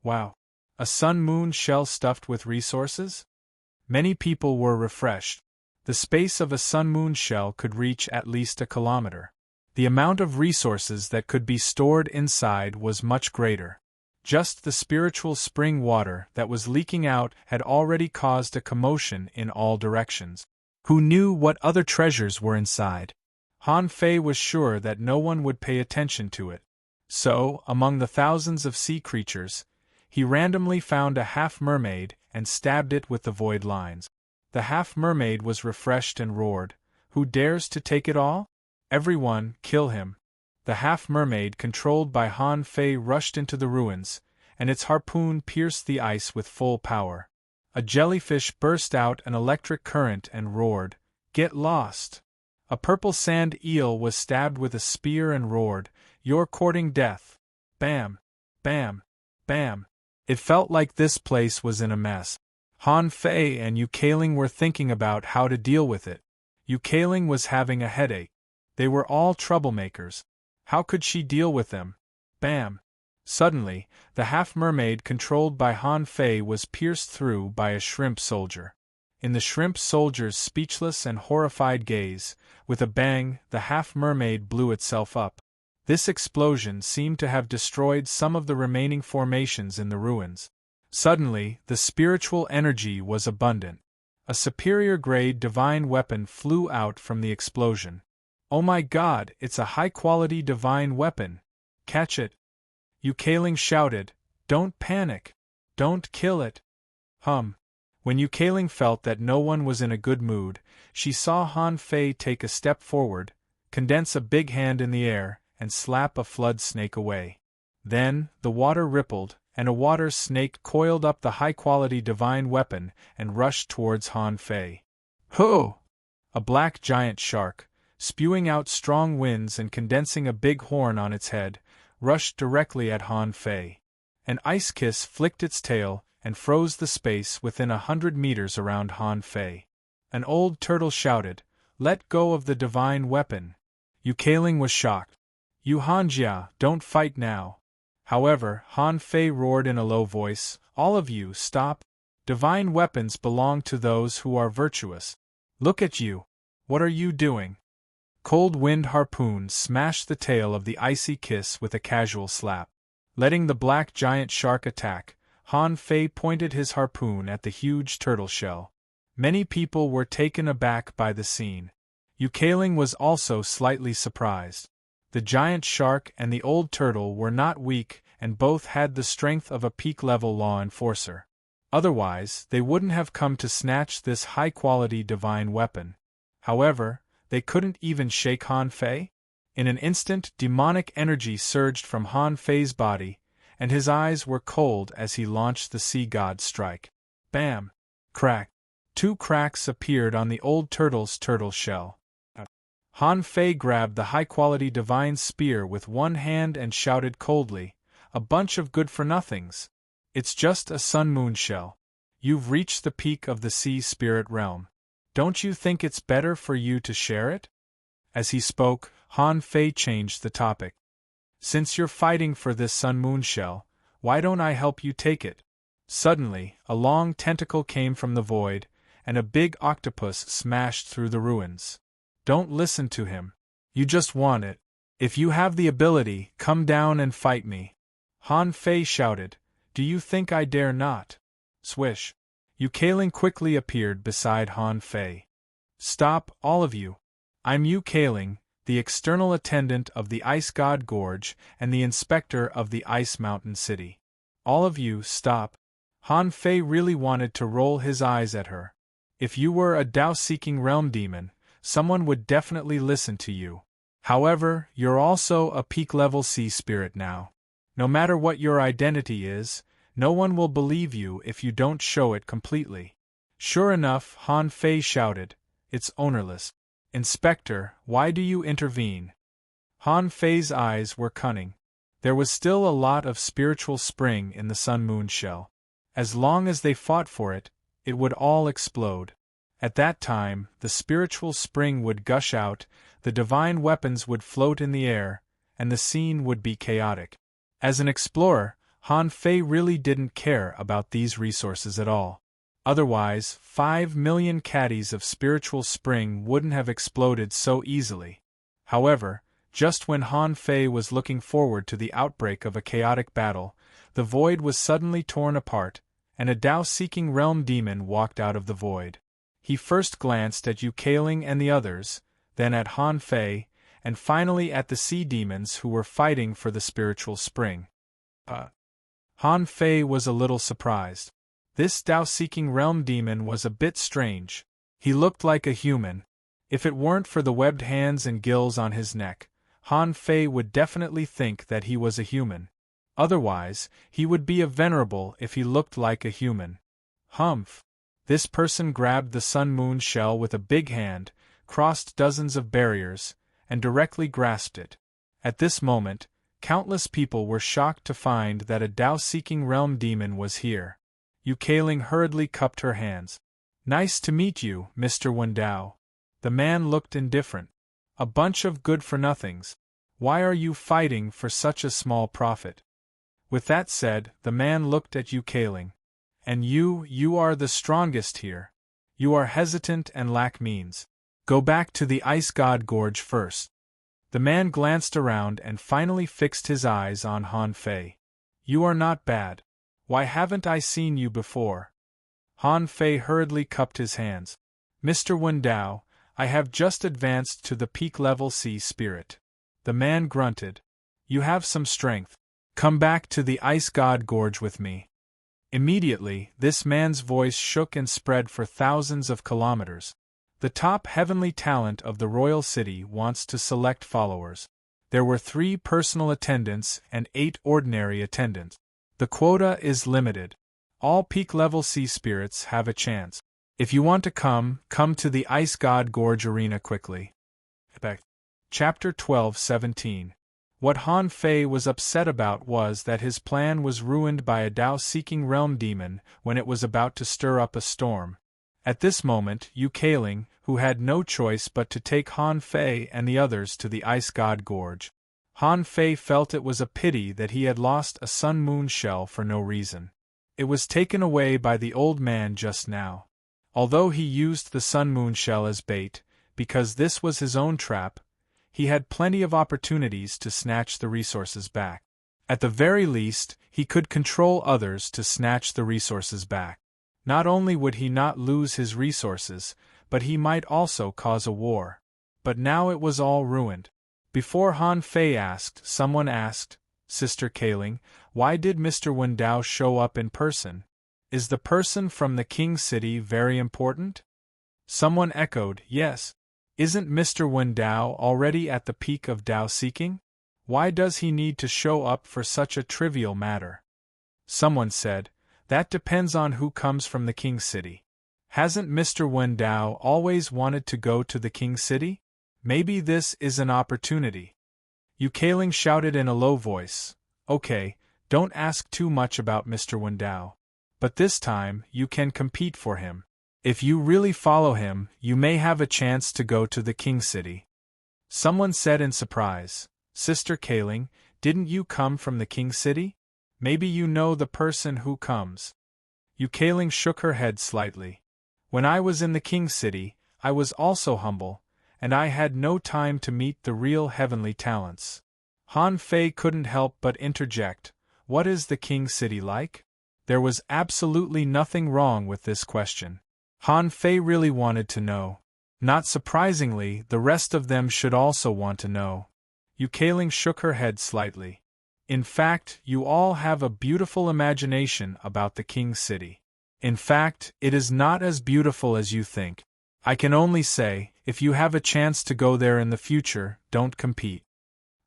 Speaker 1: Wow! A sun-moon shell stuffed with resources? Many people were refreshed. The space of a sun-moon shell could reach at least a kilometer. The amount of resources that could be stored inside was much greater. Just the spiritual spring water that was leaking out had already caused a commotion in all directions. Who knew what other treasures were inside? Han Fei was sure that no one would pay attention to it. So, among the thousands of sea creatures, he randomly found a half-mermaid and stabbed it with the void lines. The half-mermaid was refreshed and roared, "Who dares to take it all? Everyone, kill him." The half-mermaid controlled by Han Fei rushed into the ruins, and its harpoon pierced the ice with full power. A jellyfish burst out an electric current and roared, "Get lost!" A purple sand eel was stabbed with a spear and roared, "You're courting death!" Bam! Bam! Bam! It felt like this place was in a mess. Han Fei and Yu Keiling were thinking about how to deal with it. Yu Keiling was having a headache. They were all troublemakers. How could she deal with them? Bam! Suddenly, the half-mermaid controlled by Han Fei was pierced through by a shrimp soldier. In the shrimp soldier's speechless and horrified gaze, with a bang, the half-mermaid blew itself up. This explosion seemed to have destroyed some of the remaining formations in the ruins. Suddenly, the spiritual energy was abundant. A superior-grade divine weapon flew out from the explosion. "Oh my God, it's a high-quality divine weapon! Catch it!" Yukaling shouted. "Don't panic! Don't kill it!" When Yukaling felt that no one was in a good mood, she saw Han Fei take a step forward, condense a big hand in the air, and slap a flood snake away. Then, the water rippled, and a water snake coiled up the high-quality divine weapon and rushed towards Han Fei. "Ho!" A black giant shark, spewing out strong winds and condensing a big horn on its head, rushed directly at Han Fei. An ice kiss flicked its tail and froze the space within 100 meters around Han Fei. An old turtle shouted, "Let go of the divine weapon!" Yukaling was shocked. "You Hanjia, don't fight now!" However, Han Fei roared in a low voice, "All of you, stop! Divine weapons belong to those who are virtuous. Look at you! What are you doing?" Cold Wind Harpoon smashed the tail of the icy kiss with a casual slap. Letting the black giant shark attack, Han Fei pointed his harpoon at the huge turtle shell. Many people were taken aback by the scene. Yukaling was also slightly surprised. The giant shark and the old turtle were not weak, and both had the strength of a peak-level law enforcer. Otherwise, they wouldn't have come to snatch this high-quality divine weapon. However, they couldn't even shake Han Fei? In an instant, demonic energy surged from Han Fei's body, and his eyes were cold as he launched the sea god strike. Bam! Crack! 2 cracks appeared on the old turtle's turtle shell. Han Fei grabbed the high-quality divine spear with one hand and shouted coldly, "A bunch of good-for-nothings! It's just a sun-moon shell. You've reached the peak of the sea spirit realm. Don't you think it's better for you to share it?" As he spoke, Han Fei changed the topic. "Since you're fighting for this sun-moon shell, why don't I help you take it?" Suddenly, a long tentacle came from the void, and a big octopus smashed through the ruins. "Don't listen to him. You just want it. If you have the ability, come down and fight me." Han Fei shouted, "Do you think I dare not?" Swish! Yukaling quickly appeared beside Han Fei. "Stop, all of you. I'm Yukaling, the external attendant of the Ice God Gorge and the inspector of the Ice Mountain City. All of you, stop." Han Fei really wanted to roll his eyes at her. If you were a Tao-seeking realm demon, someone would definitely listen to you. However, you're also a peak-level sea spirit now. No matter what your identity is, no one will believe you if you don't show it completely. Sure enough, Han Fei shouted, "It's ownerless. Inspector, why do you intervene?" Han Fei's eyes were cunning. There was still a lot of spiritual spring in the sun-moon shell. As long as they fought for it, it would all explode. At that time, the spiritual spring would gush out, the divine weapons would float in the air, and the scene would be chaotic. As an explorer, Han Fei really didn't care about these resources at all. Otherwise, 5 million caddies of spiritual spring wouldn't have exploded so easily. However, just when Han Fei was looking forward to the outbreak of a chaotic battle, the void was suddenly torn apart, and a Tao-seeking realm demon walked out of the void. He first glanced at Yukaling and the others, then at Han Fei, and finally at the sea demons who were fighting for the spiritual spring. Han Fei was a little surprised. This Tao-seeking realm demon was a bit strange. He looked like a human. If it weren't for the webbed hands and gills on his neck, Han Fei would definitely think that he was a human. Otherwise, he would be a venerable if he looked like a human. Humph! This person grabbed the sun-moon shell with a big hand, crossed dozens of barriers, and directly grasped it. At this moment, countless people were shocked to find that a Tao-seeking realm demon was here. Yukaling hurriedly cupped her hands. "Nice to meet you, Mr. Wendao." The man looked indifferent. "A bunch of good-for-nothings. Why are you fighting for such a small profit?" With that said, the man looked at Yukaling. "And you are the strongest here. You are hesitant and lack means. Go back to the Ice God Gorge first." The man glanced around and finally fixed his eyes on Han Fei. "You are not bad. Why haven't I seen you before? Han Fei hurriedly cupped his hands. Mr. Wendao, I have just advanced to the peak level sea spirit. The man grunted. You have some strength. Come back to the Ice God Gorge with me. Immediately, this man's voice shook and spread for thousands of kilometers. The top heavenly talent of the royal city wants to select followers. There were 3 personal attendants and 8 ordinary attendants. The quota is limited. All peak-level sea spirits have a chance. If you want to come to the Ice God Gorge arena quickly. Chapter 12:17. What Han Fei was upset about was that his plan was ruined by a Dao-seeking realm demon when it was about to stir up a storm. At this moment, Yu Kailing, who had no choice but to take Han Fei and the others to the Ice God Gorge. Han Fei felt it was a pity that he had lost a sun-moon shell for no reason. It was taken away by the old man just now. Although he used the sun-moon shell as bait, because this was his own trap, he had plenty of opportunities to snatch the resources back. At the very least, he could control others to snatch the resources back. Not only would he not lose his resources, but he might also cause a war. But now it was all ruined. Before Han Fei asked, someone asked, Sister Kailing, why did Mr. Wendao show up in person? Is the person from the King City very important? Someone echoed, yes. Isn't Mr. Wendao already at the peak of Dao seeking? Why does he need to show up for such a trivial matter? Someone said, that depends on who comes from the King City. Hasn't Mr. Wendao always wanted to go to the King City? Maybe this is an opportunity. Yu Kailing shouted in a low voice, okay, don't ask too much about Mr. Wendao. But this time, you can compete for him. If you really follow him, you may have a chance to go to the King City. Someone said in surprise, Sister Kailing, didn't you come from the King City? Maybe you know the person who comes. Yu Kailing shook her head slightly. When I was in the King City, I was also humble, and I had no time to meet the real heavenly talents. Han Fei couldn't help but interject, what is the King City like? There was absolutely nothing wrong with this question. Han Fei really wanted to know. Not surprisingly, the rest of them should also want to know. Yu Kailing shook her head slightly. In fact, you all have a beautiful imagination about the King City. In fact, it is not as beautiful as you think. I can only say, if you have a chance to go there in the future, don't compete.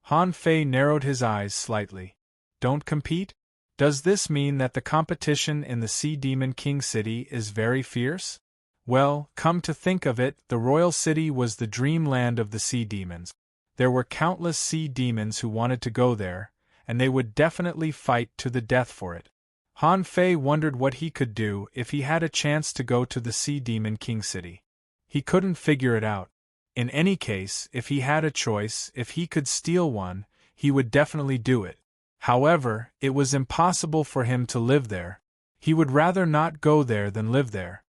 Speaker 1: Han Fei narrowed his eyes slightly. Don't compete? Does this mean that the competition in the Sea Demon King City is very fierce? Well, come to think of it, the royal city was the dreamland of the sea demons. There were countless sea demons who wanted to go there, and they would definitely fight to the death for it. Han Fei wondered what he could do if he had a chance to go to the Sea Demon King City. He couldn't figure it out. In any case, if he had a choice, if he could steal one, he would definitely do it. However, it was impossible for him to live there. He would rather not go there than live there.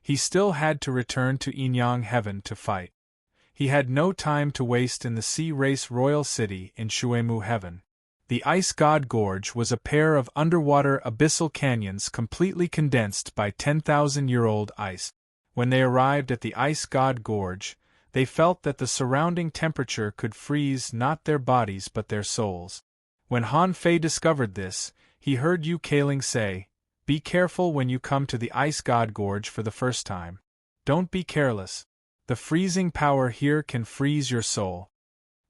Speaker 1: He still had to return to Enyang Heaven to fight. He had no time to waste in the Sea Race Royal City in Shuemu Heaven. The Ice God Gorge was a pair of underwater abyssal canyons completely condensed by 10,000-year-old ice. When they arrived at the Ice God Gorge, they felt that the surrounding temperature could freeze not their bodies but their souls. When Han Fei discovered this, he heard Yu Kailing say, "Be careful when you come to the Ice God Gorge for the first time. Don't be careless. The freezing power here can freeze your soul."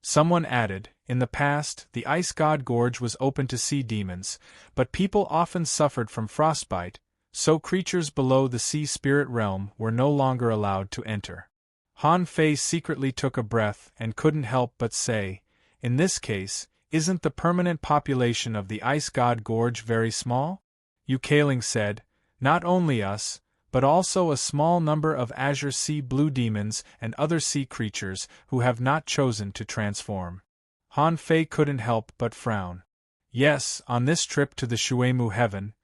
Speaker 1: Someone added, in the past, the Ice God Gorge was open to sea demons, but people often suffered from frostbite, so creatures below the sea spirit realm were no longer allowed to enter. Han Fei secretly took a breath and couldn't help but say, in this case, isn't the permanent population of the Ice God Gorge very small? Yu Kailing said, not only us, but also a small number of azure sea blue demons and other sea creatures who have not chosen to transform. Han Fei couldn't help but frown. Yes, on this trip to the Shuemu Heaven,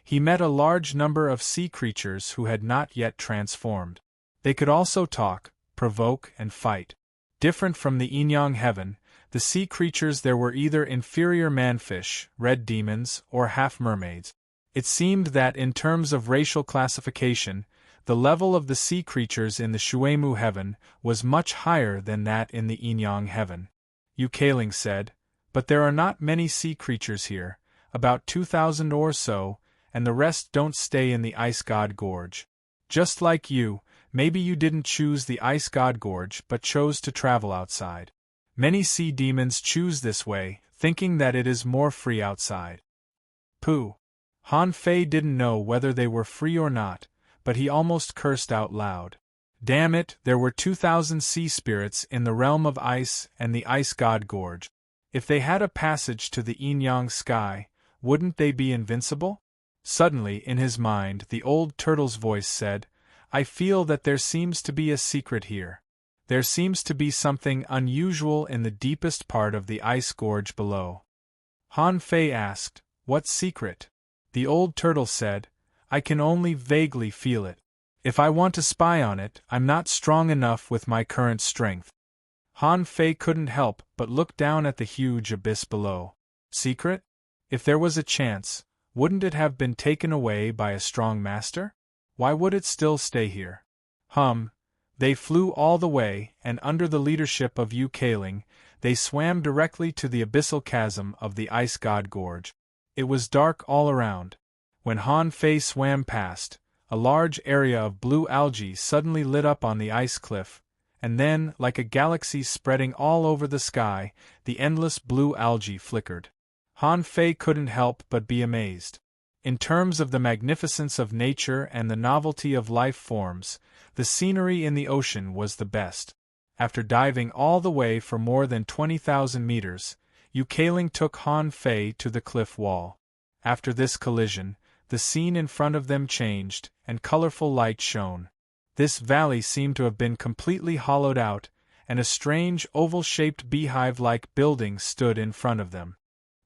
Speaker 1: he met a large number of sea creatures who had not yet transformed. They could also talk, provoke, and fight. Different from the Enyang Heaven, the sea creatures there were either inferior manfish, red demons, or half-mermaids. It seemed that in terms of racial classification, the level of the sea creatures in the Shuemu heaven was much higher than that in the Inyang heaven. Yukaling said, but there are not many sea creatures here, about 2,000 or so, and the rest don't stay in the Ice God Gorge. Just like you, maybe you didn't choose the Ice God Gorge but chose to travel outside. Many sea demons choose this way, thinking that it is more free outside. Pooh! Han Fei didn't know whether they were free or not, but he almost cursed out loud. Damn it, there were 2,000 sea spirits in the realm of ice and the Ice God Gorge. If they had a passage to the Inyang sky, wouldn't they be invincible? Suddenly, in his mind, the old turtle's voice said, I feel that there seems to be a secret here. There seems to be something unusual in the deepest part of the ice gorge below. Han Fei asked, what secret? The old turtle said, I can only vaguely feel it. If I want to spy on it, I'm not strong enough with my current strength. Han Fei couldn't help but look down at the huge abyss below. Secret? If there was a chance, wouldn't it have been taken away by a strong master? Why would it still stay here? They flew all the way, and under the leadership of Yukaling, they swam directly to the abyssal chasm of the Ice God Gorge. It was dark all around. When Han Fei swam past, a large area of blue algae suddenly lit up on the ice cliff, and then, like a galaxy spreading all over the sky, the endless blue algae flickered. Han Fei couldn't help but be amazed. In terms of the magnificence of nature and the novelty of life forms, the scenery in the ocean was the best. After diving all the way for more than 20,000 meters, Yukaling took Han Fei to the cliff wall. After this collision, the scene in front of them changed, and colorful light shone. This valley seemed to have been completely hollowed out, and a strange oval-shaped beehive-like building stood in front of them.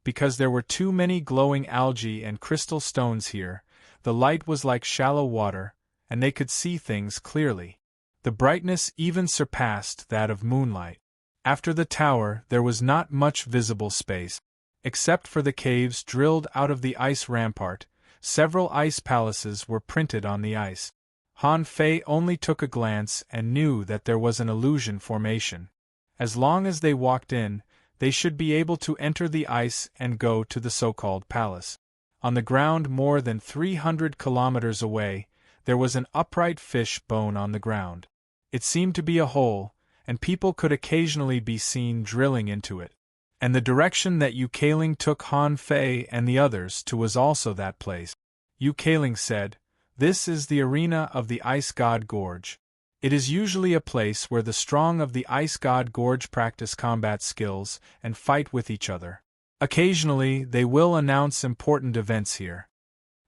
Speaker 1: Because there were too many glowing algae and crystal stones here, the light was like shallow water, and they could see things clearly. The brightness even surpassed that of moonlight. After the tower, there was not much visible space. Except for the caves drilled out of the ice rampart, several ice palaces were printed on the ice. Han Fei only took a glance and knew that there was an illusion formation. As long as they walked in, they should be able to enter the ice and go to the so-called palace. On the ground more than 300 kilometers away, there was an upright fish bone on the ground. It seemed to be a hole, and people could occasionally be seen drilling into it. And the direction that Yukaling took Han Fei and the others to was also that place. Yukaling said, This is the arena of the Ice God Gorge. It is usually a place where the strong of the Ice God Gorge practice combat skills and fight with each other. Occasionally, they will announce important events here.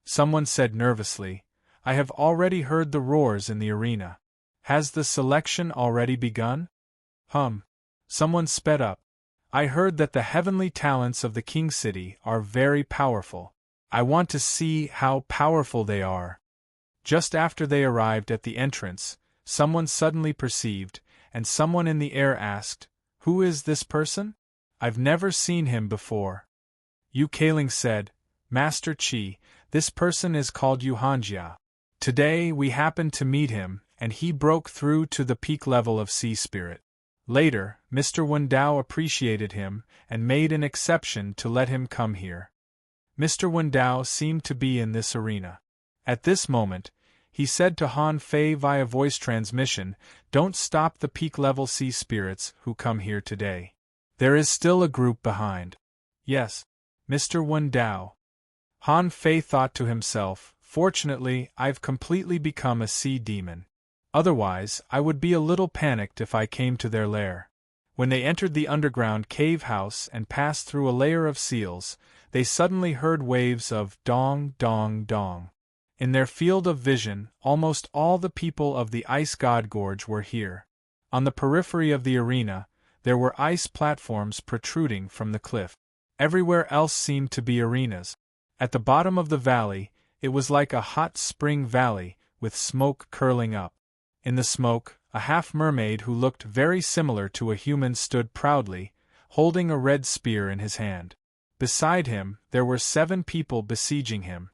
Speaker 1: Someone said nervously, I have already heard the roars in the arena. Has the selection already begun? Someone sped up. I heard that the heavenly talents of the King City are very powerful. I want to see how powerful they are. Just after they arrived at the entrance, someone suddenly perceived, and someone in the air asked, Who is this person? I've never seen him before. Yukaling said, Master Qi, this person is called Yuhanjia. Today we happened to meet him, and he broke through to the peak level of sea spirit. Later, Mr. Wendao appreciated him and made an exception to let him come here. Mr. Wendao seemed to be in this arena. At this moment, he said to Han Fei via voice transmission, Don't stop the peak-level sea spirits who come here today. There is still a group behind. Yes, Mr. Wendao. Han Fei thought to himself, Fortunately, I've completely become a sea demon. Otherwise, I would be a little panicked if I came to their lair. When they entered the underground cave house and passed through a layer of seals, they suddenly heard waves of dong, dong, dong. In their field of vision, almost all the people of the Ice God Gorge were here. On the periphery of the arena, there were ice platforms protruding from the cliff. Everywhere else seemed to be arenas. At the bottom of the valley, it was like a hot spring valley, with smoke curling up. In the smoke, a half-mermaid who looked very similar to a human stood proudly, holding a red spear in his hand. Beside him, there were 7 people besieging him.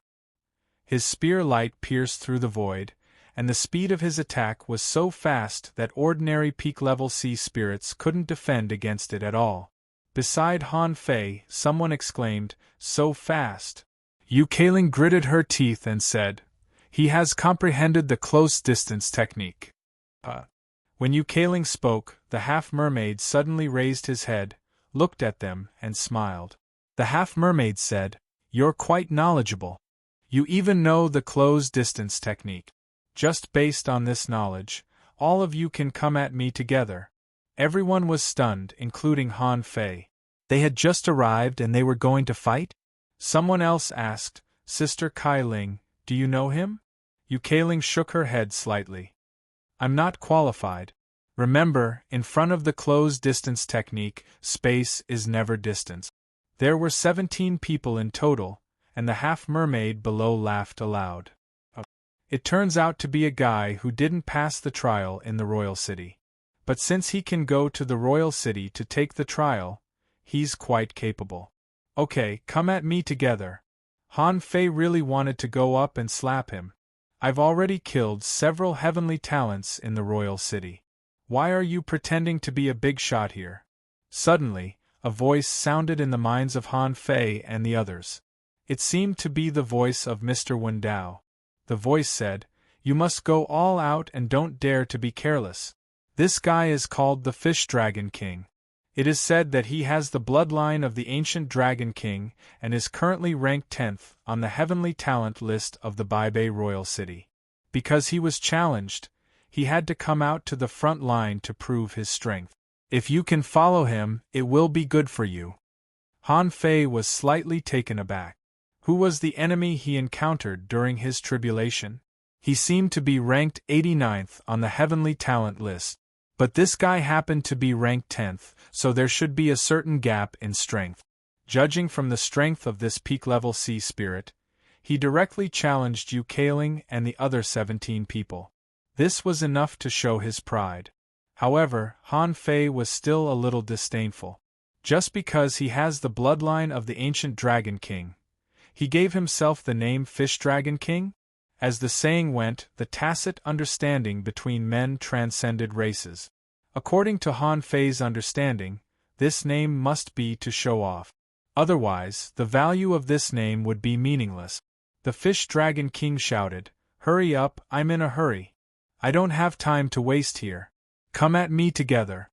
Speaker 1: His spear light pierced through the void, and the speed of his attack was so fast that ordinary peak-level sea spirits couldn't defend against it at all. Beside Han Fei, someone exclaimed, "So fast!" Yu Kailing gritted her teeth and said, "He has comprehended the close-distance technique." When Yu Kailing spoke, the half-mermaid suddenly raised his head, looked at them, and smiled. The half-mermaid said, "You're quite knowledgeable. You even know the close-distance technique. Just based on this knowledge, all of you can come at me together." Everyone was stunned, including Han Fei. They had just arrived and they were going to fight? Someone else asked, "Sister Kai Ling, do you know him?" Yu Kailing shook her head slightly. "I'm not qualified. Remember, in front of the close-distance technique, space is never distance." There were 17 people in total, and the half-mermaid below laughed aloud. It turns out to be a guy who didn't pass the trial in the royal city. But since he can go to the royal city to take the trial, he's quite capable. "Okay, come at me together." Han Fei really wanted to go up and slap him. "I've already killed several heavenly talents in the royal city. Why are you pretending to be a big shot here?" Suddenly, a voice sounded in the minds of Han Fei and the others. It seemed to be the voice of Mr. Wendao. The voice said, "You must go all out and don't dare to be careless. This guy is called the Fish Dragon King. It is said that he has the bloodline of the ancient Dragon King and is currently ranked 10th on the heavenly talent list of the Baibei Royal City. Because he was challenged, he had to come out to the front line to prove his strength. If you can follow him, it will be good for you." Han Fei was slightly taken aback. Who was the enemy he encountered during his tribulation? He seemed to be ranked 89th on the heavenly talent list. But this guy happened to be ranked 10th, so there should be a certain gap in strength. Judging from the strength of this peak-level sea spirit, he directly challenged Yu Kailing and the other 17 people. This was enough to show his pride. However, Han Fei was still a little disdainful. Just because he has the bloodline of the ancient Dragon King, he gave himself the name Fish Dragon King? As the saying went, the tacit understanding between men transcended races. According to Han Fei's understanding, this name must be to show off. Otherwise, the value of this name would be meaningless. The Fish Dragon King shouted, "Hurry up, I'm in a hurry. I don't have time to waste here. Come at me together."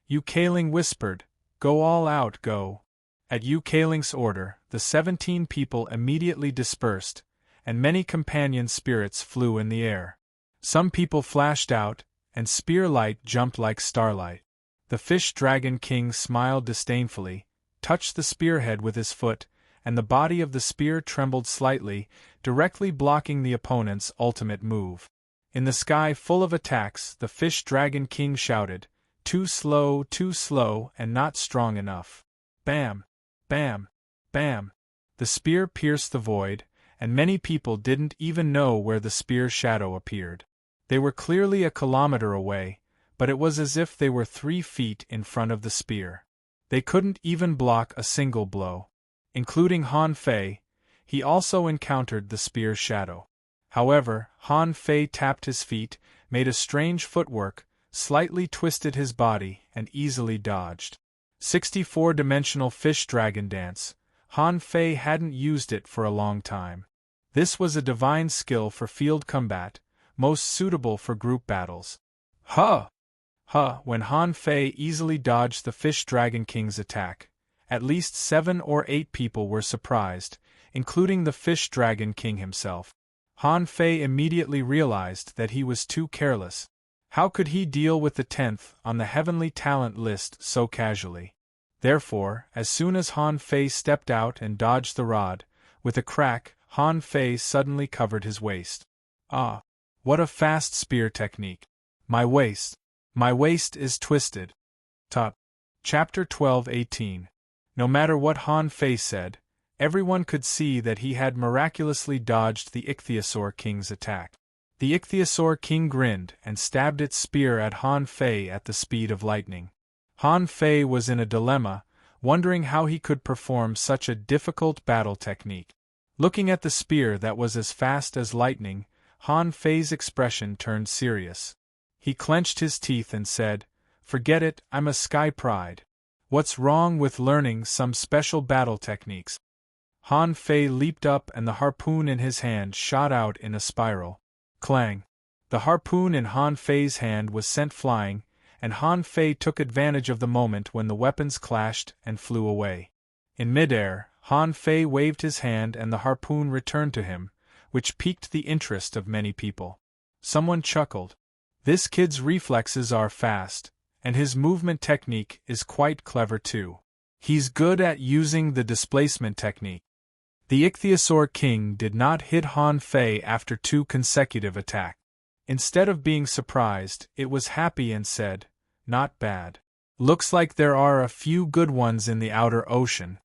Speaker 1: Yu Kailing whispered, "Go all out, go." At Yu Kailing's order, the 17 people immediately dispersed, and many companion spirits flew in the air. Some people flashed out, and spear light jumped like starlight. The Fish Dragon King smiled disdainfully, touched the spearhead with his foot, and the body of the spear trembled slightly, directly blocking the opponent's ultimate move. In the sky full of attacks, the Fish Dragon King shouted, too slow, and not strong enough." Bam! Bam! Bam! The spear pierced the void, and many people didn't even know where the spear's shadow appeared. They were clearly a kilometer away, but it was as if they were 3 feet in front of the spear. They couldn't even block a single blow. Including Han Fei, he also encountered the spear's shadow. However, Han Fei tapped his feet, made a strange footwork, slightly twisted his body, and easily dodged. 64-dimensional fish dragon dance. Han Fei hadn't used it for a long time. This was a divine skill for field combat, most suitable for group battles. When Han Fei easily dodged the Fish Dragon King's attack, at least 7 or 8 people were surprised, including the Fish Dragon King himself. Han Fei immediately realized that he was too careless. How could he deal with the 10th on the heavenly talent list so casually? Therefore, as soon as Han Fei stepped out and dodged the rod, with a crack, Han Fei suddenly covered his waist. Ah! What a fast spear technique! My waist is twisted. Chapter 12:18. No matter what Han Fei said, everyone could see that he had miraculously dodged the Ichthyosaur King's attack. The Ichthyosaur King grinned and stabbed its spear at Han Fei at the speed of lightning. Han Fei was in a dilemma, wondering how he could perform such a difficult battle technique. Looking at the spear that was as fast as lightning, Han Fei's expression turned serious. He clenched his teeth and said, "Forget it, I'm a sky pride. What's wrong with learning some special battle techniques?" Han Fei leaped up and the harpoon in his hand shot out in a spiral. Clang! The harpoon in Han Fei's hand was sent flying, and Han Fei took advantage of the moment when the weapons clashed and flew away. In midair, Han Fei waved his hand and the harpoon returned to him, which piqued the interest of many people. Someone chuckled. "This kid's reflexes are fast, and his movement technique is quite clever too. He's good at using the displacement technique." The Ichthyosaur King did not hit Han Fei after 2 consecutive attacks. Instead of being surprised, it was happy and said, "Not bad. Looks like there are a few good ones in the outer ocean."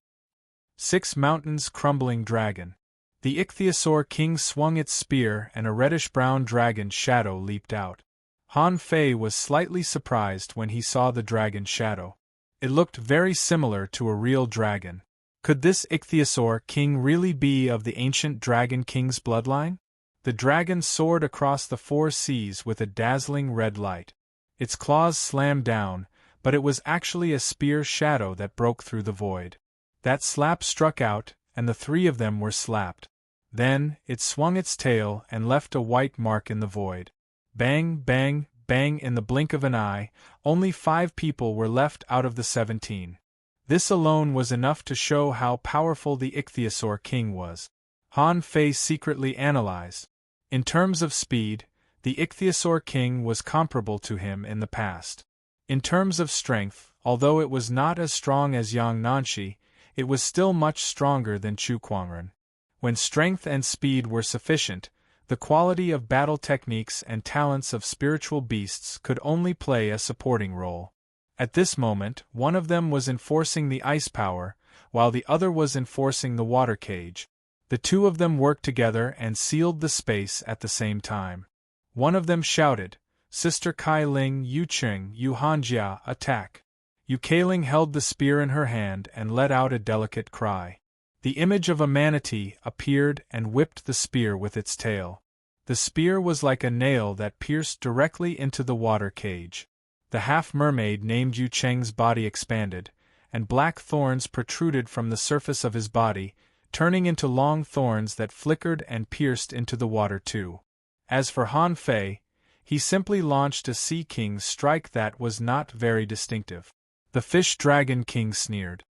Speaker 1: 6 Mountains Crumbling Dragon. The Ichthyosaur King swung its spear and a reddish-brown dragon shadow leaped out. Han Fei was slightly surprised when he saw the dragon shadow. It looked very similar to a real dragon. Could this Ichthyosaur King really be of the ancient Dragon King's bloodline? The dragon soared across the 4 seas with a dazzling red light. Its claws slammed down, but it was actually a spear shadow that broke through the void. That slap struck out, and the 3 of them were slapped. Then, it swung its tail and left a white mark in the void. Bang, bang, bang in the blink of an eye, only 5 people were left out of the 17. This alone was enough to show how powerful the Ichthyosaur King was. Han Fei secretly analyzed. In terms of speed, the Ichthyosaur King was comparable to him in the past. In terms of strength, although it was not as strong as Yang Nanshi, it was still much stronger than Chu Kuangren. When strength and speed were sufficient, the quality of battle techniques and talents of spiritual beasts could only play a supporting role. At this moment, one of them was enforcing the ice power, while the other was enforcing the water cage. The 2 of them worked together and sealed the space at the same time. One of them shouted, "Sister Kai Ling Yu Qing Yu Hanjia, attack!" Yu Keiling held the spear in her hand and let out a delicate cry. The image of a manatee appeared and whipped the spear with its tail. The spear was like a nail that pierced directly into the water cage. The half-mermaid named Yu Cheng's body expanded, and black thorns protruded from the surface of his body, turning into long thorns that flickered and pierced into the water too. As for Han Fei, he simply launched a Sea King's strike that was not very distinctive. The Fish Dragon King sneered.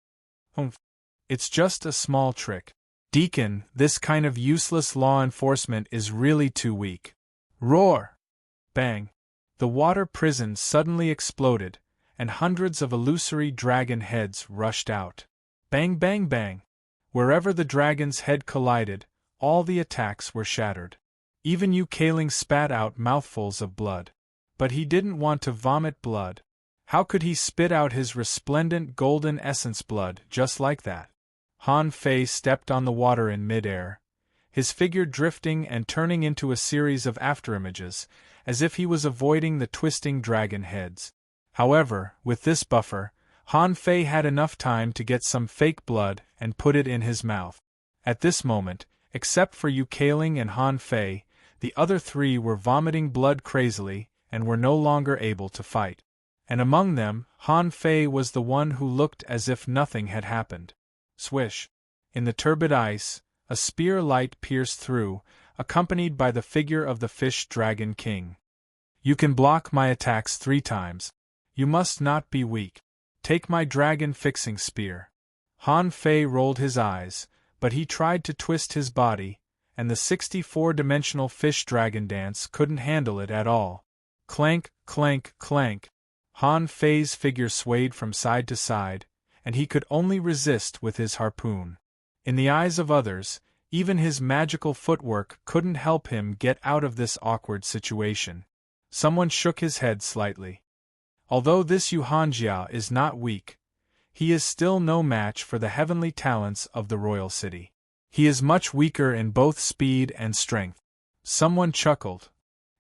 Speaker 1: "Humph. It's just a small trick. Deacon, this kind of useless law enforcement is really too weak." Roar! Bang! The water prison suddenly exploded, and hundreds of illusory dragon heads rushed out. Bang, bang, bang! Wherever the dragon's head collided, all the attacks were shattered. Even Yu Keiling spat out mouthfuls of blood. But he didn't want to vomit blood. How could he spit out his resplendent golden essence blood just like that? Han Fei stepped on the water in midair, his figure drifting and turning into a series of afterimages, as if he was avoiding the twisting dragon heads. However, with this buffer, Han Fei had enough time to get some fake blood and put it in his mouth. At this moment, except for Yu Keiling and Han Fei, the other 3 were vomiting blood crazily and were no longer able to fight. And among them, Han Fei was the one who looked as if nothing had happened. Swish! In the turbid ice, a spear light pierced through, accompanied by the figure of the Fish Dragon King. "You can block my attacks 3 times. You must not be weak. Take my dragon fixing spear." Han Fei rolled his eyes, but he tried to twist his body, and the 64-dimensional fish dragon dance couldn't handle it at all. Clank, clank, clank. Han Fei's figure swayed from side to side, and he could only resist with his harpoon. In the eyes of others, even his magical footwork couldn't help him get out of this awkward situation. Someone shook his head slightly. Although this Yu Hanjia is not weak, he is still no match for the heavenly talents of the royal city. He is much weaker in both speed and strength. Someone chuckled.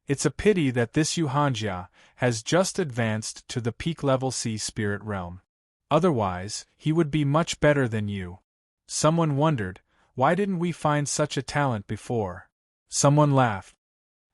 Speaker 1: It's a pity that this Yu Hanjia has just advanced to the peak-level sea spirit realm. Otherwise, he would be much better than you. Someone wondered, Why didn't we find such a talent before? Someone laughed.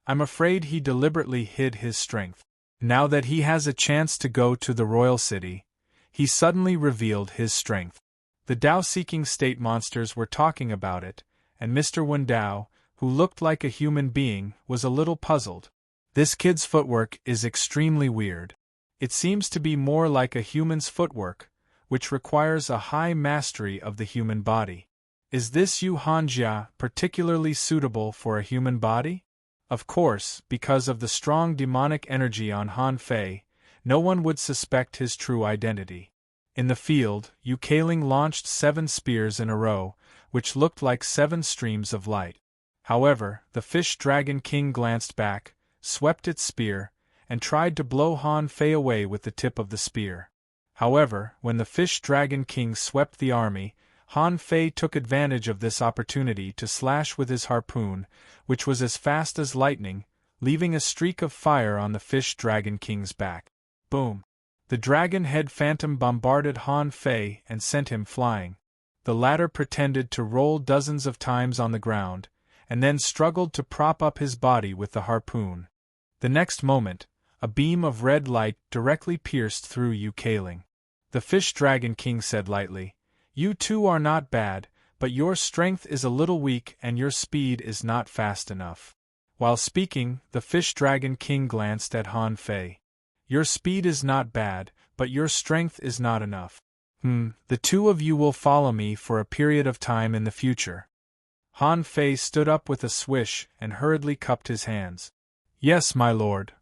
Speaker 1: I'm afraid he deliberately hid his strength. Now that he has a chance to go to the royal city, he suddenly revealed his strength. The Dao-seeking state monsters were talking about it, and Mr. Wendao, who looked like a human being, was a little puzzled. This kid's footwork is extremely weird. It seems to be more like a human's footwork, which requires a high mastery of the human body. Is this Yu Hanjia particularly suitable for a human body? Of course, because of the strong demonic energy on Han Fei, no one would suspect his true identity. In the field, Yu Keiling launched 7 spears in a row, which looked like 7 streams of light. However, the Fish Dragon King glanced back, swept its spear, and tried to blow Han Fei away with the tip of the spear. However, when the Fish Dragon King swept the army, Han Fei took advantage of this opportunity to slash with his harpoon, which was as fast as lightning, leaving a streak of fire on the Fish Dragon King's back. Boom! The dragon head phantom bombarded Han Fei and sent him flying. The latter pretended to roll dozens of times on the ground, and then struggled to prop up his body with the harpoon. The next moment, a beam of red light directly pierced through Yu Keiling. The Fish Dragon King said lightly, "You two are not bad, but your strength is a little weak and your speed is not fast enough." While speaking, the Fish Dragon King glanced at Han Fei. "Your speed is not bad, but your strength is not enough. The two of you will follow me for a period of time in the future." Han Fei stood up with a swish and hurriedly cupped his hands. "Yes, my lord."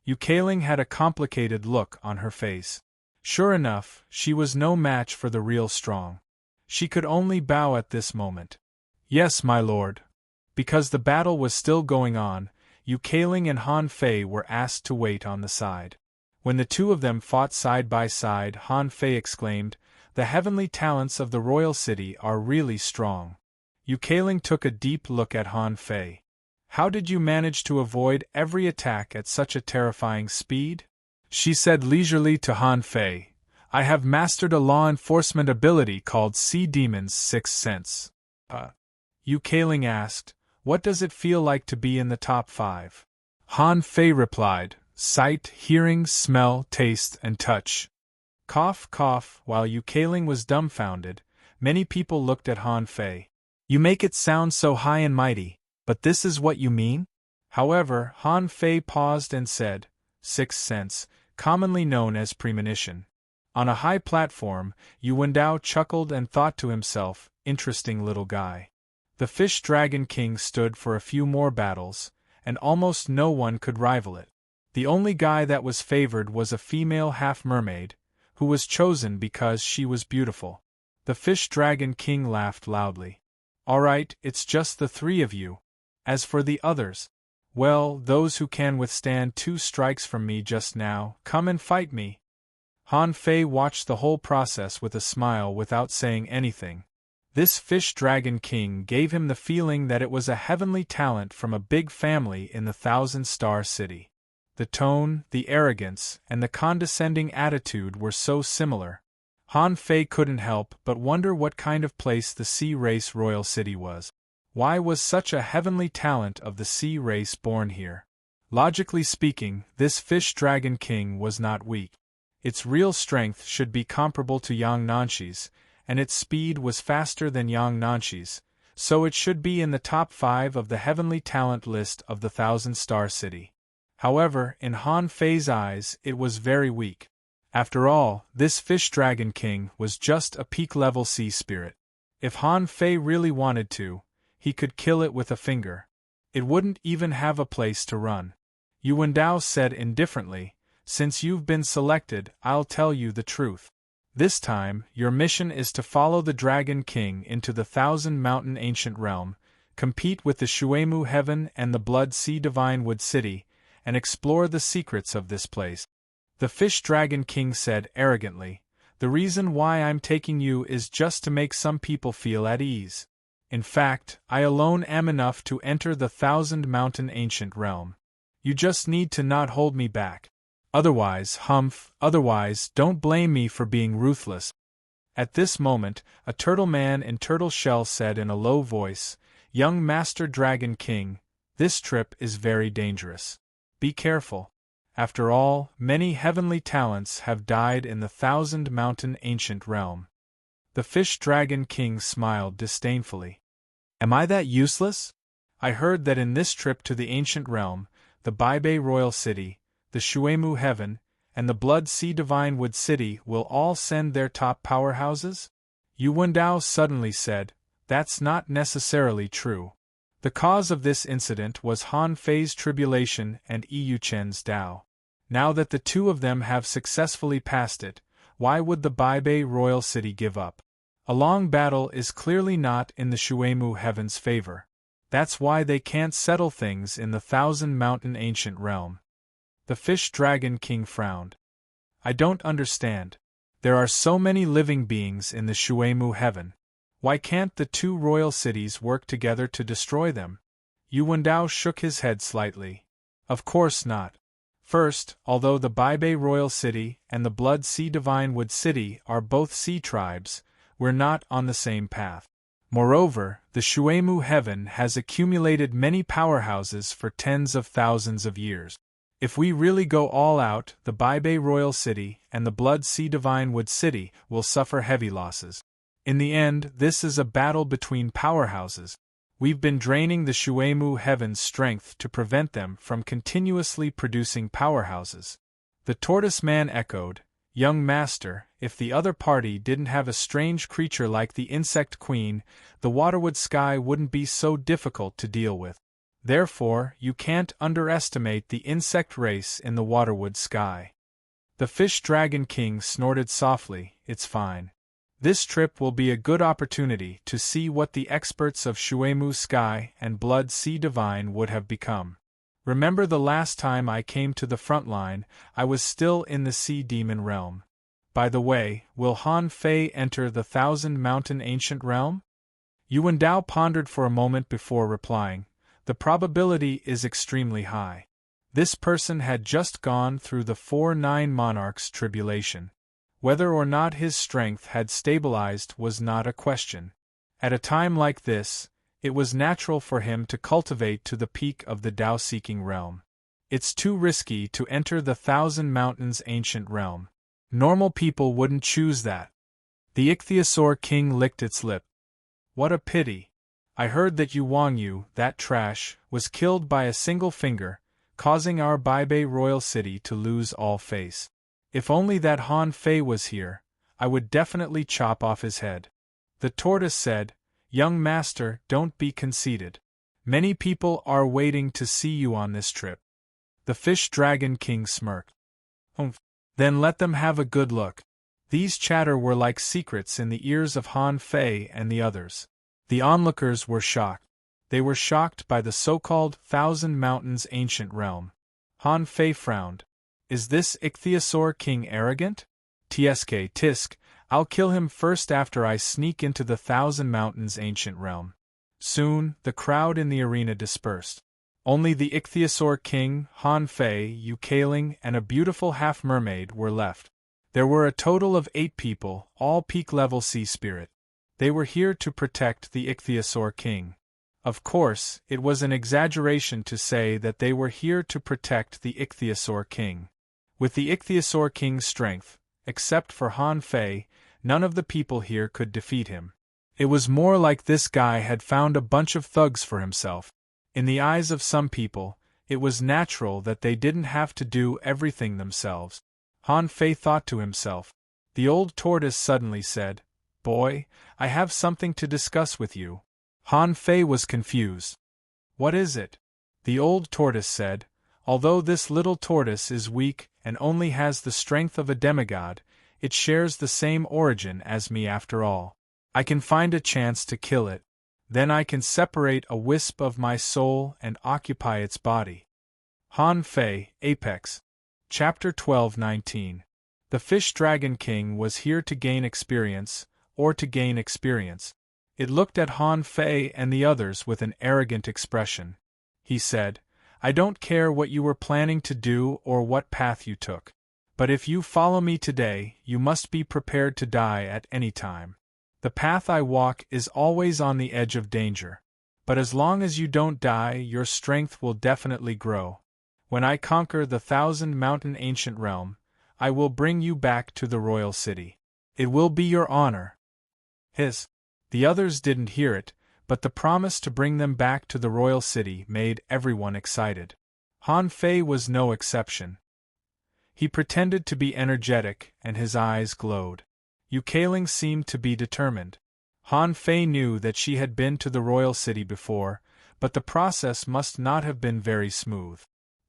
Speaker 1: Yu Keiling had a complicated look on her face. Sure enough, she was no match for the real strong. She could only bow at this moment. "Yes, my lord." Because the battle was still going on, Yu Keiling and Han Fei were asked to wait on the side. When the two of them fought side by side, Han Fei exclaimed, "The heavenly talents of the royal city are really strong." Yu Keiling took a deep look at Han Fei. "How did you manage to avoid every attack at such a terrifying speed?" She said leisurely to Han Fei, "I have mastered a law enforcement ability called Sea Demon's Sixth Sense." Yu Keiling asked, "What does it feel like to be in the top 5? Han Fei replied, "Sight, hearing, smell, taste, and touch." Cough, cough. While Yu Keiling was dumbfounded, many people looked at Han Fei. "You make it sound so high and mighty, but this is what you mean?" However, Han Fei paused and said, "Sixth sense, commonly known as premonition." On a high platform, Yu Wendao chuckled and thought to himself, "Interesting little guy." The Fish Dragon King stood for a few more battles, and almost no one could rival it. The only guy that was favored was a female half-mermaid, who was chosen because she was beautiful. The Fish Dragon King laughed loudly. "All right, it's just the 3 of you. As for the others, well, those who can withstand 2 strikes from me just now, come and fight me." Han Fei watched the whole process with a smile without saying anything. This Fish Dragon King gave him the feeling that it was a heavenly talent from a big family in the 1,000-star city. The tone, the arrogance, and the condescending attitude were so similar. Han Fei couldn't help but wonder what kind of place the Sea Race Royal City was. Why was such a heavenly talent of the Sea Race born here? Logically speaking, this Fish Dragon King was not weak. Its real strength should be comparable to Yang Nanshi's, and its speed was faster than Yang Nanshi's, so it should be in the top 5 of the heavenly talent list of the 1,000-star city. However, in Han Fei's eyes, it was very weak. After all, this Fish Dragon King was just a peak-level sea spirit. If Han Fei really wanted to, he could kill it with a finger. It wouldn't even have a place to run. Yu Wendao said indifferently, "Since you've been selected, I'll tell you the truth. This time, your mission is to follow the Dragon King into the 1,000-mountain ancient realm, compete with the Shuemu Heaven and the Blood Sea Divine Wood City, and explore the secrets of this place." The Fish Dragon King said arrogantly, "The reason why I'm taking you is just to make some people feel at ease. In fact, I alone am enough to enter the 1,000-mountain ancient realm. You just need to not hold me back. Otherwise, don't blame me for being ruthless." At this moment, a turtle man in turtle shell said in a low voice, "Young Master Dragon King, this trip is very dangerous. Be careful. After all, many heavenly talents have died in the Thousand Mountain Ancient Realm." The Fish Dragon King smiled disdainfully. "Am I that useless? I heard that in this trip to the Ancient Realm, the Baibei Royal City, the Shuemu Heaven, and the Blood Sea Divine Wood City will all send their top powerhouses?" Yu Wendao suddenly said, "That's not necessarily true. The cause of this incident was Han Fei's tribulation and Yu Chen's Dao. Now that the two of them have successfully passed it, why would the Baibei Royal City give up? A long battle is clearly not in the Shuemu Heaven's favor. That's why they can't settle things in the Thousand Mountain Ancient Realm." The Fish Dragon King frowned. "I don't understand. There are so many living beings in the Shuemu Heaven. Why can't the two royal cities work together to destroy them?" Yu Wendao shook his head slightly. "Of course not. First, although the Baibei Royal City and the Blood Sea Divine Wood City are both sea tribes, we're not on the same path. Moreover, the Shuemu Heaven has accumulated many powerhouses for tens of thousands of years. If we really go all out, the Baibei Royal City and the Blood Sea Divine Wood City will suffer heavy losses. In the end, this is a battle between powerhouses. We've been draining the Shuemu Heaven's strength to prevent them from continuously producing powerhouses." The Tortoise Man echoed, "Young Master, if the other party didn't have a strange creature like the Insect Queen, the Waterwood Sky wouldn't be so difficult to deal with. Therefore, you can't underestimate the insect race in the Waterwood Sky." The Fish Dragon King snorted softly, "It's fine. This trip will be a good opportunity to see what the experts of Shuemu Sky and Blood Sea Divine would have become. Remember the last time I came to the front line, I was still in the Sea Demon Realm. By the way, will Han Fei enter the Thousand Mountain Ancient Realm?" Yu Wendao pondered for a moment before replying, "The probability is extremely high. This person had just gone through the 4-9 Monarchs tribulation. Whether or not his strength had stabilized was not a question. At a time like this, it was natural for him to cultivate to the peak of the Tao-seeking realm. It's too risky to enter the Thousand Mountains Ancient Realm. Normal people wouldn't choose that." The Ichthyosaur King licked its lip. "What a pity. I heard that Yu Wangyu, that trash, was killed by a single finger, causing our Baibei Royal City to lose all face. If only that Han Fei was here, I would definitely chop off his head." The tortoise said, "Young Master, don't be conceited. Many people are waiting to see you on this trip." The Fish Dragon King smirked. "Humph. Then let them have a good look." These chatter were like secrets in the ears of Han Fei and the others. The onlookers were shocked. They were shocked by the so-called Thousand Mountains Ancient Realm. Han Fei frowned. "Is this Ichthyosaur King arrogant? Tisk, I'll kill him first after I sneak into the Thousand Mountains Ancient Realm." Soon, the crowd in the arena dispersed. Only the Ichthyosaur King, Han Fei, Yu Kaling, and a beautiful half-mermaid were left. There were a total of 8 people, all peak-level sea spirit. They were here to protect the Ichthyosaur King. Of course, it was an exaggeration to say that they were here to protect the Ichthyosaur King. With the Ichthyosaur King's strength, except for Han Fei, none of the people here could defeat him. It was more like this guy had found a bunch of thugs for himself. In the eyes of some people, it was natural that they didn't have to do everything themselves. Han Fei thought to himself. The old tortoise suddenly said, "Boy, I have something to discuss with you." Han Fei was confused. "What is it?" The old tortoise said, "Although this little tortoise is weak and only has the strength of a demigod, it shares the same origin as me after all. I can find a chance to kill it. Then I can separate a wisp of my soul and occupy its body." Han Fei, Apex. Chapter 12-19. The Fish Dragon King was here to gain experience, or to gain experience. It looked at Han Fei and the others with an arrogant expression. He said, "I don't care what you were planning to do or what path you took. But if you follow me today, you must be prepared to die at any time. The path I walk is always on the edge of danger. But as long as you don't die, your strength will definitely grow. When I conquer the 1,000-mountain ancient realm, I will bring you back to the royal city. It will be your honor. The others didn't hear it, but the promise to bring them back to the royal city made everyone excited. Han Fei was no exception. He pretended to be energetic, and his eyes glowed. Yukaling seemed to be determined. Han Fei knew that she had been to the royal city before, but the process must not have been very smooth.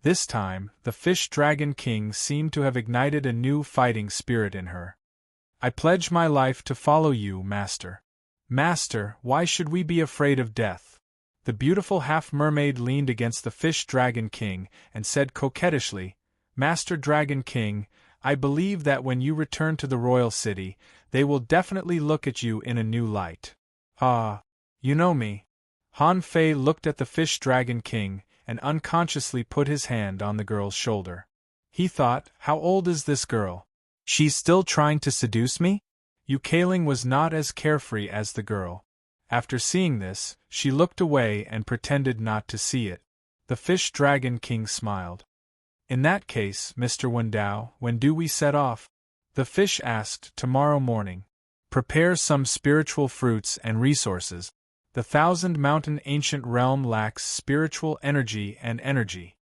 Speaker 1: This time, the Fish Dragon King seemed to have ignited a new fighting spirit in her. I pledge my life to follow you, Master. Master, why should we be afraid of death? The beautiful half-mermaid leaned against the Fish Dragon King and said coquettishly, Master Dragon King, I believe that when you return to the royal city, they will definitely look at you in a new light. Ah, you know me. Han Fei looked at the Fish Dragon King and unconsciously put his hand on the girl's shoulder. He thought, how old is this girl? She's still trying to seduce me? Yukaling was not as carefree as the girl. After seeing this, she looked away and pretended not to see it. The Fish Dragon King smiled. In that case, Mr. Wendao, when do we set off? The fish asked. Tomorrow morning. Prepare some spiritual fruits and resources. The 1,000-mountain ancient realm lacks spiritual energy and energy.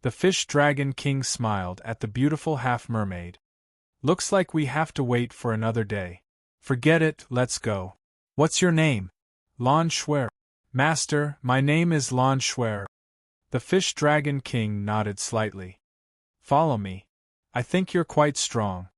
Speaker 1: The Fish Dragon King smiled at the beautiful half-mermaid. Looks like we have to wait for another day. Forget it, let's go. What's your name? Lan Shuer. Master, my name is Lan Shuer. The Fish Dragon King nodded slightly. Follow me. I think you're quite strong.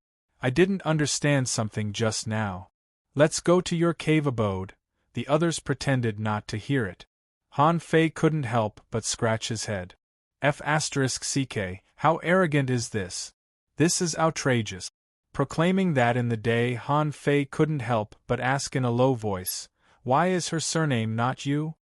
Speaker 1: I didn't understand something just now. Let's go to your cave abode. The others pretended not to hear it. Han Fei couldn't help but scratch his head. F***ck, how arrogant is this? This is outrageous. Proclaiming that in the day, Han Fei couldn't help but ask in a low voice, why is her surname not Yu?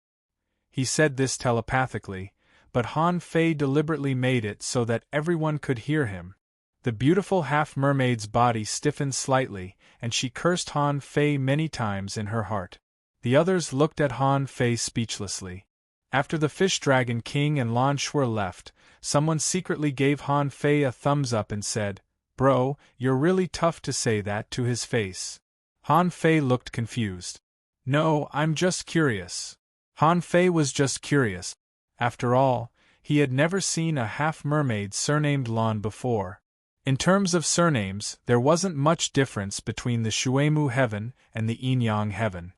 Speaker 1: He said this telepathically, but Han Fei deliberately made it so that everyone could hear him. The beautiful half-mermaid's body stiffened slightly, and she cursed Han Fei many times in her heart. The others looked at Han Fei speechlessly. After the Fish Dragon King and Lan Shuer left, someone secretly gave Han Fei a thumbs up and said, Bro, you're really tough to say that to his face. Han Fei looked confused. No, I'm just curious. Han Fei was just curious. After all, he had never seen a half-mermaid surnamed Lan before. In terms of surnames, there wasn't much difference between the Shuemu heaven and the Yin-Yang heaven.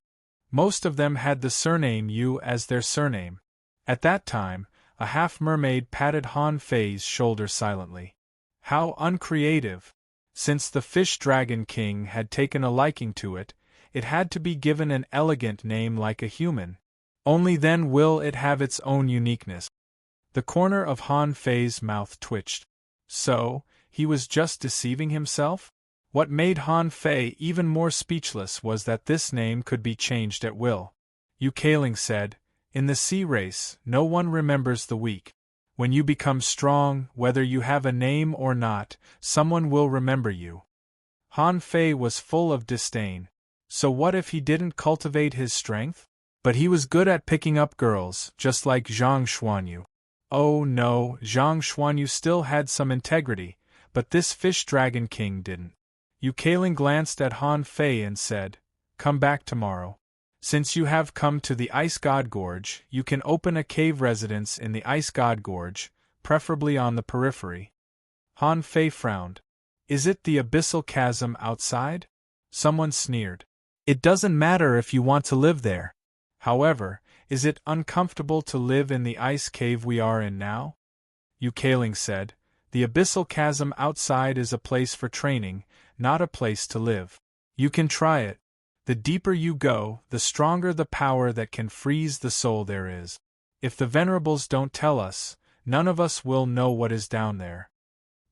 Speaker 1: Most of them had the surname Yu as their surname. At that time, a half-mermaid patted Han Fei's shoulder silently. How uncreative! Since the Fish Dragon King had taken a liking to it, it had to be given an elegant name like a human. Only then will it have its own uniqueness. The corner of Han Fei's mouth twitched. So, he was just deceiving himself? What made Han Fei even more speechless was that this name could be changed at will. Yukaling said, in the sea race, no one remembers the weak. When you become strong, whether you have a name or not, someone will remember you. Han Fei was full of disdain. So what if he didn't cultivate his strength? But he was good at picking up girls, just like Zhang Xuanyu. Oh no, Zhang Xuanyu still had some integrity, but this Fish Dragon King didn't. Yukaling glanced at Han Fei and said, come back tomorrow. Since you have come to the Ice God Gorge, you can open a cave residence in the Ice God Gorge, preferably on the periphery. Han Fei frowned. Is it the abyssal chasm outside? Someone sneered. It doesn't matter if you want to live there. However, is it uncomfortable to live in the ice cave we are in now? Yukaling said, the abyssal chasm outside is a place for training, not a place to live. You can try it. The deeper you go, the stronger the power that can freeze the soul there is. If the venerables don't tell us, none of us will know what is down there.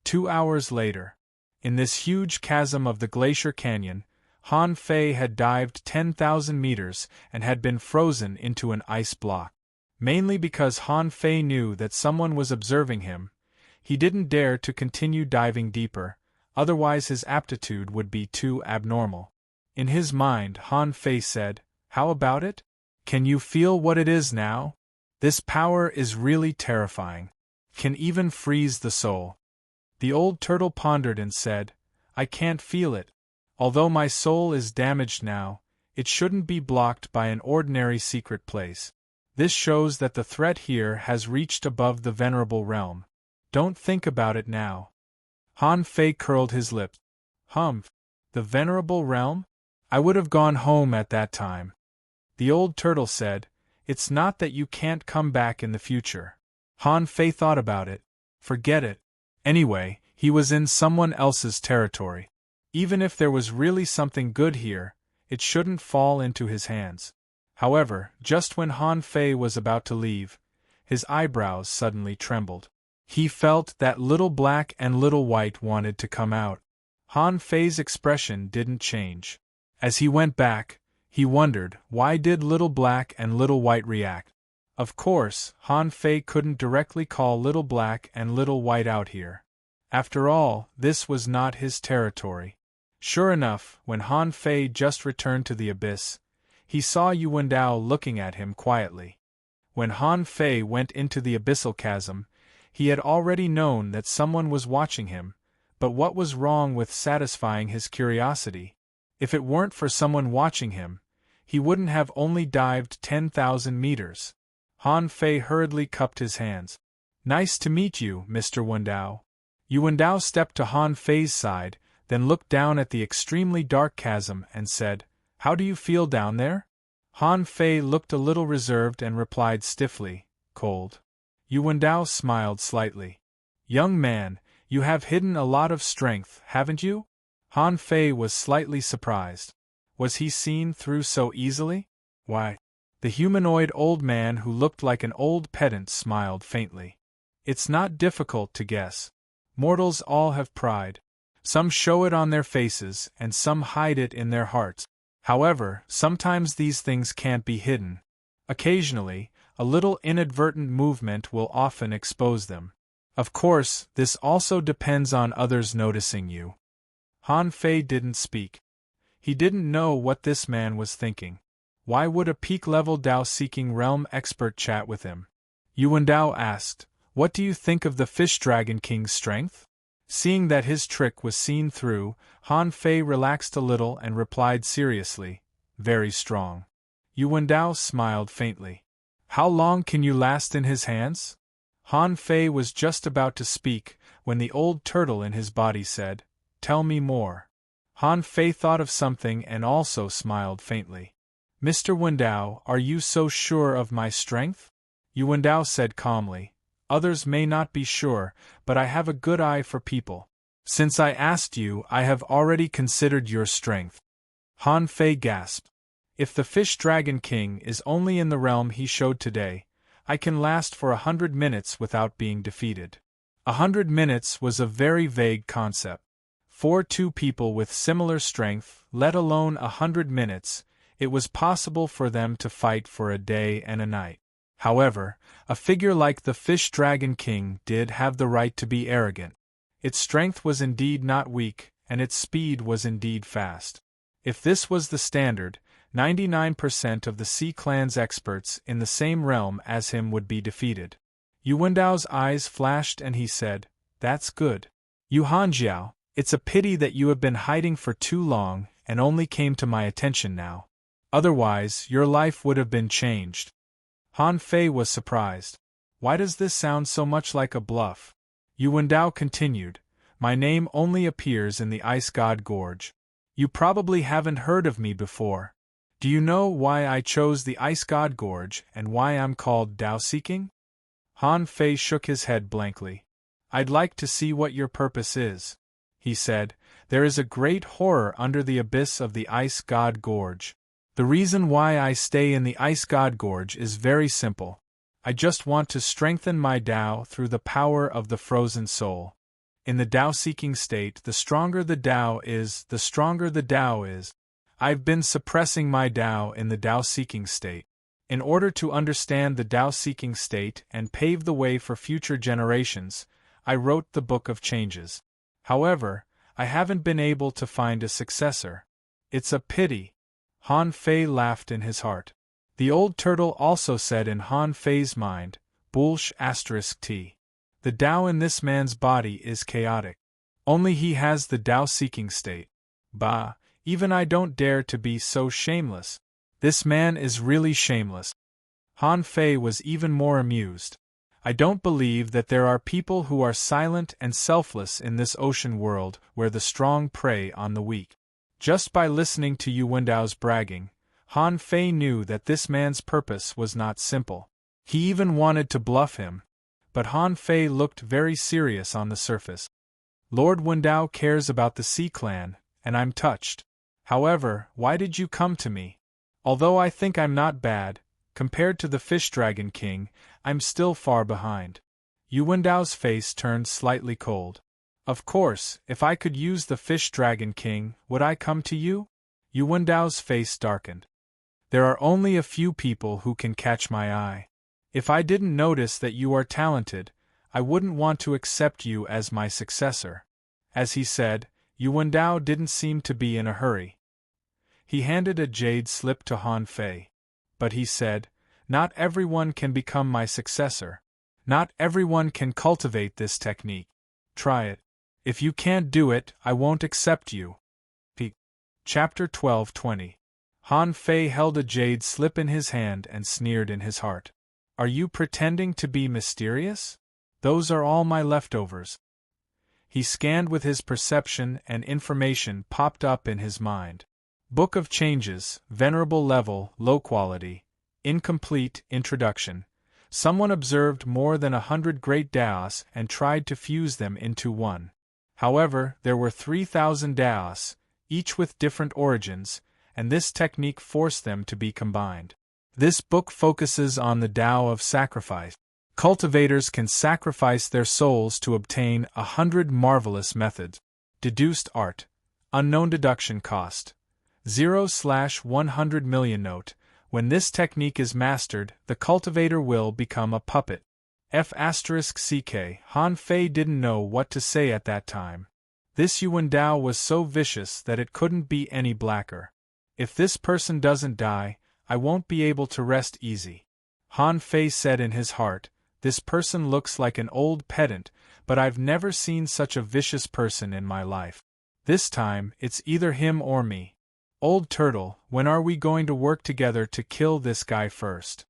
Speaker 1: 2 hours later. In this huge chasm of the Glacier Canyon, Han Fei had dived 10,000 meters and had been frozen into an ice block. Mainly because Han Fei knew that someone was observing him, he didn't dare to continue diving deeper, otherwise his aptitude would be too abnormal. In his mind, Han Fei said, "How about it? Can you feel what it is now? This power is really terrifying. Can even freeze the soul." The old turtle pondered and said, "I can't feel it. Although my soul is damaged now, it shouldn't be blocked by an ordinary secret place. This shows that the threat here has reached above the venerable realm. Don't think about it now." Han Fei curled his lips. "Humph! The venerable realm? I would have gone home at that time." The old turtle said, "It's not that you can't come back in the future." Han Fei thought about it. Forget it. Anyway, he was in someone else's territory. Even if there was really something good here, it shouldn't fall into his hands. However, just when Han Fei was about to leave, his eyebrows suddenly trembled. He felt that Little Black and Little White wanted to come out. Han Fei's expression didn't change. As he went back, he wondered, why did Little Black and Little White react? Of course, Han Fei couldn't directly call Little Black and Little White out here. After all, this was not his territory. Sure enough, when Han Fei just returned to the abyss, he saw Yuandao looking at him quietly. When Han Fei went into the abyssal chasm, he had already known that someone was watching him, but what was wrong with satisfying his curiosity? If it weren't for someone watching him, he wouldn't have only dived 10,000 meters. Han Fei hurriedly cupped his hands. "Nice to meet you, Mr. Yuandao." Yuandao stepped to Han Fei's side, then looked down at the extremely dark chasm and said, "How do you feel down there?" Han Fei looked a little reserved and replied stiffly, "Cold." Yuandao smiled slightly. "Young man, you have hidden a lot of strength, haven't you?" Han Fei was slightly surprised. Was he seen through so easily? "Why?" The humanoid old man who looked like an old pedant smiled faintly. "It's not difficult to guess. Mortals all have pride. Some show it on their faces and some hide it in their hearts. However, sometimes these things can't be hidden. Occasionally, a little inadvertent movement will often expose them. Of course, this also depends on others noticing you." Han Fei didn't speak. He didn't know what this man was thinking. Why would a peak-level Dao-seeking realm expert chat with him? Yuandao asked, "What do you think of the Fish Dragon King's strength?" Seeing that his trick was seen through, Han Fei relaxed a little and replied seriously, "Very strong." Yuandao smiled faintly. "How long can you last in his hands?" Han Fei was just about to speak when the old turtle in his body said, "Tell me more." Han Fei thought of something and also smiled faintly. "Mr. Yuandao, are you so sure of my strength?" Yuandao said calmly, "Others may not be sure, but I have a good eye for people. Since I asked you, I have already considered your strength." Han Fei gasped. "If the Fish Dragon King is only in the realm he showed today, I can last for 100 minutes without being defeated." 100 minutes was a very vague concept. For two people with similar strength, let alone 100 minutes, it was possible for them to fight for a day and a night. However, a figure like the Fish Dragon King did have the right to be arrogant. Its strength was indeed not weak, and its speed was indeed fast. If this was the standard, 99% of the Sea Clan's experts in the same realm as him would be defeated. Yuandao's eyes flashed and he said, "That's good. Yu Hanjiao, it's a pity that you have been hiding for too long and only came to my attention now. Otherwise, your life would have been changed." Han Fei was surprised. Why does this sound so much like a bluff? Yuandao continued, "My name only appears in the Ice God Gorge. You probably haven't heard of me before. Do you know why I chose the Ice God Gorge and why I'm called Dao-seeking?" Han Fei shook his head blankly. "I'd like to see what your purpose is," he said. "There is a great horror under the abyss of the Ice God Gorge. The reason why I stay in the Ice God Gorge is very simple. I just want to strengthen my Dao through the power of the frozen soul. In the Dao-seeking state, the stronger the Dao is, the stronger the Dao is. I've been suppressing my Dao in the Dao-seeking state. In order to understand the Dao-seeking state and pave the way for future generations, I wrote the Book of Changes. However, I haven't been able to find a successor. It's a pity. Han Fei laughed in his heart. The old turtle also said in Han Fei's mind, Bullsh *t. The Tao in this man's body is chaotic. Only he has the Tao-seeking state. Bah, even I don't dare to be so shameless. This man is really shameless. Han Fei was even more amused. I don't believe that there are people who are silent and selfless in this ocean world where the strong prey on the weak. Just by listening to Yu Wendao's bragging, Han Fei knew that this man's purpose was not simple. He even wanted to bluff him. But Han Fei looked very serious on the surface. Lord Wendao cares about the Sea Clan, and I'm touched. However, why did you come to me? Although I think I'm not bad, compared to the Fish Dragon King, I'm still far behind. Yu Wendao's face turned slightly cold. Of course, if I could use the Fish Dragon King, would I come to you? Yu Wendao's face darkened. There are only a few people who can catch my eye. If I didn't notice that you are talented, I wouldn't want to accept you as my successor. As he said, Yu Wendao didn't seem to be in a hurry. He handed a jade slip to Han Fei. But he said, not everyone can become my successor. Not everyone can cultivate this technique. Try it. If you can't do it, I won't accept you. Chapter 12:20. Han Fei held a jade slip in his hand and sneered in his heart. Are you pretending to be mysterious? Those are all my leftovers. He scanned with his perception and information popped up in his mind. Book of Changes, Venerable Level, Low Quality, Incomplete Introduction. Someone observed more than 100 great Daos and tried to fuse them into one. However, there were 3,000 Daos, each with different origins, and this technique forced them to be combined. This book focuses on the Tao of sacrifice. Cultivators can sacrifice their souls to obtain 100 marvelous methods. Deduced art. Unknown deduction cost. 0/100 million note. When this technique is mastered, the cultivator will become a puppet. F***ck. Han Fei didn't know what to say at that time. This Yu Wendao was so vicious that it couldn't be any blacker. If this person doesn't die, I won't be able to rest easy. Han Fei said in his heart, this person looks like an old pedant, but I've never seen such a vicious person in my life. This time, it's either him or me. Old Turtle, when are we going to work together to kill this guy first?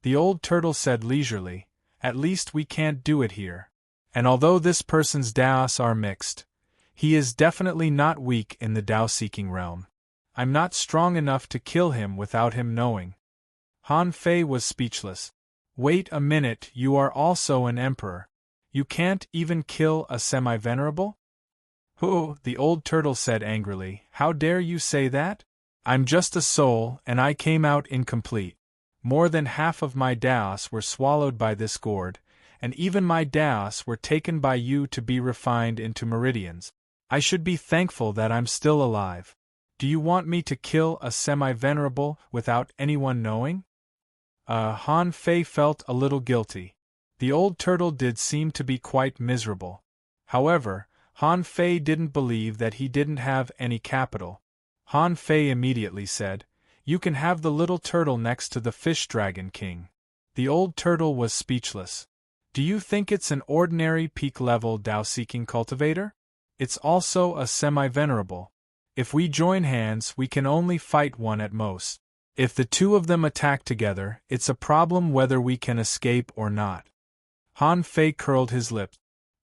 Speaker 1: The old turtle said leisurely, at least we can't do it here. And although this person's Daos are mixed, he is definitely not weak in the Tao-seeking realm. I'm not strong enough to kill him without him knowing. Han Fei was speechless. Wait a minute, you are also an emperor. You can't even kill a semi-venerable? Who? The old turtle said angrily, how dare you say that? I'm just a soul, and I came out incomplete. More than half of my Daos were swallowed by this gourd, and even my Daos were taken by you to be refined into meridians. I should be thankful that I'm still alive. Do you want me to kill a semi-venerable without anyone knowing? Han Fei felt a little guilty. The old turtle did seem to be quite miserable. However, Han Fei didn't believe that he didn't have any capital. Han Fei immediately said, you can have the little turtle next to the Fish Dragon King. The old turtle was speechless. Do you think it's an ordinary peak-level Tao-seeking cultivator? It's also a semi-venerable. If we join hands, we can only fight one at most. If the two of them attack together, it's a problem whether we can escape or not. Han Fei curled his lips.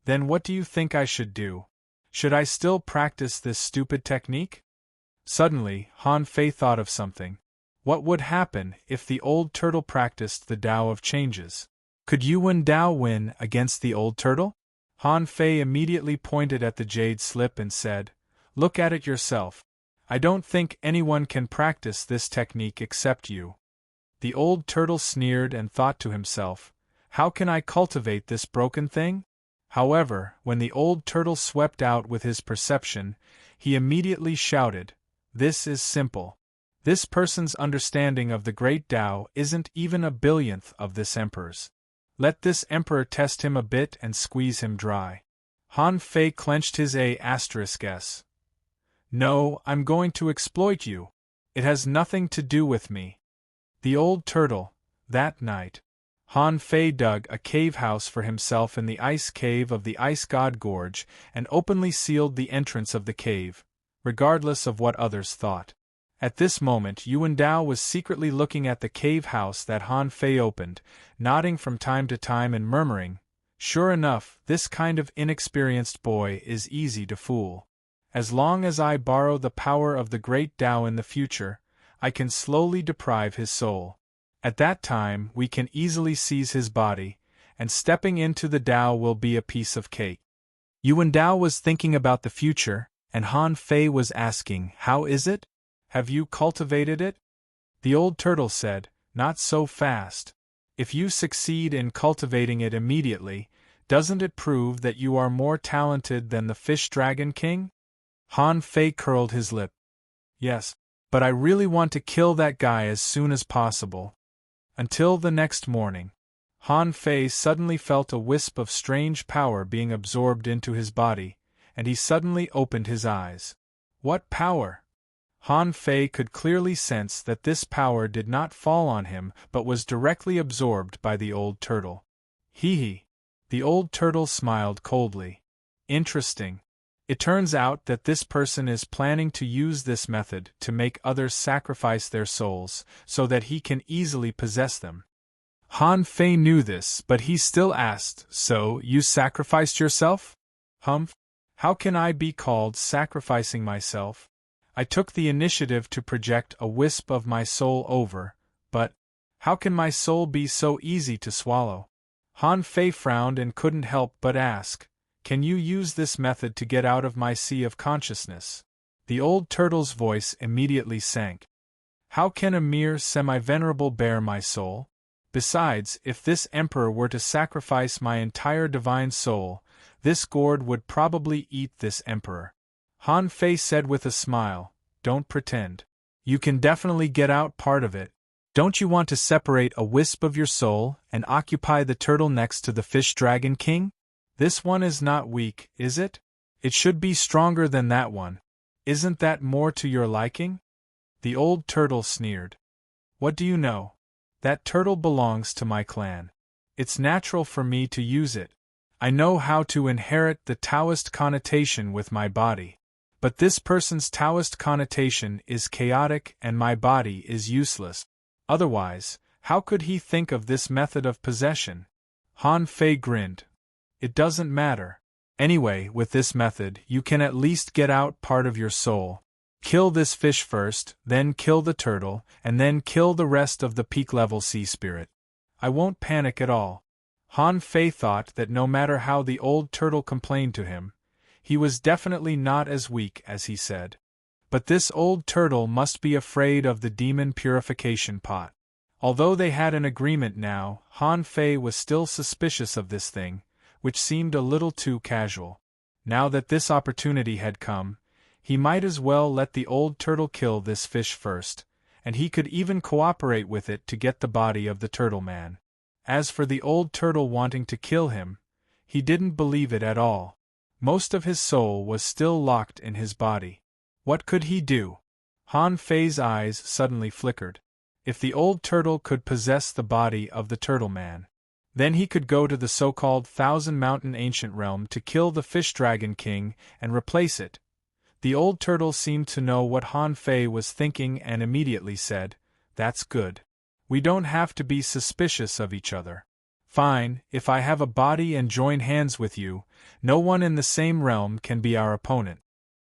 Speaker 1: Then what do you think I should do? Should I still practice this stupid technique? Suddenly, Han Fei thought of something. What would happen if the old turtle practiced the Tao of changes? Could Yu Wendao win against the old turtle? Han Fei immediately pointed at the jade slip and said, look at it yourself. I don't think anyone can practice this technique except you. The old turtle sneered and thought to himself, how can I cultivate this broken thing? However, when the old turtle swept out with his perception, he immediately shouted, this is simple. This person's understanding of the great Tao isn't even a billionth of this emperor's. Let this emperor test him a bit and squeeze him dry. Han Fei clenched his A**s. No, I'm going to exploit you. It has nothing to do with me. The old turtle, that night. Han Fei dug a cave house for himself in the ice cave of the Ice God Gorge and openly sealed the entrance of the cave, regardless of what others thought. At this moment Yuan Dao was secretly looking at the cave house that Han Fei opened, nodding from time to time and murmuring, "Sure enough, this kind of inexperienced boy is easy to fool. As long as I borrow the power of the great Tao in the future, I can slowly deprive his soul. At that time we can easily seize his body, and stepping into the Tao will be a piece of cake." Yuan Dao was thinking about the future, and Han Fei was asking, "How is it? Have you cultivated it?" The old turtle said, "Not so fast. If you succeed in cultivating it immediately, doesn't it prove that you are more talented than the Fish Dragon King?" Han Fei curled his lip. "Yes, but I really want to kill that guy as soon as possible." Until the next morning, Han Fei suddenly felt a wisp of strange power being absorbed into his body, and he suddenly opened his eyes. What power? Han Fei could clearly sense that this power did not fall on him but was directly absorbed by the old turtle. Hee. The old turtle smiled coldly. Interesting. It turns out that this person is planning to use this method to make others sacrifice their souls, so that he can easily possess them. Han Fei knew this, but he still asked, "So, you sacrificed yourself?" "Humph. How can I be called sacrificing myself? I took the initiative to project a wisp of my soul over, but how can my soul be so easy to swallow?" Han Fei frowned and couldn't help but ask, "Can you use this method to get out of my sea of consciousness?" The old turtle's voice immediately sank. "How can a mere semi-venerable bear my soul? Besides, if this emperor were to sacrifice my entire divine soul, this gourd would probably eat this emperor." Han Fei said with a smile, "Don't pretend. You can definitely get out part of it. Don't you want to separate a wisp of your soul and occupy the turtle next to the Fish Dragon King? This one is not weak, is it? It should be stronger than that one. Isn't that more to your liking?" The old turtle sneered. "What do you know? That turtle belongs to my clan. It's natural for me to use it. I know how to inherit the Taoist connotation with my body. But this person's Taoist connotation is chaotic and my body is useless. Otherwise, how could he think of this method of possession?" Han Fei grinned. "It doesn't matter. Anyway, with this method, you can at least get out part of your soul. Kill this fish first, then kill the turtle, and then kill the rest of the peak-level sea spirit. I won't panic at all." Han Fei thought that no matter how the old turtle complained to him, he was definitely not as weak as he said. But this old turtle must be afraid of the demon purification pot. Although they had an agreement now, Han Fei was still suspicious of this thing, which seemed a little too casual. Now that this opportunity had come, he might as well let the old turtle kill this fish first, and he could even cooperate with it to get the body of the turtle man. As for the old turtle wanting to kill him, he didn't believe it at all. Most of his soul was still locked in his body. What could he do? Han Fei's eyes suddenly flickered. If the old turtle could possess the body of the turtle man, then he could go to the so-called Thousand Mountain Ancient Realm to kill the Fish Dragon King and replace it. The old turtle seemed to know what Han Fei was thinking and immediately said, "That's good. We don't have to be suspicious of each other. Fine, if I have a body and join hands with you, no one in the same realm can be our opponent."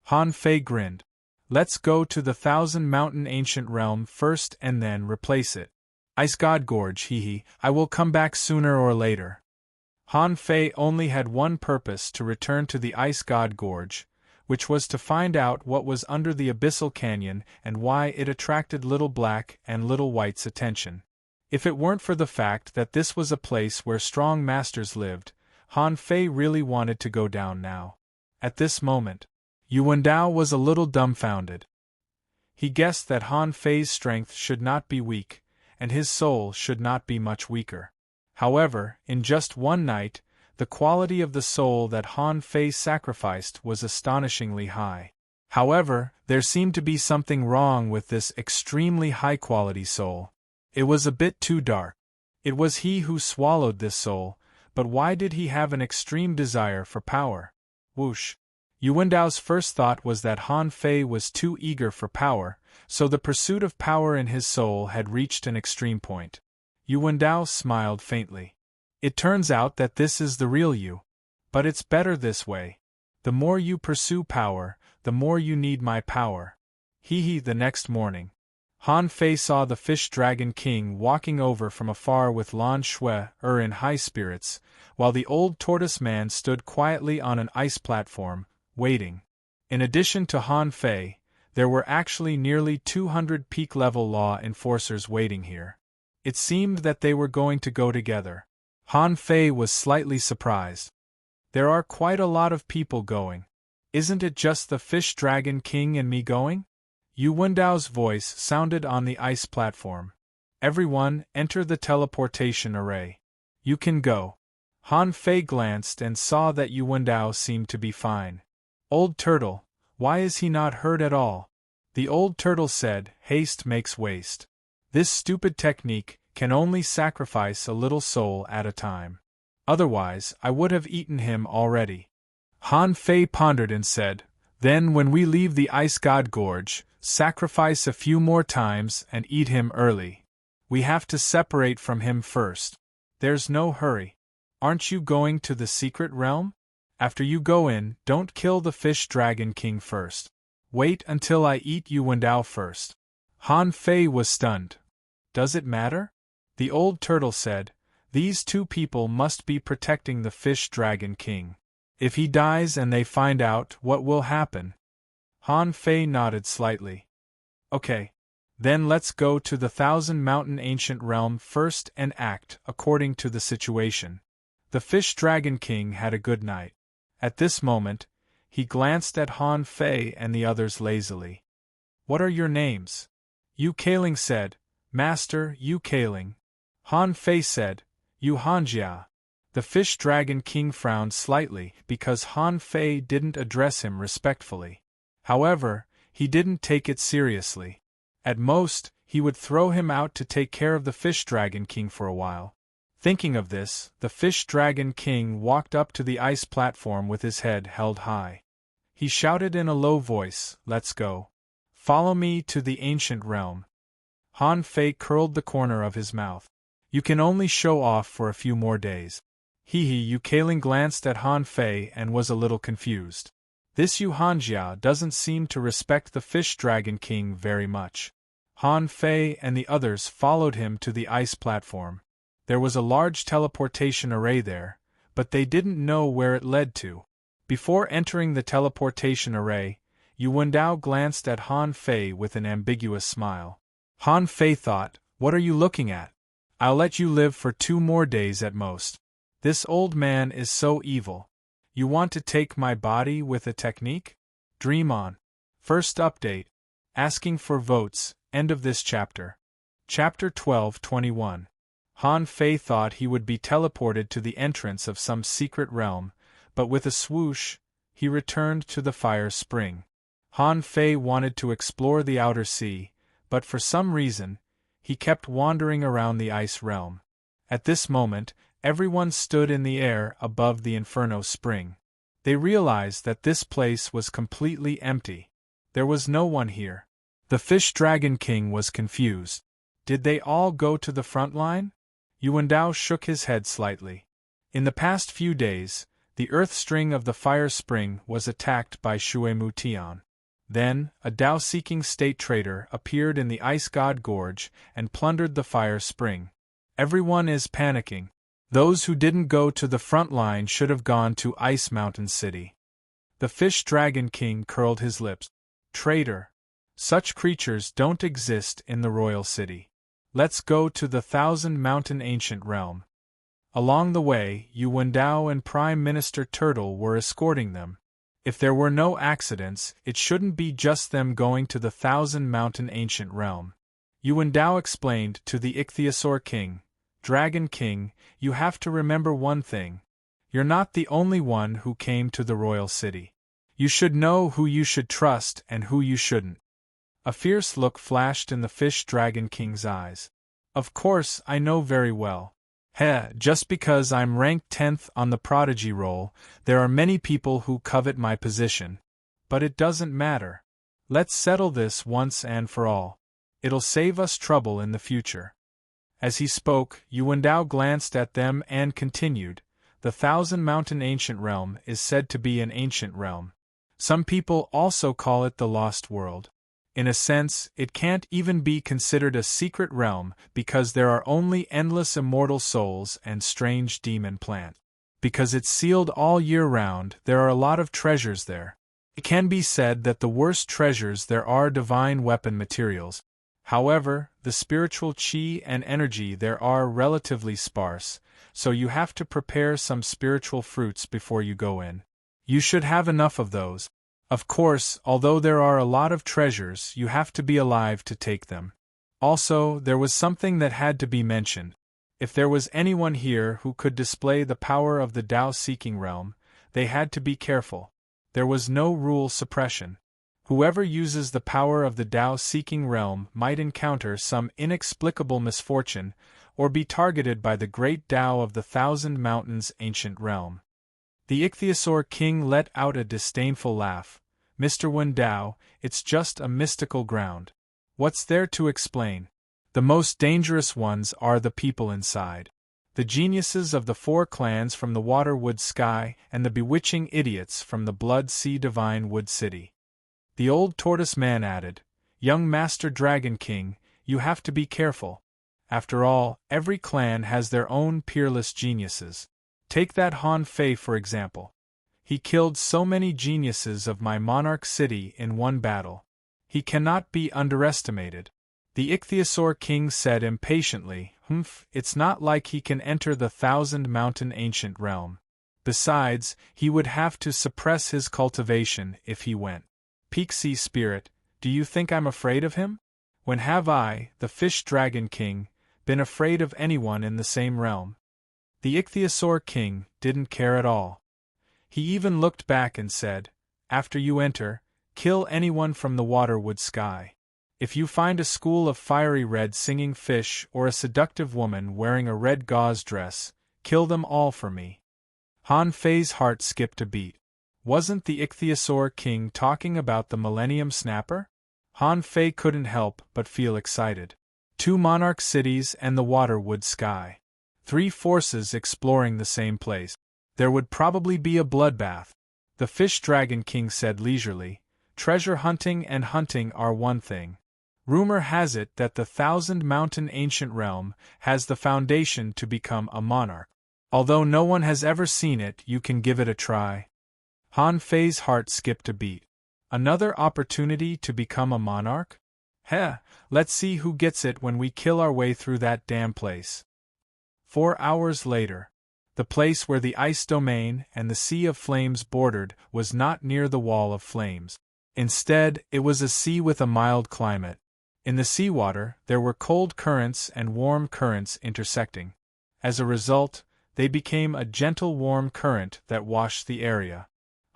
Speaker 1: Han Fei grinned. "Let's go to the Thousand Mountain Ancient Realm first and then replace it. Ice God Gorge, hee. I will come back sooner or later." Han Fei only had one purpose to return to the Ice God Gorge, which was to find out what was under the abyssal canyon and why it attracted Little Black and Little White's attention. If it weren't for the fact that this was a place where strong masters lived, Han Fei really wanted to go down now. At this moment, Yuan Dao was a little dumbfounded. He guessed that Han Fei's strength should not be weak, and his soul should not be much weaker. However, in just one night, The quality of the soul that Han Fei sacrificed was astonishingly high. However, there seemed to be something wrong with this extremely high-quality soul. It was a bit too dark. It was he who swallowed this soul, but why did he have an extreme desire for power? Whoosh! Yuandao's first thought was that Han Fei was too eager for power, so the pursuit of power in his soul had reached an extreme point. Yuandao smiled faintly. It turns out that this is the real you. But it's better this way. The more you pursue power, the more you need my power. Hee. The next morning, Han Fei saw the Fish Dragon King walking over from afar with Lan Shui in high spirits, while the old tortoise man stood quietly on an ice platform, waiting. In addition to Han Fei, there were actually nearly 200 peak-level law enforcers waiting here. It seemed that they were going to go together. Han Fei was slightly surprised. There are quite a lot of people going. Isn't it just the Fish Dragon King and me going? Yuandao's voice sounded on the ice platform. Everyone, enter the teleportation array. You can go. Han Fei glanced and saw that Yuandao seemed to be fine. Old turtle, why is he not hurt at all? The old turtle said, haste makes waste. This stupid technique can only sacrifice a little soul at a time. Otherwise, I would have eaten him already. Han Fei pondered and said, then when we leave the Ice God Gorge, sacrifice a few more times and eat him early. We have to separate from him first. There's no hurry. Aren't you going to the secret realm? After you go in, don't kill the Fish Dragon King first. Wait until I eat Yuandao first. Han Fei was stunned. Does it matter? The old turtle said, these two people must be protecting the Fish Dragon King. If he dies and they find out, what will happen? Han Fei nodded slightly. Okay. Then let's go to the Thousand Mountain Ancient Realm first and act according to the situation. The Fish Dragon King had a good night. At this moment, he glanced at Han Fei and the others lazily. What are your names? Yu Kailing said, Master Yu Kailing. Han Fei said, Yu Hanjia. The Fish Dragon King frowned slightly because Han Fei didn't address him respectfully. However, he didn't take it seriously. At most, he would throw him out to take care of the Fish Dragon King for a while. Thinking of this, the Fish Dragon King walked up to the ice platform with his head held high. He shouted in a low voice, let's go. Follow me to the ancient realm. Han Fei curled the corner of his mouth. You can only show off for a few more days. Yu Kailing glanced at Han Fei and was a little confused. This Yu Hanjia doesn't seem to respect the Fish Dragon King very much. Han Fei and the others followed him to the ice platform. There was a large teleportation array there, but they didn't know where it led to. Before entering the teleportation array, Yuandao glanced at Han Fei with an ambiguous smile. Han Fei thought, what are you looking at? I'll let you live for 2 more days at most. This old man is so evil. You want to take my body with a technique? Dream on. First update. Asking for votes, end of this chapter. Chapter 12:21. Han Fei thought he would be teleported to the entrance of some secret realm, but with a swoosh, he returned to the fire spring. Han Fei wanted to explore the outer sea, but for some reason, he kept wandering around the ice realm. At this moment, everyone stood in the air above the Inferno Spring. They realized that this place was completely empty. There was no one here. The Fish Dragon King was confused. Did they all go to the front line? Yuandao shook his head slightly. In the past few days, the earth string of the fire spring was attacked by Shuemu Tian. Then, a Dao-seeking state trader appeared in the Ice God Gorge and plundered the fire spring. Everyone is panicking. Those who didn't go to the front line should have gone to Ice Mountain City. The Fish Dragon King curled his lips. Traitor. Such creatures don't exist in the royal city. Let's go to the Thousand Mountain Ancient Realm. Along the way, Yuandao and Prime Minister Turtle were escorting them. If there were no accidents, it shouldn't be just them going to the Thousand Mountain Ancient Realm. Yuandao explained to the Ichthyosaur King, Dragon King, you have to remember one thing. You're not the only one who came to the royal city. You should know who you should trust and who you shouldn't. A fierce look flashed in the Fish-Dragon King's eyes. Of course, I know very well. Just because I'm ranked 10th on the prodigy roll, there are many people who covet my position. But it doesn't matter. Let's settle this once and for all. It'll save us trouble in the future. As he spoke, Yuandao glanced at them and continued, the Thousand Mountain Ancient Realm is said to be an ancient realm. Some people also call it the Lost World. In a sense, it can't even be considered a secret realm because there are only endless immortal souls and strange demon plants. Because it's sealed all year round, there are a lot of treasures there. It can be said that the worst treasures there are divine weapon materials. However, the spiritual chi and energy there are relatively sparse, so you have to prepare some spiritual fruits before you go in. You should have enough of those. Of course, although there are a lot of treasures, you have to be alive to take them. Also, there was something that had to be mentioned. If there was anyone here who could display the power of the Tao-seeking realm, they had to be careful. There was no rule suppression. Whoever uses the power of the Tao-seeking realm might encounter some inexplicable misfortune, or be targeted by the great Tao of the Thousand Mountains ancient realm. The Ichthyosaur King let out a disdainful laugh. Mr. Yuandao, it's just a mystical ground. What's there to explain? The most dangerous ones are the people inside. The geniuses of the 4 clans from the Water Wood Sky and the bewitching idiots from the Blood Sea Divine Wood City. The old tortoise man added, Young Master Dragon King, you have to be careful. After all, every clan has their own peerless geniuses. Take that Han Fei for example. He killed so many geniuses of my monarch city in one battle. He cannot be underestimated. The Ichthyosaur King said impatiently, it's not like he can enter the Thousand Mountain Ancient Realm. Besides, he would have to suppress his cultivation if he went. Peak-Sea Spirit, do you think I'm afraid of him? When have I, the Fish-Dragon King, been afraid of anyone in the same realm? The Ichthyosaur King didn't care at all. He even looked back and said, after you enter, kill anyone from the Water Wood Sky. If you find a school of fiery red singing fish or a seductive woman wearing a red gauze dress, kill them all for me. Han Fei's heart skipped a beat. Wasn't the Ichthyosaur King talking about the Millennium Snapper? Han Fei couldn't help but feel excited. 2 monarch cities and the Water Wood Sky. 3 forces exploring the same place. There would probably be a bloodbath. The Fish-Dragon King said leisurely, treasure hunting and hunting are one thing. Rumor has it that the Thousand Mountain Ancient Realm has the foundation to become a monarch. Although no one has ever seen it, you can give it a try. Han Fei's heart skipped a beat. Another opportunity to become a monarch? Let's see who gets it when we kill our way through that damn place. 4 hours later. The place where the ice domain and the sea of flames bordered was not near the wall of flames. Instead, it was a sea with a mild climate. In the seawater, there were cold currents and warm currents intersecting. As a result, they became a gentle warm current that washed the area.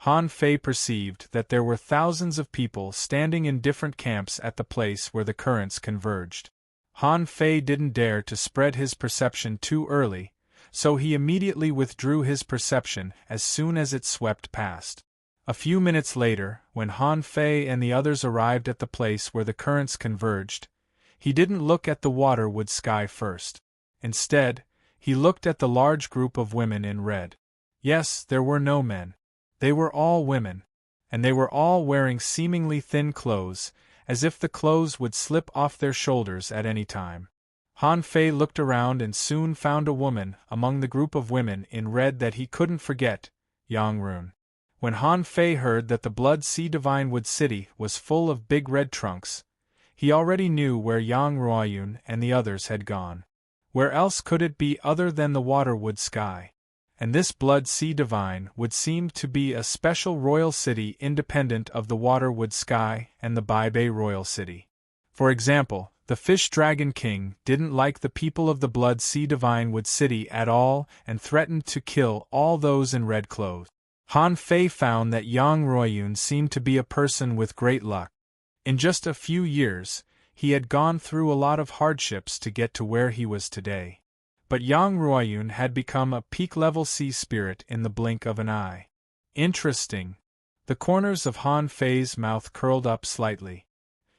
Speaker 1: Han Fei perceived that there were thousands of people standing in different camps at the place where the currents converged. Han Fei didn't dare to spread his perception too early, so he immediately withdrew his perception as soon as it swept past. A few minutes later, when Han Fei and the others arrived at the place where the currents converged, he didn't look at the Water Wood Sky first. Instead, he looked at the large group of women in red. Yes, there were no men. They were all women. And they were all wearing seemingly thin clothes, as if the clothes would slip off their shoulders at any time. Han Fei looked around and soon found a woman among the group of women in red that he couldn't forget, Yang Run. When Han Fei heard that the Blood Sea Divine Wood City was full of big red trunks, he already knew where Yang Ruoyun and the others had gone. Where else could it be other than the Water Wood Sky? And this Blood Sea Divine would seem to be a special royal city independent of the Water Wood Sky and the Bai Bei Royal City. For example, The Fish Dragon King didn't like the people of the Blood Sea Divinewood City at all and threatened to kill all those in red clothes. Han Fei found that Yang Ruoyun seemed to be a person with great luck. In just a few years, he had gone through a lot of hardships to get to where he was today. But Yang Ruoyun had become a peak-level sea spirit in the blink of an eye. Interesting. The corners of Han Fei's mouth curled up slightly.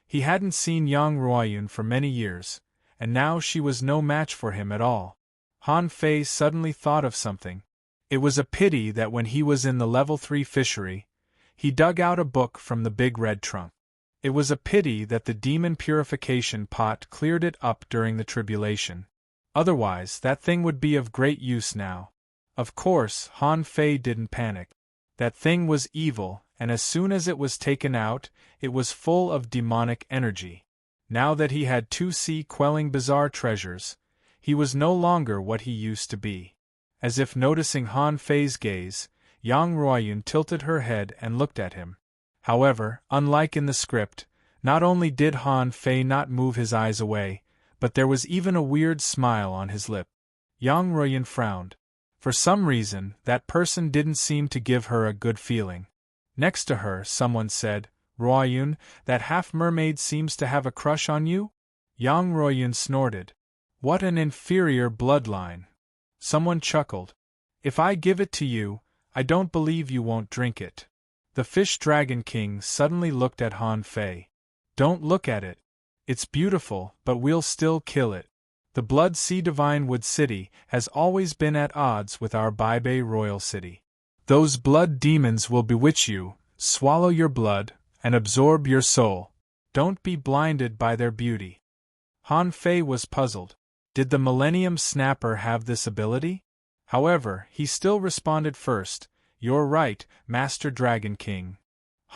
Speaker 1: He hadn't seen Yang Ruoyun for many years, and now she was no match for him at all. Han Fei suddenly thought of something. It was a pity that when he was in the level 3 fishery, he dug out a book from the big red trunk. It was a pity that the demon purification pot cleared it up during the tribulation. Otherwise, that thing would be of great use now. Of course, Han Fei didn't panic. That thing was evil, and as soon as it was taken out, it was full of demonic energy. Now that he had 2 sea-quelling bizarre treasures, he was no longer what he used to be. As if noticing Han Fei's gaze, Yang Ruoyun tilted her head and looked at him. However, unlike in the script, not only did Han Fei not move his eyes away, but there was even a weird smile on his lip. Yang Ruoyun frowned. For some reason, that person didn't seem to give her a good feeling. Next to her, someone said, "Ruoyun, that half-mermaid seems to have a crush on you?" Yang Ruoyun snorted. "What an inferior bloodline." Someone chuckled. "If I give it to you, I don't believe you won't drink it." The Fish Dragon King suddenly looked at Han Fei. "Don't look at it. It's beautiful, but we'll still kill it. The Blood Sea Divinewood City has always been at odds with our Baibei Royal City. Those blood demons will bewitch you, swallow your blood, and absorb your soul. Don't be blinded by their beauty." Han Fei was puzzled. Did the Millennium Snapper have this ability? However, he still responded first, "You're right, Master Dragon King."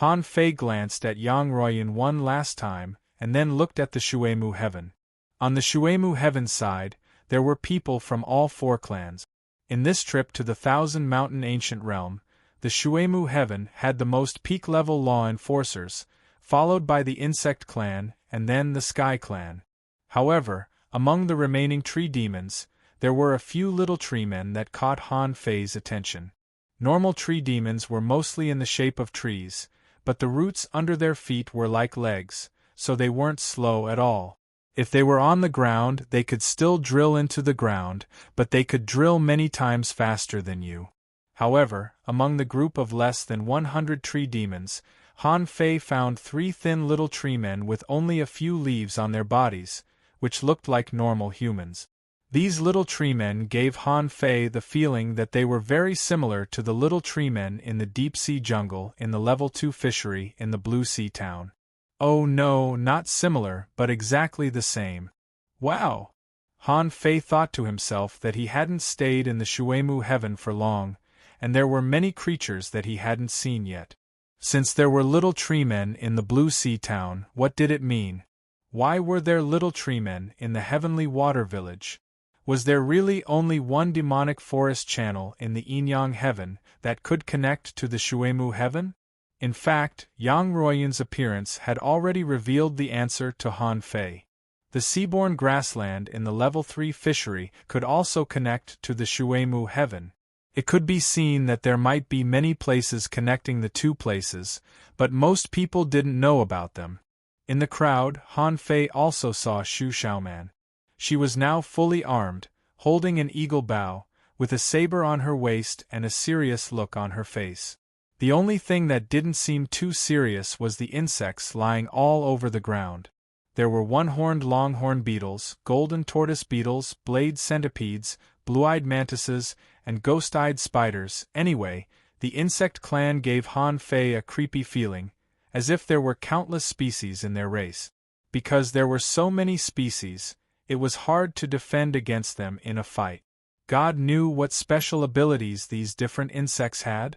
Speaker 1: Han Fei glanced at Yang Ruoyun one last time, and then looked at the Shuemu Heaven. On the Shuemu Heaven side, there were people from all 4 clans. In this trip to the Thousand Mountain Ancient Realm, the Shuemu Heaven had the most peak-level law enforcers, followed by the Insect Clan and then the Sky Clan. However, among the remaining tree demons, there were a few little tree men that caught Han Fei's attention. Normal tree demons were mostly in the shape of trees, but the roots under their feet were like legs, so they weren't slow at all. If they were on the ground, they could still drill into the ground, but they could drill many times faster than you. However, among the group of less than 100 tree demons, Han Fei found 3 thin little tree men with only a few leaves on their bodies, which looked like normal humans. These little tree men gave Han Fei the feeling that they were very similar to the little tree men in the deep-sea jungle in the level 2 fishery in the Blue Sea Town. Oh no, not similar, but exactly the same. Wow! Han Fei thought to himself that he hadn't stayed in the Shuemu Heaven for long, and there were many creatures that he hadn't seen yet. Since there were little tree men in the Blue Sea Town, what did it mean? Why were there little tree men in the Heavenly Water Village? Was there really only one demonic forest channel in the Inyang Heaven that could connect to the Shuemu Heaven? In fact, Yang Ruoyun's appearance had already revealed the answer to Han Fei. The seaborne grassland in the level 3 fishery could also connect to the Shuemu Heaven. It could be seen that there might be many places connecting the 2 places, but most people didn't know about them. In the crowd, Han Fei also saw Shu Xiaoman. She was now fully armed, holding an eagle bow, with a saber on her waist and a serious look on her face. The only thing that didn't seem too serious was the insects lying all over the ground. There were one-horned longhorn beetles, golden tortoise beetles, blade centipedes, blue-eyed mantises, and ghost-eyed spiders. Anyway, the insect clan gave Han Fei a creepy feeling, as if there were countless species in their race. Because there were so many species, it was hard to defend against them in a fight. God knew what special abilities these different insects had.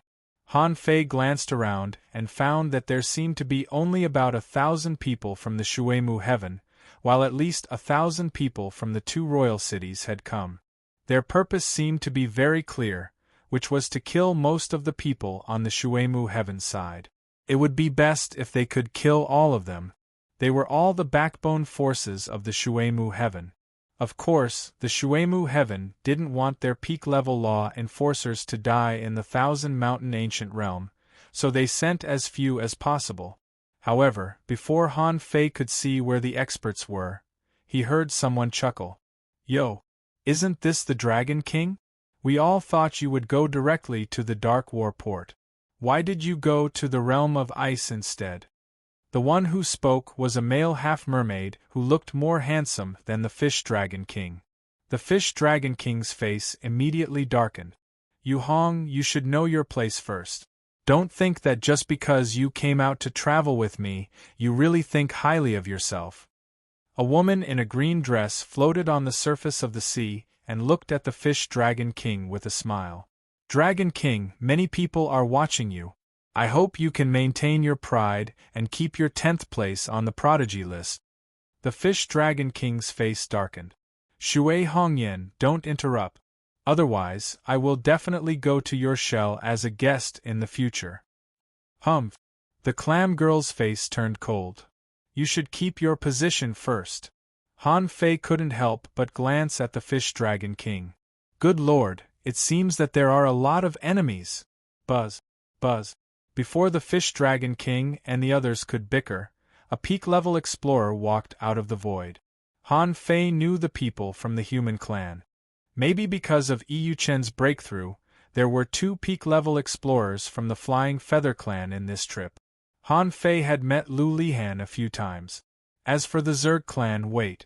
Speaker 1: Han Fei glanced around and found that there seemed to be only about 1,000 people from the Shuemu Heaven, while at least 1,000 people from the 2 royal cities had come. Their purpose seemed to be very clear, which was to kill most of the people on the Shuemu Heaven side. It would be best if they could kill all of them. They were all the backbone forces of the Shuemu Heaven. Of course, the Shuemu Heaven didn't want their peak-level law enforcers to die in the thousand-mountain ancient realm, so they sent as few as possible. However, before Han Fei could see where the experts were, he heard someone chuckle. "Yo! Isn't this the Dragon King? We all thought you would go directly to the Dark War port. Why did you go to the realm of ice instead?" The one who spoke was a male half-mermaid who looked more handsome than the Fish Dragon King. The Fish Dragon King's face immediately darkened. "Yu Hong, you should know your place first. Don't think that just because you came out to travel with me, you really think highly of yourself." A woman in a green dress floated on the surface of the sea and looked at the Fish Dragon King with a smile. "Dragon King, many people are watching you. I hope you can maintain your pride and keep your 10th place on the prodigy list." The Fish Dragon King's face darkened. "Shui Hongyan, don't interrupt. Otherwise, I will definitely go to your shell as a guest in the future." "Humph." The clam girl's face turned cold. "You should keep your position first." Han Fei couldn't help but glance at the Fish Dragon King. "Good lord, it seems that there are a lot of enemies." Buzz. Buzz. Before the Fish Dragon King and the others could bicker, a peak-level explorer walked out of the void. Han Fei knew the people from the human clan. Maybe because of Yu Chen's breakthrough, there were 2 peak-level explorers from the Flying Feather clan in this trip. Han Fei had met Lu Lihan a few times. As for the Zerg clan, wait.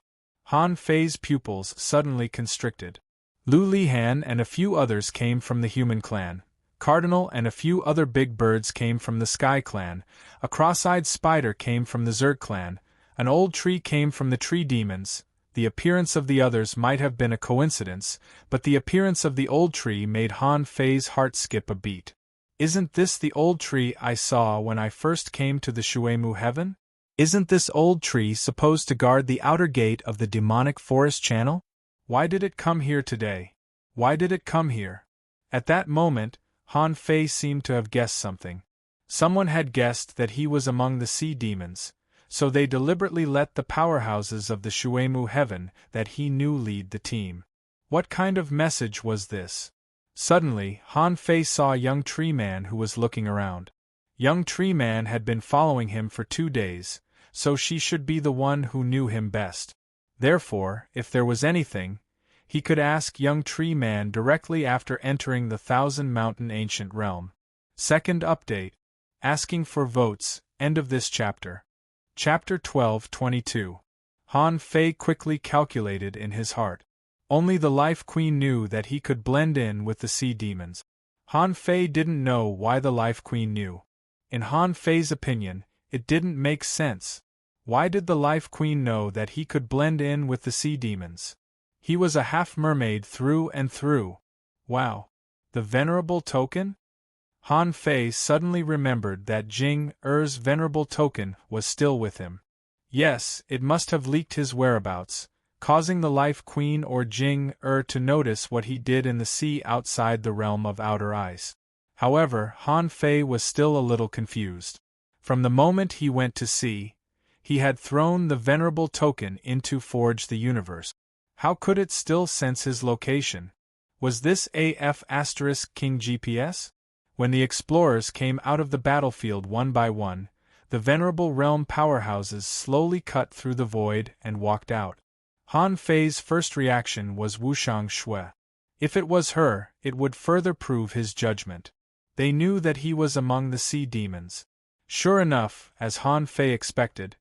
Speaker 1: Han Fei's pupils suddenly constricted. Lu Lihan and a few others came from the human clan. Cardinal and a few other big birds came from the Sky clan, a cross-eyed spider came from the Zerg clan, an old tree came from the Tree Demons. The appearance of the others might have been a coincidence, but the appearance of the old tree made Han Fei's heart skip a beat. "Isn't this the old tree I saw when I first came to the Shuemu Heaven? Isn't this old tree supposed to guard the outer gate of the demonic forest channel? Why did it come here today? Why did it come here?" At that moment, Han Fei seemed to have guessed something. Someone had guessed that he was among the sea demons, so they deliberately let the powerhouses of the Shuemu Heaven that he knew lead the team. What kind of message was this? Suddenly, Han Fei saw a young tree man who was looking around. Young tree man had been following him for 2 days, so she should be the one who knew him best. Therefore, if there was anything, he could ask young tree man directly after entering the Thousand Mountain Ancient Realm. Second update. Asking for votes, end of this chapter. Chapter 12:22. Han Fei quickly calculated in his heart. Only the Life Queen knew that he could blend in with the sea demons. Han Fei didn't know why the Life Queen knew. In Han Fei's opinion, it didn't make sense. Why did the Life Queen know that he could blend in with the sea demons? He was a half-mermaid through and through. Wow. The venerable token? Han Fei suddenly remembered that Jing Er's venerable token was still with him. Yes, it must have leaked his whereabouts, causing the Life Queen or Jing Er to notice what he did in the sea outside the realm of outer ice. However, Han Fei was still a little confused. From the moment he went to sea, he had thrown the venerable token into Forge the Universe. How could it still sense his location? Was this AF** King GPS? When the explorers came out of the battlefield one by one, the venerable realm powerhouses slowly cut through the void and walked out. Han Fei's first reaction was Wushang Shui. If it was her, it would further prove his judgment. They knew that he was among the sea demons. Sure enough, as Han Fei expected,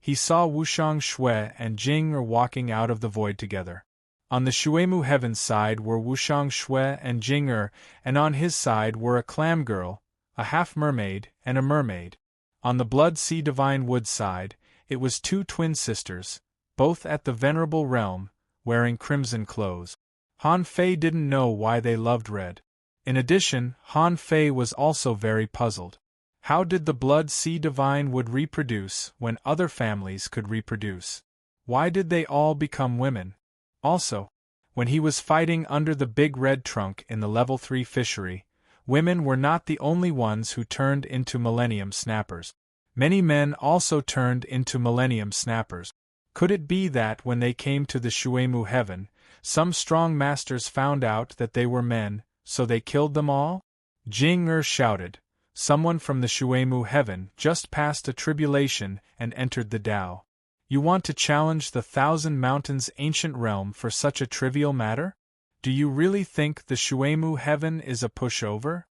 Speaker 1: he saw Wushang Shui and Jing Er walking out of the void together. On the Shuemu Heaven's side were Wushang Shui and Jing Er, and on his side were a clam girl, a half-mermaid, and a mermaid. On the Blood Sea Divine Wood side, it was 2 twin sisters, both at the venerable realm, wearing crimson clothes. Han Fei didn't know why they loved red. In addition, Han Fei was also very puzzled. How did the Blood Sea Divine Wood reproduce when other families could reproduce? Why did they all become women? Also, when he was fighting under the big red trunk in the level 3 fishery, women were not the only ones who turned into Millennium Snappers. Many men also turned into millennium snappers. Could it be that when they came to the Shuemu heaven, some strong masters found out that they were men, so they killed them all? Jing shouted. Someone from the Shuemu heaven just passed a tribulation and entered the Tao. You want to challenge the 1,000 Mountains ancient realm for such a trivial matter? Do you really think the Shuemu heaven is a pushover?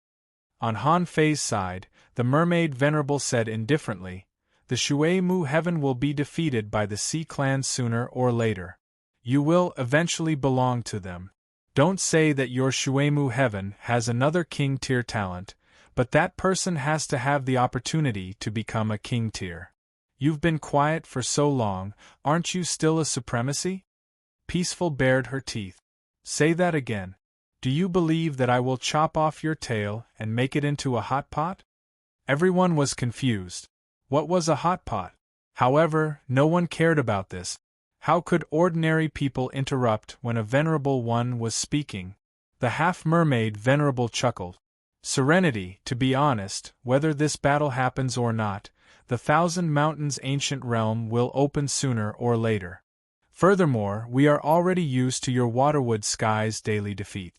Speaker 1: On Han Fei's side, the mermaid venerable said indifferently, the Shuemu heaven will be defeated by the Sea clan sooner or later. You will eventually belong to them. Don't say that your Shuemu heaven has another king tier talent, but that person has to have the opportunity to become a king tier. You've been quiet for so long, aren't you still a supremacy? Peaceful bared her teeth. Say that again. Do you believe that I will chop off your tail and make it into a hot pot? Everyone was confused. What was a hot pot? However, no one cared about this. How could ordinary people interrupt when a venerable one was speaking? The half-mermaid venerable chuckled. Serenity, to be honest, whether this battle happens or not, the 1,000 Mountains ancient realm will open sooner or later. Furthermore, we are already used to your Waterwood Sky's daily defeat.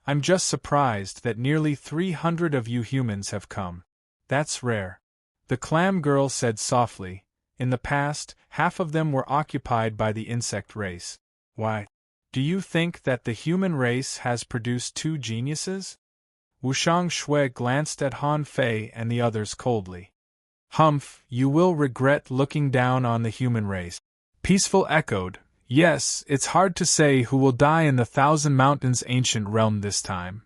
Speaker 1: I'm just surprised that nearly 300 of you humans have come. That's rare. The clam girl said softly. In the past, half of them were occupied by the insect race. Why? Do you think that the human race has produced two geniuses? Wushang Shui glanced at Han Fei and the others coldly. Humph, you will regret looking down on the human race. Peaceful echoed, yes, it's hard to say who will die in the 1,000 Mountains ancient realm this time.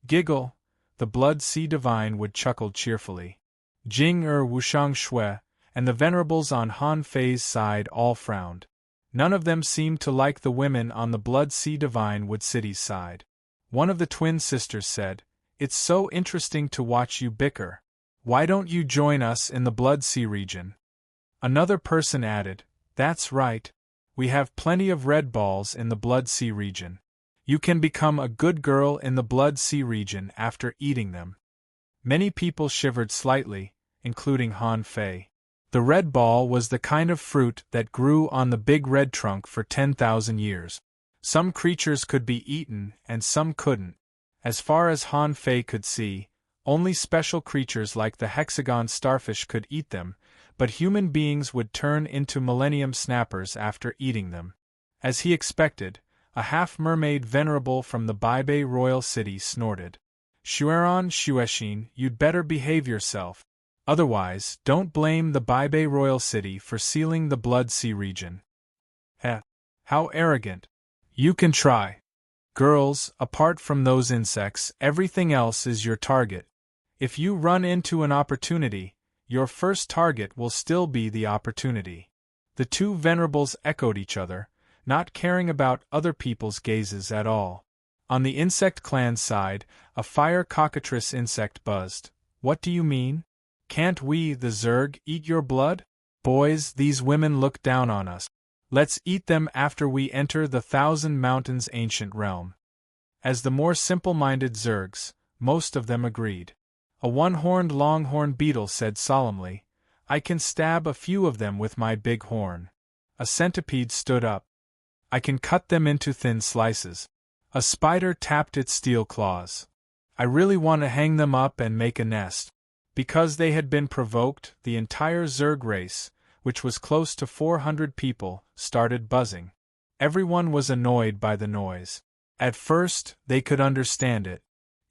Speaker 1: Giggle, the Blood Sea Divine would chuckle cheerfully. Jing Wushang Shui, and the venerables on Han Fei's side all frowned. None of them seemed to like the women on the Blood Sea Divine Wood City's side. One of the twin sisters said, it's so interesting to watch you bicker. Why don't you join us in the Blood Sea region? Another person added, that's right. We have plenty of red balls in the Blood Sea region. You can become a good girl in the Blood Sea region after eating them. Many people shivered slightly, including Han Fei. The red ball was the kind of fruit that grew on the big red trunk for 10,000 years. Some creatures could be eaten and some couldn't. As far as Han Fei could see, only special creatures like the hexagon starfish could eat them, but human beings would turn into millennium snappers after eating them. As he expected, a half-mermaid venerable from the Baibei royal city snorted. Shueran Shueshin, you'd better behave yourself. Otherwise, don't blame the Baibei royal city for sealing the Blood Sea region. Heh. How arrogant. You can try. Girls, apart from those insects, everything else is your target. If you run into an opportunity, your first target will still be the opportunity. The two venerables echoed each other, not caring about other people's gazes at all. On the insect clan's side, a fire cockatrice insect buzzed. What do you mean? Can't we, the Zerg, eat your blood? Boys, these women look down on us. Let's eat them after we enter the 1,000 Mountains ancient realm. As the more simple-minded Zergs, most of them agreed. A one-horned longhorn beetle said solemnly, I can stab a few of them with my big horn. A centipede stood up. I can cut them into thin slices. A spider tapped its steel claws. I really want to hang them up and make a nest. Because they had been provoked, the entire Zerg race, which was close to 400 people, started buzzing. Everyone was annoyed by the noise. At first, they could understand it.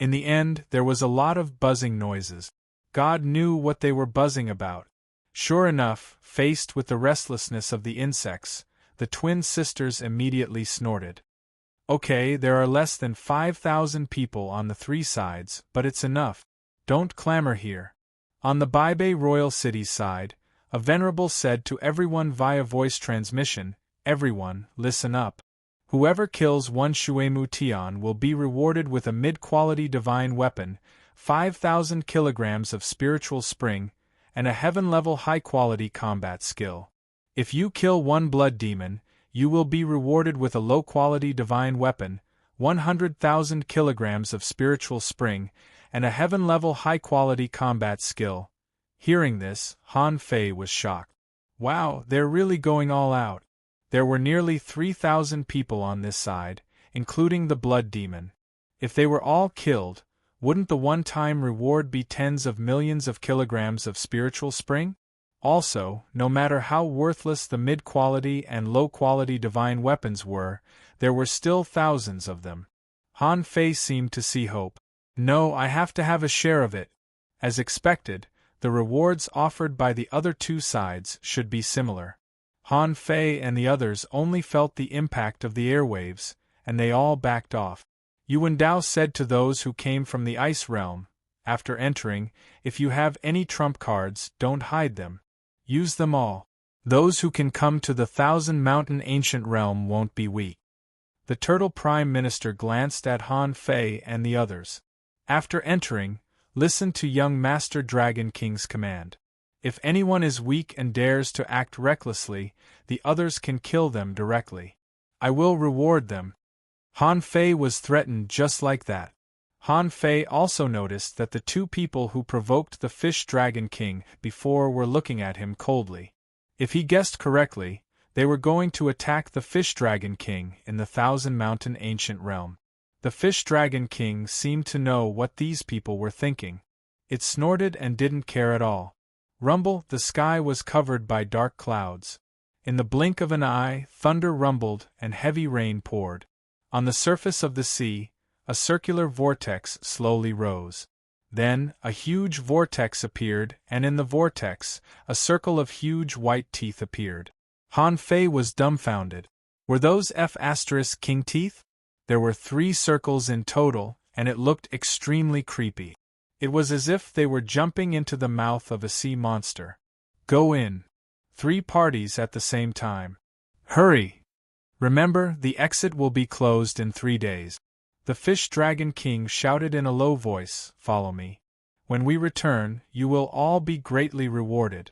Speaker 1: In the end, there was a lot of buzzing noises. God knew what they were buzzing about. Sure enough, faced with the restlessness of the insects, the twin sisters immediately snorted. Okay, there are less than 5,000 people on the three sides, but it's enough. Don't clamor here. On the Baibei royal city's side, a venerable said to everyone via voice transmission, everyone, listen up. Whoever kills one Shuemu Tian will be rewarded with a mid-quality divine weapon, 5,000 kilograms of spiritual spring, and a heaven-level high-quality combat skill. If you kill one blood demon, you will be rewarded with a low-quality divine weapon, 100,000 kilograms of spiritual spring, and a heaven-level high-quality combat skill. Hearing this, Han Fei was shocked. Wow, they're really going all out. There were nearly 3,000 people on this side, including the blood demon. If they were all killed, wouldn't the one-time reward be tens of millions of kilograms of spiritual spring? Also, no matter how worthless the mid-quality and low-quality divine weapons were, there were still thousands of them. Han Fei seemed to see hope. No, I have to have a share of it. As expected, the rewards offered by the other two sides should be similar. Han Fei and the others only felt the impact of the airwaves, and they all backed off. Yuan Dao said to those who came from the ice realm, after entering, if you have any trump cards, don't hide them. Use them all. Those who can come to the 1,000-mountain ancient realm won't be weak. The Turtle Prime Minister glanced at Han Fei and the others. After entering, listen to young Master Dragon King's command. If anyone is weak and dares to act recklessly, the others can kill them directly. I will reward them. Han Fei was threatened just like that. Han Fei also noticed that the two people who provoked the Fish Dragon King before were looking at him coldly. If he guessed correctly, they were going to attack the Fish Dragon King in the 1,000-mountain ancient realm. The Fish Dragon King seemed to know what these people were thinking. It snorted and didn't care at all. Rumble, the sky was covered by dark clouds. In the blink of an eye, thunder rumbled and heavy rain poured. On the surface of the sea, a circular vortex slowly rose. Then, a huge vortex appeared, and in the vortex, a circle of huge white teeth appeared. Han Fei was dumbfounded. Were those F*** king teeth? There were 3 circles in total, and it looked extremely creepy. It was as if they were jumping into the mouth of a sea monster. Go in. 3 parties at the same time. Hurry! Remember, the exit will be closed in 3 days. The Fish Dragon King shouted in a low voice, follow me. When we return, you will all be greatly rewarded.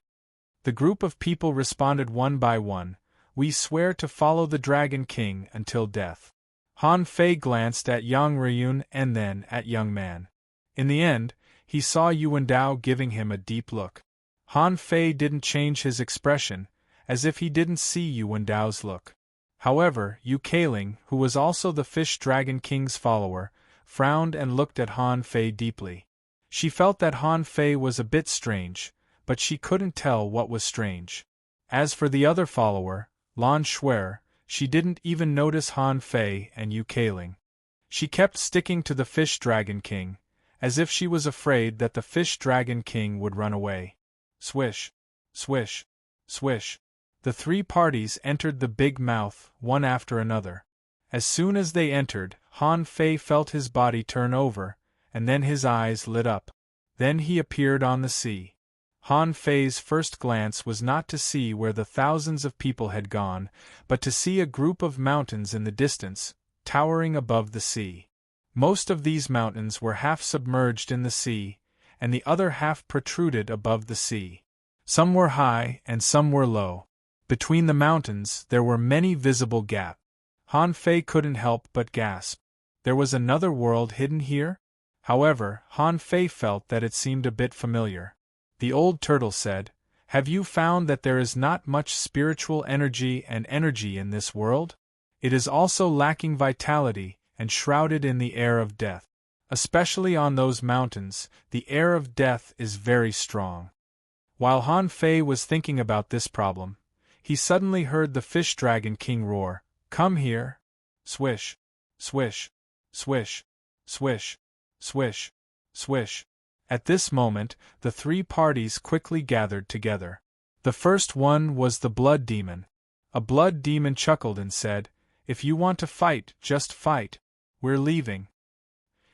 Speaker 1: The group of people responded one by one, we swear to follow the Dragon King until death. Han Fei glanced at Yang Riyun and then at Young Man. In the end, he saw Yuan Dao giving him a deep look. Han Fei didn't change his expression, as if he didn't see Yuan Dao's look. However, Yu Kailing, who was also the Fish Dragon King's follower, frowned and looked at Han Fei deeply. She felt that Han Fei was a bit strange, but she couldn't tell what was strange. As for the other follower, Lan Shuer, she didn't even notice Han Fei and Yu Kailing. She kept sticking to the Fish Dragon King, as if she was afraid that the Fish Dragon King would run away. Swish, swish, swish. The 3 parties entered the big mouth, one after another. As soon as they entered, Han Fei felt his body turn over, and then his eyes lit up. Then he appeared on the sea. Han Fei's first glance was not to see where the thousands of people had gone, but to see a group of mountains in the distance, towering above the sea. Most of these mountains were half submerged in the sea, and the other half protruded above the sea. Some were high and some were low. Between the mountains there were many visible gaps. Han Fei couldn't help but gasp. There was another world hidden here? However, Han Fei felt that it seemed a bit familiar. The old turtle said, have you found that there is not much spiritual energy and energy in this world? It is also lacking vitality and shrouded in the air of death. Especially on those mountains, the air of death is very strong. While Han Fei was thinking about this problem, he suddenly heard the Fish Dragon King roar, come here! Swish, swish, swish, swish, swish, swish. At this moment, the 3 parties quickly gathered together. The first one was the Blood Demon. A Blood Demon chuckled and said, if you want to fight, just fight. We're leaving.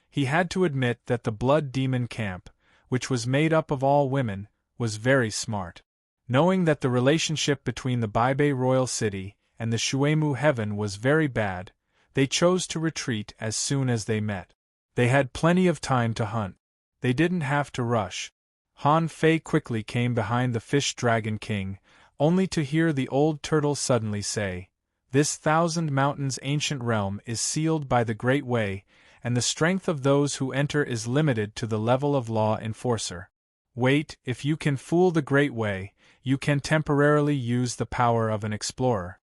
Speaker 1: He had to admit that the Blood Demon camp, which was made up of all women, was very smart. Knowing that the relationship between the Baibei Royal City and the Shuemu Heaven was very bad, they chose to retreat as soon as they met. They had plenty of time to hunt. They didn't have to rush. Han Fei quickly came behind the Fish Dragon King, only to hear the old turtle suddenly say, this 1,000 mountains ancient realm is sealed by the Great Way, and the strength of those who enter is limited to the level of law enforcer. Wait, if you can fool the Great Way, you can temporarily use the power of an explorer.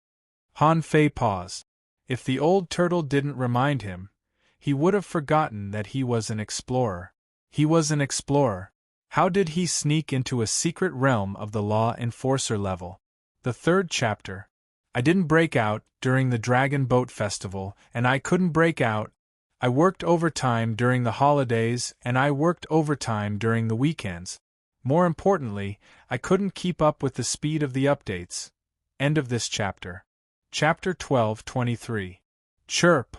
Speaker 1: Han Fei paused. If the old turtle didn't remind him, he would have forgotten that he was an explorer. He was an explorer. How did he sneak into a secret realm of the law enforcer level? The third chapter. I didn't break out during the Dragon Boat Festival, and I couldn't break out. I worked overtime during the holidays, and I worked overtime during the weekends. More importantly, I couldn't keep up with the speed of the updates. End of this chapter. Chapter 12:23. Chirp!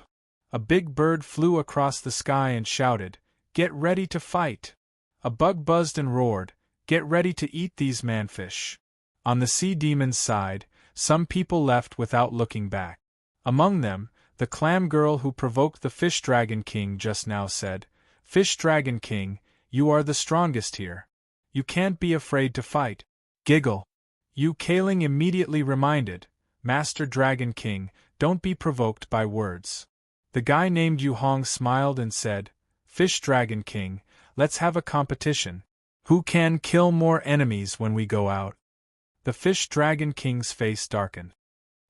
Speaker 1: A big bird flew across the sky and shouted, "Get ready to fight!" A bug buzzed and roared, "Get ready to eat these manfish!" On the sea demon's side, some people left without looking back. Among them, the clam girl who provoked the Fish Dragon King just now said, "Fish Dragon King, you are the strongest here. You can't be afraid to fight." Giggle. Yu Kaling immediately reminded, "Master Dragon King, don't be provoked by words." The guy named Yu Hong smiled and said, "Fish Dragon King, let's have a competition. Who can kill more enemies when we go out?" The Fish Dragon King's face darkened.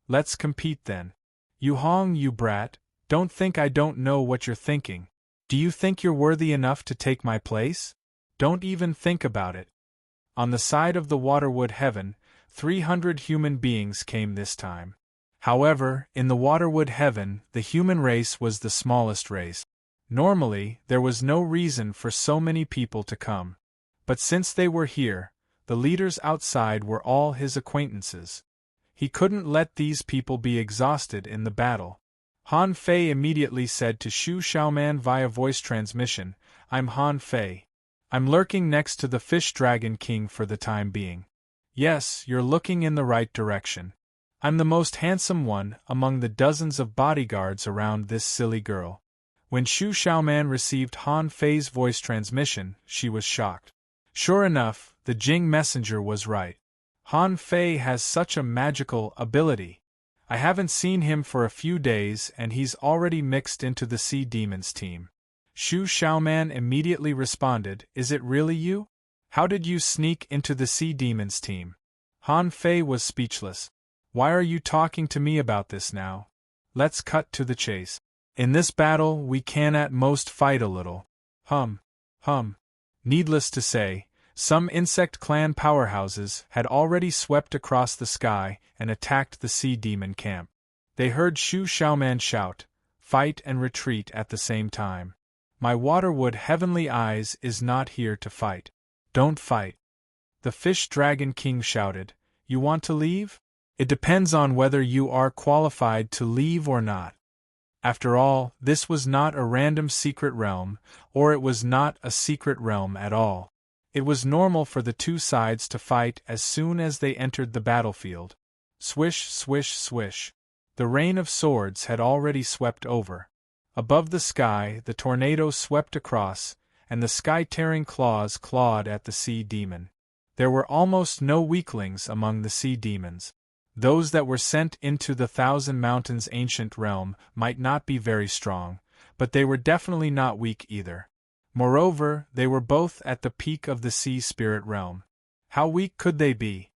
Speaker 1: "Let's compete then. Yu Hong, you brat, don't think I don't know what you're thinking. Do you think you're worthy enough to take my place? Don't even think about it." On the side of the Waterwood Heaven, 300 human beings came this time. However, in the Waterwood Heaven, the human race was the smallest race. Normally, there was no reason for so many people to come. But since they were here, the leaders outside were all his acquaintances. He couldn't let these people be exhausted in the battle. Han Fei immediately said to Shu Xiaoman via voice transmission, "I'm Han Fei. I'm lurking next to the Fish Dragon King for the time being." "Yes, you're looking in the right direction. I'm the most handsome one among the dozens of bodyguards around this silly girl." When Shu Xiaoman received Han Fei's voice transmission, she was shocked. Sure enough, the Jing messenger was right. Han Fei has such a magical ability. I haven't seen him for a few days and he's already mixed into the Sea Demon's team. Shu Xiaoman immediately responded, "Is it really you? How did you sneak into the Sea Demon's team?" Han Fei was speechless. "Why are you talking to me about this now? Let's cut to the chase. In this battle we can at most fight a little." Hum. Needless to say, some insect clan powerhouses had already swept across the sky and attacked the Sea Demon camp. They heard Shu Xiaoman shout, "Fight and retreat" at the same time. "My Waterwood Heavenly Eyes is not here to fight. Don't fight." The Fish Dragon King shouted, "You want to leave? It depends on whether you are qualified to leave or not. After all, this was not a random secret realm, or it was not a secret realm at all. It was normal for the two sides to fight as soon as they entered the battlefield. Swish, swish, swish. The rain of swords had already swept over. Above the sky, the tornado swept across, and the sky-tearing claws clawed at the Sea Demon. There were almost no weaklings among the Sea Demons. Those that were sent into the Thousand Mountains ancient realm might not be very strong, but they were definitely not weak either. Moreover, they were both at the peak of the Sea Spirit realm. How weak could they be?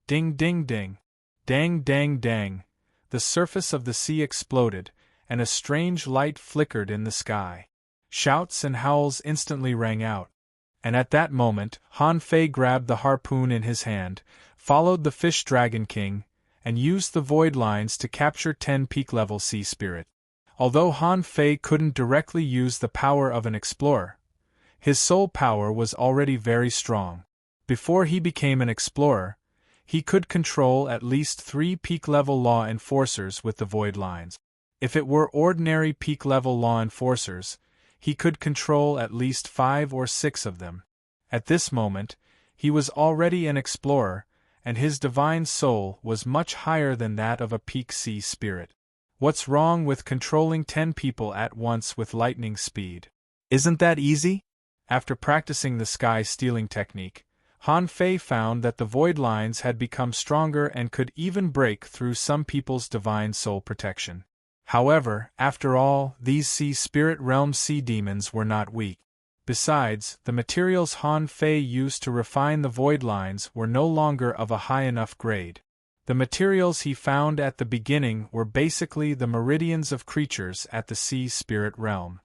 Speaker 1: Ding ding ding. Dang dang dang. The surface of the sea exploded, and a strange light flickered in the sky. Shouts and howls instantly rang out. And at that moment, Han Fei grabbed the harpoon in his hand, followed the Fish Dragon King, and used the void lines to capture 10 peak-level sea spirit. Although Han Fei couldn't directly use the power of an explorer, his soul power was already very strong. Before he became an explorer, he could control at least 3 peak-level law enforcers with the void lines. If it were ordinary peak-level law enforcers, he could control at least 5 or 6 of them. At this moment, he was already an explorer, and his divine soul was much higher than that of a peak sea spirit. What's wrong with controlling 10 people at once with lightning speed? Isn't that easy? After practicing the sky stealing technique, Han Fei found that the void lines had become stronger and could even break through some people's divine soul protection. However, after all, these sea spirit realm sea demons were not weak. Besides, the materials Han Fei used to refine the void lines were no longer of a high enough grade. The materials he found at the beginning were basically the meridians of creatures at the sea spirit realm.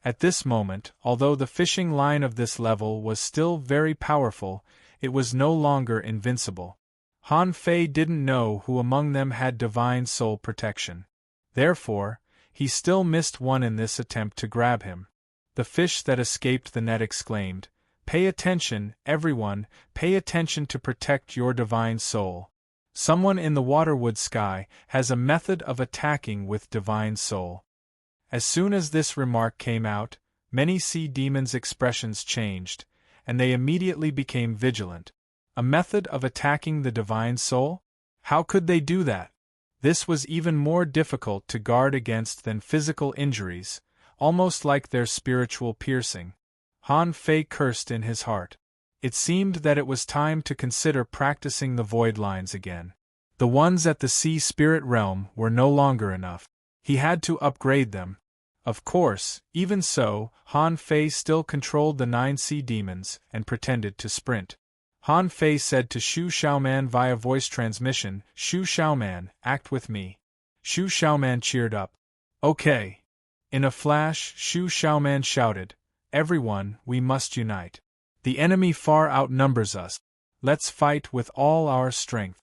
Speaker 1: At this moment, although the fishing line of this level was still very powerful, it was no longer invincible. Han Fei didn't know who among them had divine soul protection. Therefore, he still missed one in this attempt to grab him. The fish that escaped the net exclaimed, "Pay attention, everyone, pay attention to protect your divine soul. Someone in the waterwood sky has a method of attacking with divine soul." As soon as this remark came out, many sea demons' expressions changed, and they immediately became vigilant. A method of attacking the divine soul? How could they do that? This was even more difficult to guard against than physical injuries, almost like their spiritual piercing. Han Fei cursed in his heart. It seemed that it was time to consider practicing the void lines again. The ones at the sea spirit realm were no longer enough. He had to upgrade them. Of course, even so, Han Fei still controlled the 9 sea demons and pretended to sprint. Han Fei said to Shu Xiaoman via voice transmission, "Shu Xiaoman, act with me." Shu Xiaoman cheered up. "Okay." In a flash, Shu Xiaoman shouted, "Everyone, we must unite. The enemy far outnumbers us. Let's fight with all our strength."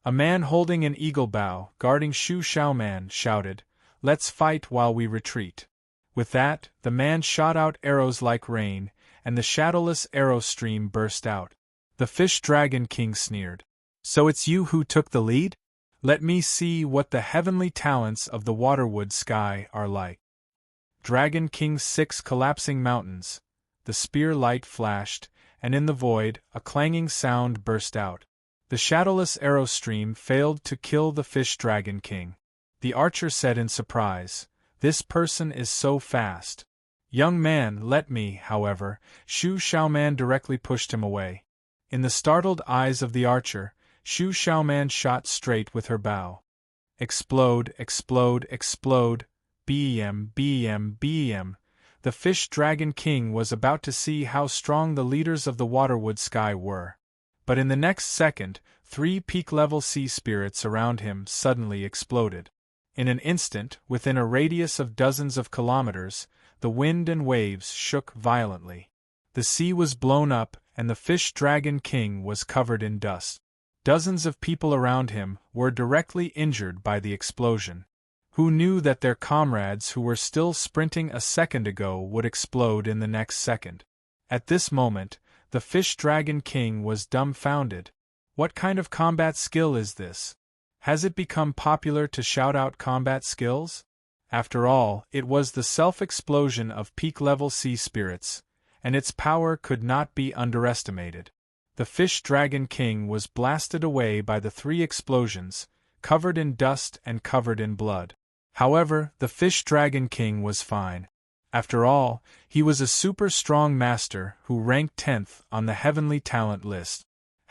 Speaker 1: A man holding an eagle bow, guarding Shu Xiaoman, shouted, "Let's fight while we retreat." With that, the man shot out arrows like rain, and the shadowless arrow stream burst out. The Fish Dragon King sneered. "So it's you who took the lead? Let me see what the heavenly talents of the waterwood sky are like." Dragon King's 6 collapsing mountains. The spear light flashed, and in the void, a clanging sound burst out. The shadowless arrow stream failed to kill the Fish Dragon King. The archer said in surprise, "This person is so fast." "Young man, let me," however, Shu Xiaoman directly pushed him away. In the startled eyes of the archer, Shu Xiaoman shot straight with her bow. Explode, explode, explode. Bm, bm, bm. The Fish Dragon King was about to see how strong the leaders of the waterwood sky were. But in the next second, 3 peak-level sea spirits around him suddenly exploded. In an instant, within a radius of dozens of kilometers, the wind and waves shook violently. The sea was blown up, and the Fish Dragon King was covered in dust. Dozens of people around him were directly injured by the explosion. Who knew that their comrades who were still sprinting a second ago would explode in the next second? At this moment, the Fish Dragon King was dumbfounded. What kind of combat skill is this? Has it become popular to shout out combat skills? After all, it was the self-explosion of peak-level sea spirits, and its power could not be underestimated. The Fish Dragon King was blasted away by the 3 explosions, covered in dust and covered in blood. However, the Fish Dragon King was fine. After all, he was a super-strong master who ranked 10th on the heavenly talent list.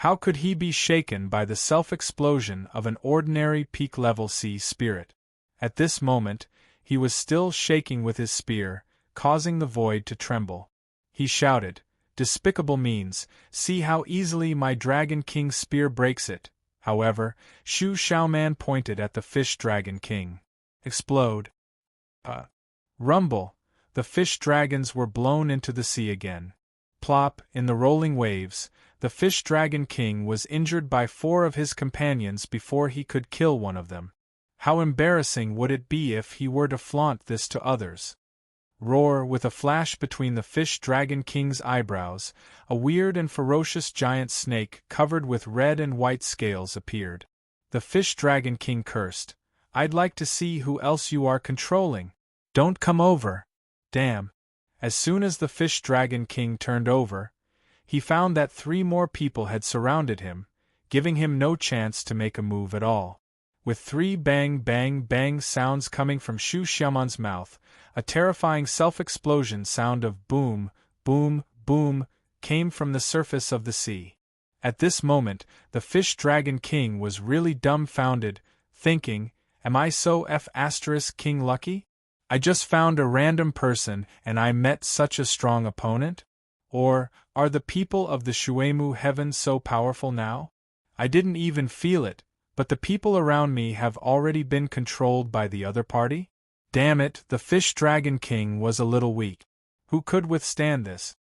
Speaker 1: How could he be shaken by the self-explosion of an ordinary peak-level sea spirit? At this moment, he was still shaking with his spear, causing the void to tremble. He shouted, "Despicable means, see how easily my Dragon King's spear breaks it." However, Shu Xiaoman pointed at the Fish Dragon King. Explode. Rumble. The fish dragons were blown into the sea again. Plop, in the rolling waves, the Fish Dragon King was injured by 4 of his companions before he could kill one of them. How embarrassing would it be if he were to flaunt this to others? Roar. With a flash between the Fish Dragon King's eyebrows, a weird and ferocious giant snake covered with red and white scales appeared. The Fish Dragon King cursed, "I'd like to see who else you are controlling. Don't come over." Damn. As soon as the Fish Dragon King turned over, he found that 3 more people had surrounded him, giving him no chance to make a move at all. With 3 bang bang bang sounds coming from Shu Xiaoman's mouth, a terrifying self-explosion sound of boom, boom, boom, came from the surface of the sea. At this moment, the Fish Dragon King was really dumbfounded, thinking, "Am I so King lucky? I just found a random person and I met such a strong opponent? Or, are the people of the Shuemu heaven so powerful now? I didn't even feel it, but the people around me have already been controlled by the other party? Damn it, the Fish Dragon King was a little weak. Who could withstand this?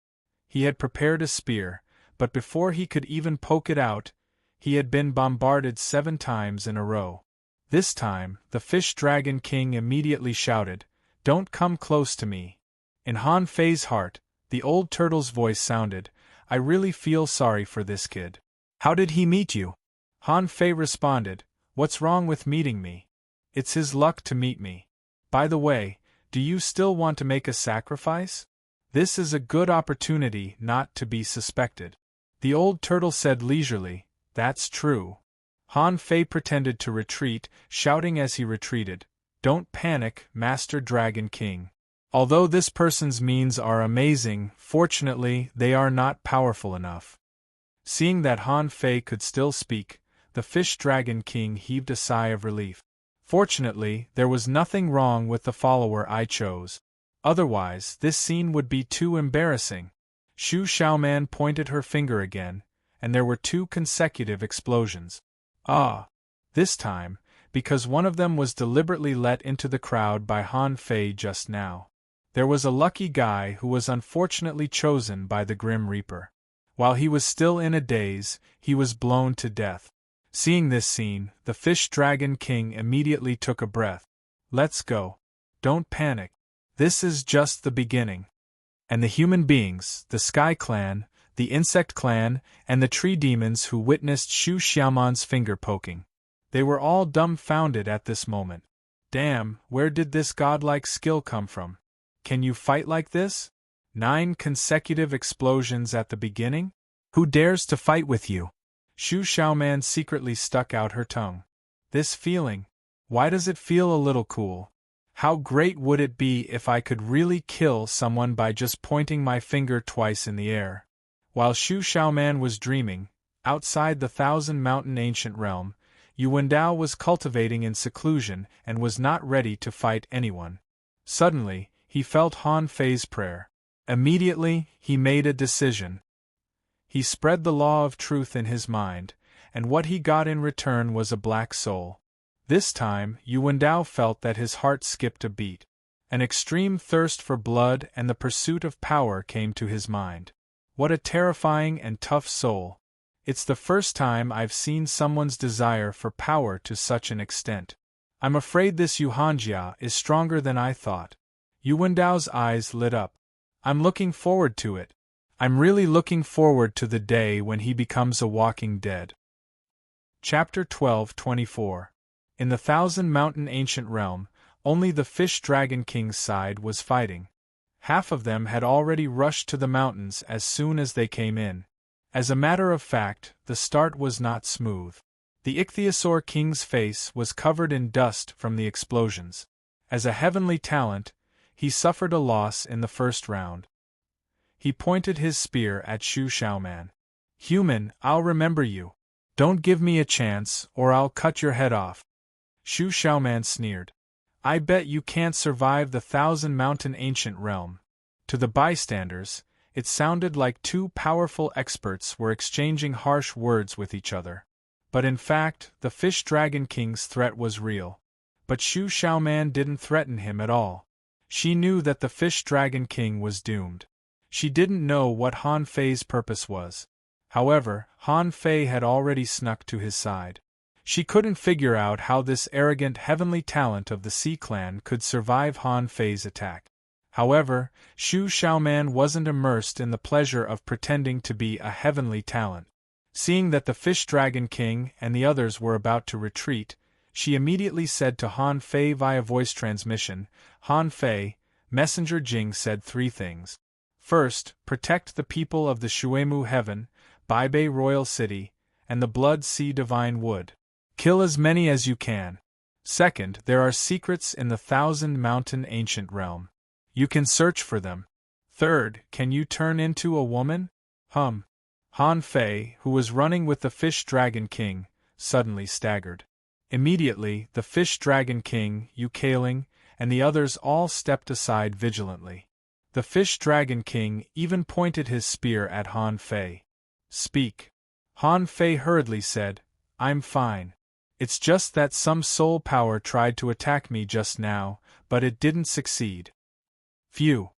Speaker 1: He had prepared a spear, but before he could even poke it out, he had been bombarded 7 times in a row. This time, the Fish Dragon King immediately shouted, "Don't come close to me." In Han Fei's heart, the old turtle's voice sounded, "I really feel sorry for this kid. How did he meet you?" Han Fei responded, "What's wrong with meeting me? It's his luck to meet me. By the way, do you still want to make a sacrifice? This is a good opportunity not to be suspected." The old turtle said leisurely, "That's true." Han Fei pretended to retreat, shouting as he retreated, "Don't panic, Master Dragon King. Although this person's means are amazing, fortunately, they are not powerful enough." Seeing that Han Fei could still speak, the Fish Dragon King heaved a sigh of relief. Fortunately, there was nothing wrong with the follower I chose. Otherwise, this scene would be too embarrassing. Shu Xiaoman pointed her finger again, and there were 2 consecutive explosions. This time, because one of them was deliberately let into the crowd by Han Fei just now. There was a lucky guy who was unfortunately chosen by the Grim Reaper. While he was still in a daze, he was blown to death. Seeing this scene, the Fish Dragon King immediately took a breath. "Let's go. Don't panic. This is just the beginning." And the human beings, the Sky Clan, the Insect Clan, and the Tree Demons who witnessed Shu Xiaoman's finger poking. They were all dumbfounded at this moment. Damn, where did this godlike skill come from? Can you fight like this? 9 consecutive explosions at the beginning? Who dares to fight with you? Shu Xiaoman secretly stuck out her tongue. This feeling. Why does it feel a little cool? How great would it be if I could really kill someone by just pointing my finger twice in the air? While Shu Xiaoman was dreaming, outside the Thousand Mountain Ancient Realm, Yu Wendao was cultivating in seclusion and was not ready to fight anyone. Suddenly, he felt Han Fei's prayer. Immediately, he made a decision. He spread the law of truth in his mind, and what he got in return was a black soul. This time, Yu Wendao felt that his heart skipped a beat. An extreme thirst for blood and the pursuit of power came to his mind. What a terrifying and tough soul. It's the first time I've seen someone's desire for power to such an extent. I'm afraid this Yuhanjia is stronger than I thought. Yu Wendao's eyes lit up. I'm looking forward to it. I'm really looking forward to the day when he becomes a walking dead. Chapter 12:24. In the Thousand Mountain Ancient Realm, only the Fish Dragon King's side was fighting. Half of them had already rushed to the mountains as soon as they came in. As a matter of fact, the start was not smooth. The Ichthyosaur King's face was covered in dust from the explosions. As a heavenly talent, he suffered a loss in the first round. He pointed his spear at Shu Xiaoman. "Human, I'll remember you. Don't give me a chance, or I'll cut your head off." Shu Xiaoman sneered. "I bet you can't survive the Thousand Mountain Ancient Realm." To the bystanders, it sounded like 2 powerful experts were exchanging harsh words with each other. But in fact, the Fish Dragon King's threat was real. But Shu Xiaoman didn't threaten him at all. She knew that the Fish Dragon King was doomed. She didn't know what Han Fei's purpose was. However, Han Fei had already snuck to his side. She couldn't figure out how this arrogant heavenly talent of the Sea Clan could survive Han Fei's attack. However, Shu Xiaoman wasn't immersed in the pleasure of pretending to be a heavenly talent. Seeing that the Fish Dragon King and the others were about to retreat, she immediately said to Han Fei via voice transmission, "Han Fei, Messenger Jing said 3 things. First, protect the people of the Shuemu Heaven, Baibei Royal City, and the Blood Sea Divine Wood. Kill as many as you can. Second, there are secrets in the Thousand Mountain Ancient Realm. You can search for them. Third, can you turn into a woman?" Han Fei, who was running with the Fish Dragon King, suddenly staggered. Immediately, the Fish Dragon King, Yu Kaling, and the others all stepped aside vigilantly. The Fish Dragon King even pointed his spear at Han Fei. "Speak." Han Fei hurriedly said, "I'm fine. It's just that some soul power tried to attack me just now, but it didn't succeed." Phew!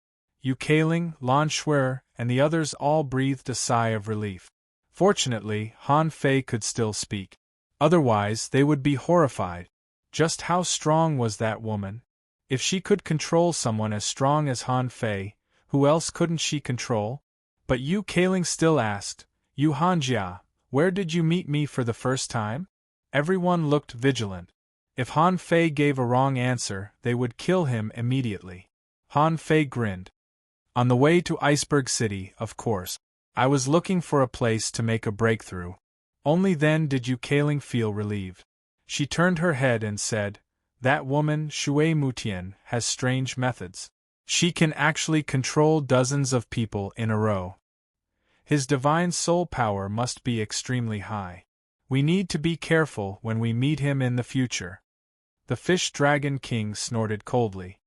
Speaker 1: Yu Kailing, Lan Shuer, and the others all breathed a sigh of relief. Fortunately, Han Fei could still speak. Otherwise, they would be horrified. Just how strong was that woman? If she could control someone as strong as Han Fei, who else couldn't she control? But Yu Kailing still asked, "Yu Hanjia, where did you meet me for the first time?" Everyone looked vigilant. If Han Fei gave a wrong answer, they would kill him immediately. Han Fei grinned. "On the way to Iceberg City, of course. I was looking for a place to make a breakthrough." Only then did Yu Kailing feel relieved. She turned her head and said, "That woman, Shui Mutian, has strange methods. She can actually control dozens of people in a row. His divine soul power must be extremely high. We need to be careful when we meet him in the future." The Fish Dragon King snorted coldly.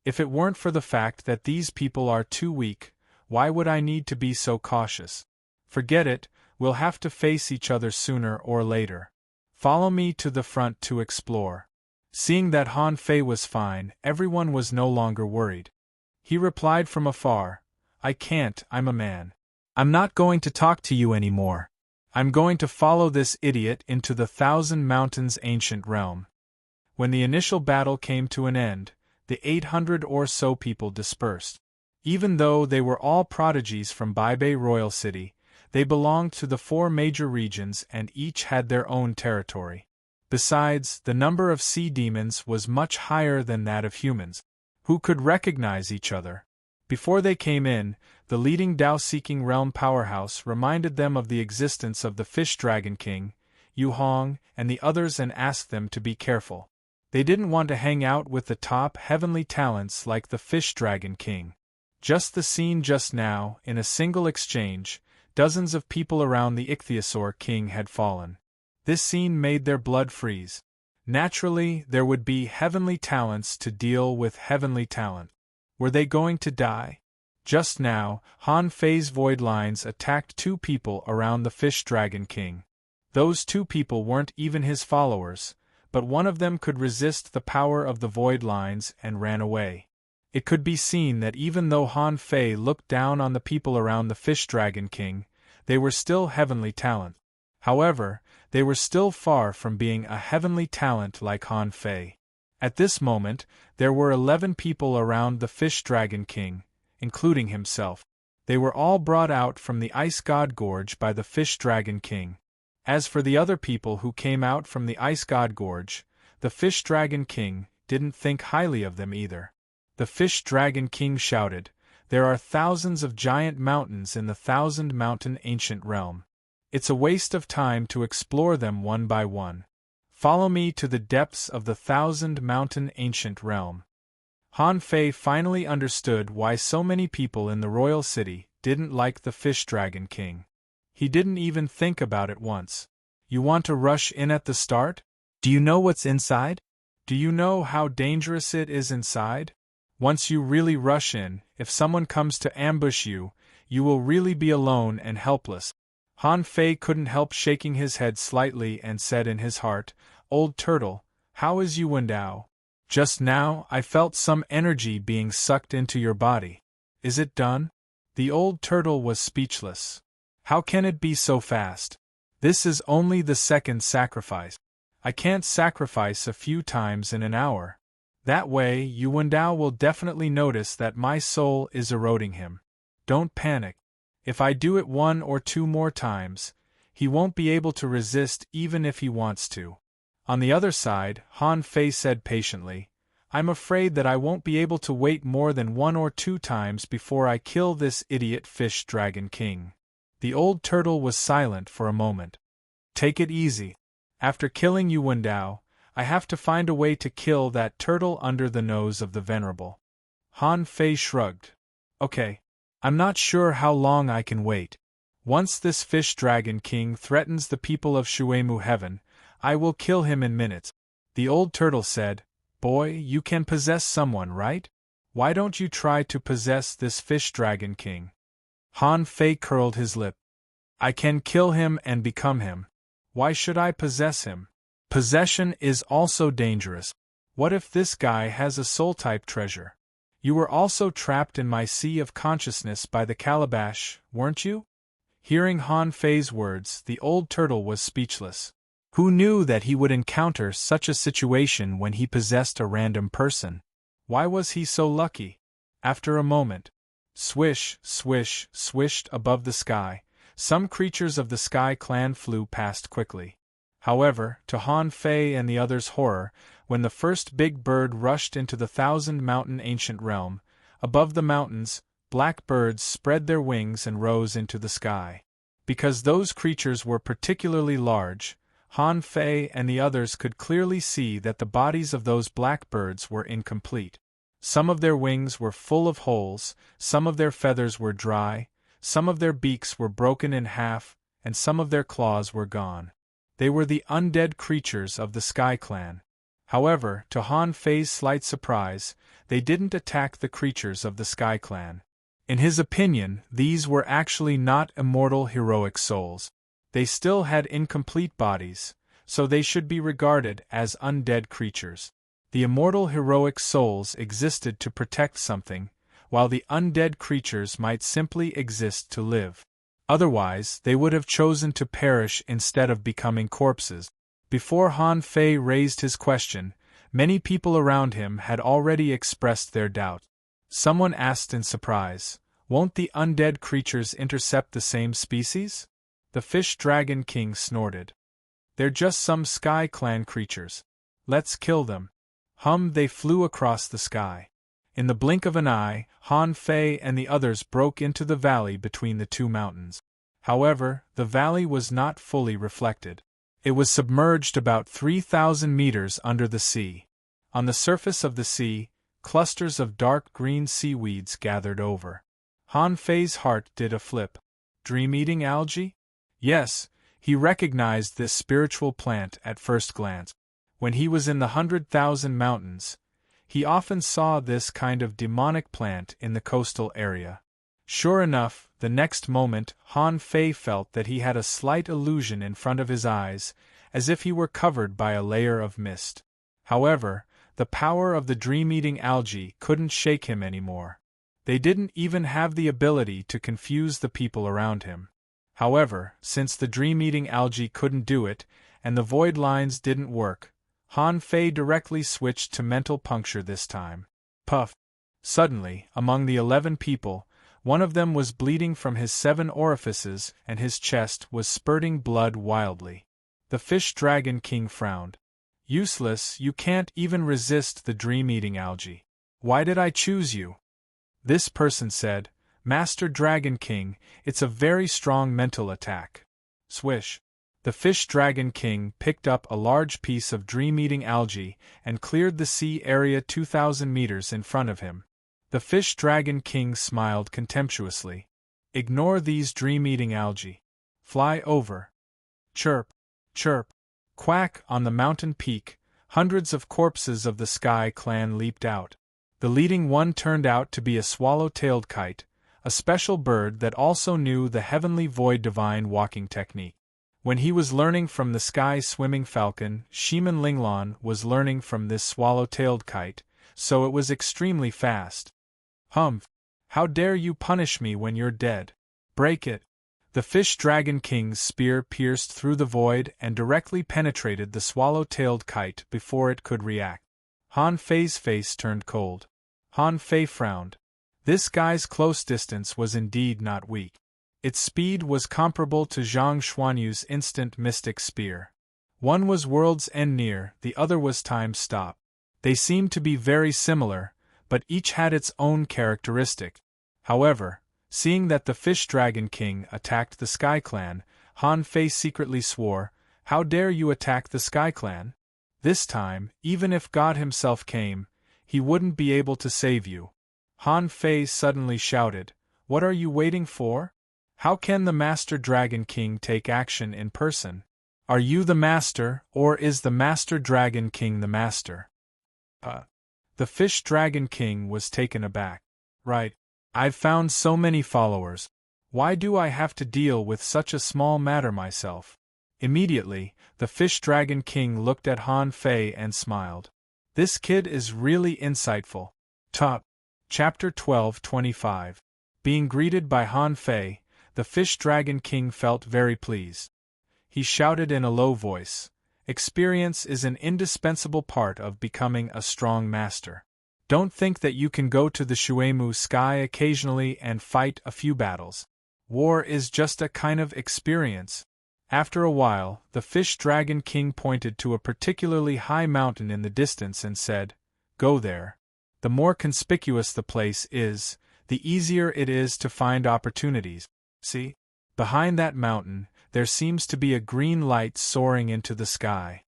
Speaker 1: "If it weren't for the fact that these people are too weak, why would I need to be so cautious? Forget it, we'll have to face each other sooner or later. Follow me to the front to explore." Seeing that Han Fei was fine, everyone was no longer worried. He replied from afar, "I can't, I'm a man. I'm not going to talk to you anymore. I'm going to follow this idiot into the Thousand Mountains ancient realm." When the initial battle came to an end, the 800 or so people dispersed. Even though they were all prodigies from Baibei Royal City, they belonged to the 4 major regions and each had their own territory. Besides, the number of sea demons was much higher than that of humans, who could recognize each other. Before they came in, the leading Tao-seeking realm powerhouse reminded them of the existence of the Fish Dragon King, Yu Hong, and the others and asked them to be careful. They didn't want to hang out with the top heavenly talents like the Fish Dragon King. Just the scene just now, in a single exchange, dozens of people around the Ichthyosaur King had fallen. This scene made their blood freeze. Naturally, there would be heavenly talents to deal with heavenly talent. Were they going to die? Just now, Han Fei's void lines attacked 2 people around the Fish Dragon King. Those 2 people weren't even his followers, but one of them could resist the power of the void lines and ran away. It could be seen that even though Han Fei looked down on the people around the Fish Dragon King, they were still heavenly talent. However, they were still far from being a heavenly talent like Han Fei. At this moment, there were 11 people around the Fish Dragon King, including himself. They were all brought out from the Ice God Gorge by the Fish Dragon King. As for the other people who came out from the Ice God Gorge, the Fish Dragon King didn't think highly of them either. The Fish Dragon King shouted, "There are thousands of giant mountains in the Thousand Mountain ancient realm. It's a waste of time to explore them one by one. Follow me to the depths of the Thousand Mountain ancient realm." Han Fei finally understood why so many people in the royal city didn't like the Fish Dragon King. He didn't even think about it once. You want to rush in at the start? Do you know what's inside? Do you know how dangerous it is inside? Once you really rush in, if someone comes to ambush you, you will really be alone and helpless. Han Fei couldn't help shaking his head slightly and said in his heart, "Old Turtle, how is Yu Wendao? Just now I felt some energy being sucked into your body. Is it done?" The old turtle was speechless. "How can it be so fast? This is only the second sacrifice. I can't sacrifice a few times in an hour. That way Yu Wendao will definitely notice that my soul is eroding him. Don't panic. If I do it 1 or 2 more times, he won't be able to resist even if he wants to." On the other side, Han Fei said patiently, "I'm afraid that I won't be able to wait more than 1 or 2 times before I kill this idiot Fish Dragon King." The old turtle was silent for a moment. "Take it easy. After killing Yu Wendao, I have to find a way to kill that turtle under the nose of the Venerable." Han Fei shrugged. "Okay. I'm not sure how long I can wait. Once this Fish Dragon King threatens the people of Shuemu Heaven, I will kill him in minutes." The old turtle said, Boy, you can possess someone, right? Why don't you try to possess this fish dragon king? Han Fei curled his lip. I can kill him and become him. Why should I possess him? Possession is also dangerous. What if this guy has a soul-type treasure? You were also trapped in my sea of consciousness by the calabash, weren't you? Hearing Han Fei's words, the old turtle was speechless. Who knew that he would encounter such a situation when he possessed a random person? Why was he so lucky? After a moment, swish, swish, swished above the sky, some creatures of the Sky Clan flew past quickly. However, to Han Fei and the others' horror, when the first big bird rushed into the thousand-mountain ancient realm, above the mountains, black birds spread their wings and rose into the sky. Because those creatures were particularly large, Han Fei and the others could clearly see that the bodies of those black birds were incomplete. Some of their wings were full of holes, some of their feathers were dry, some of their beaks were broken in half, and some of their claws were gone. They were the undead creatures of the Sky Clan. However, to Han Fei's slight surprise, they didn't attack the creatures of the Sky Clan. In his opinion, these were actually not immortal heroic souls. They still had incomplete bodies, so they should be regarded as undead creatures. The immortal heroic souls existed to protect something, while the undead creatures might simply exist to live. Otherwise, they would have chosen to perish instead of becoming corpses. Before Han Fei raised his question, many people around him had already expressed their doubt. Someone asked in surprise, "Won't the undead creatures intercept the same species?" The Fish Dragon King snorted. "They're just some Sky Clan creatures. Let's kill them." They flew across the sky. In the blink of an eye, Han Fei and the others broke into the valley between the two mountains. However, the valley was not fully reflected. It was submerged about 3,000 meters under the sea. On the surface of the sea, clusters of dark green seaweeds gathered over. Han Fei's heart did a flip. Dream-eating algae? Yes, he recognized this spiritual plant at first glance. When he was in the 100,000 mountains, he often saw this kind of demonic plant in the coastal area. Sure enough, the next moment Han Fei felt that he had a slight illusion in front of his eyes, as if he were covered by a layer of mist. However, the power of the dream-eating algae couldn't shake him anymore. They didn't even have the ability to confuse the people around him. However, since the dream-eating algae couldn't do it, and the void lines didn't work, Han Fei directly switched to mental puncture this time. Puff! Suddenly, among the 11 people, one of them was bleeding from his 7 orifices and his chest was spurting blood wildly. The Fish Dragon King frowned. Useless, you can't even resist the dream-eating algae. Why did I choose you? This person said, Master Dragon King, it's a very strong mental attack. Swish. The Fish Dragon King picked up a large piece of dream-eating algae and cleared the sea area 2,000 meters in front of him. The Fish Dragon King smiled contemptuously. Ignore these dream-eating algae. Fly over. Chirp, chirp, quack. On the mountain peak, hundreds of corpses of the Sky Clan leaped out. The leading one turned out to be a swallow-tailed kite, a special bird that also knew the heavenly void divine walking technique. When he was learning from the sky swimming falcon, Shiman Linglong was learning from this swallow-tailed kite, so it was extremely fast. Humph! How dare you punish me when you're dead? Break it! The Fish Dragon King's spear pierced through the void and directly penetrated the swallow-tailed kite before it could react. Han Fei's face turned cold. Han Fei frowned. This guy's close distance was indeed not weak. Its speed was comparable to Zhang Xuanyu's instant mystic spear. One was world's end near, the other was time stop. They seemed to be very similar, but each had its own characteristic. However, seeing that the Fish Dragon King attacked the Sky Clan, Han Fei secretly swore, "How dare you attack the Sky Clan? This time, even if God himself came, he wouldn't be able to save you." Han Fei suddenly shouted, "What are you waiting for? How can the Master Dragon King take action in person? Are you the Master, or is the Master Dragon King the Master?" The Fish Dragon King was taken aback. Right. I've found so many followers. Why do I have to deal with such a small matter myself? Immediately, the Fish Dragon King looked at Han Fei and smiled. This kid is really insightful. Chapter 12:25. Being greeted by Han Fei, the Fish Dragon King felt very pleased. He shouted in a low voice, "Experience is an indispensable part of becoming a strong master. Don't think that you can go to the Shuemu sky occasionally and fight a few battles. War is just a kind of experience." After a while, the Fish Dragon King pointed to a particularly high mountain in the distance and said, "Go there. The more conspicuous the place is, the easier it is to find opportunities. See? Behind that mountain, there seems to be a green light soaring into the sky."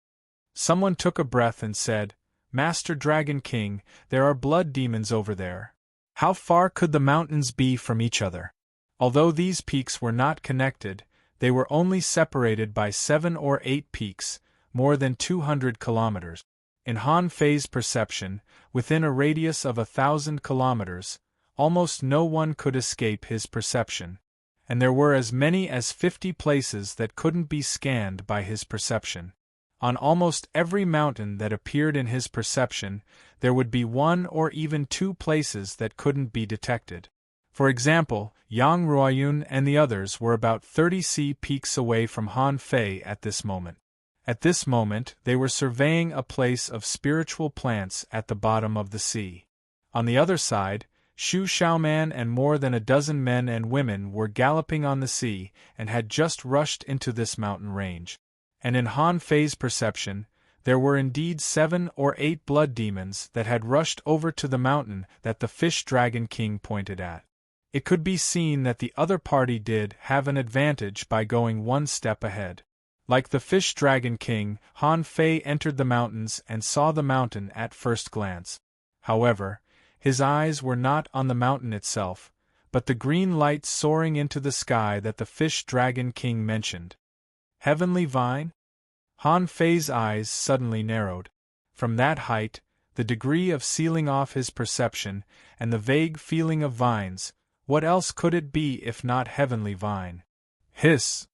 Speaker 1: Someone took a breath and said, "Master Dragon King, there are blood demons over there." How far could the mountains be from each other? Although these peaks were not connected, they were only separated by 7 or 8 peaks, more than 200 kilometers. In Han Fei's perception, within a radius of 1,000 kilometers, almost no one could escape his perception, and there were as many as 50 places that couldn't be scanned by his perception. On almost every mountain that appeared in his perception, there would be 1 or even 2 places that couldn't be detected. For example, Yang Ruoyun and the others were about 30 peaks away from Han Fei at this moment. At this moment, they were surveying a place of spiritual plants at the bottom of the sea. On the other side, Shu Xiaoman and more than a dozen men and women were galloping on the sea and had just rushed into this mountain range. And in Han Fei's perception, there were indeed 7 or 8 blood demons that had rushed over to the mountain that the Fish Dragon King pointed at. It could be seen that the other party did have an advantage by going 1 step ahead. Like the Fish Dragon King, Han Fei entered the mountains and saw the mountain at first glance. However, his eyes were not on the mountain itself, but the green light soaring into the sky that the Fish Dragon King mentioned. Heavenly vine? Han Fei's eyes suddenly narrowed. From that height, the degree of sealing off his perception, and the vague feeling of vines, what else could it be if not heavenly vine? Hiss!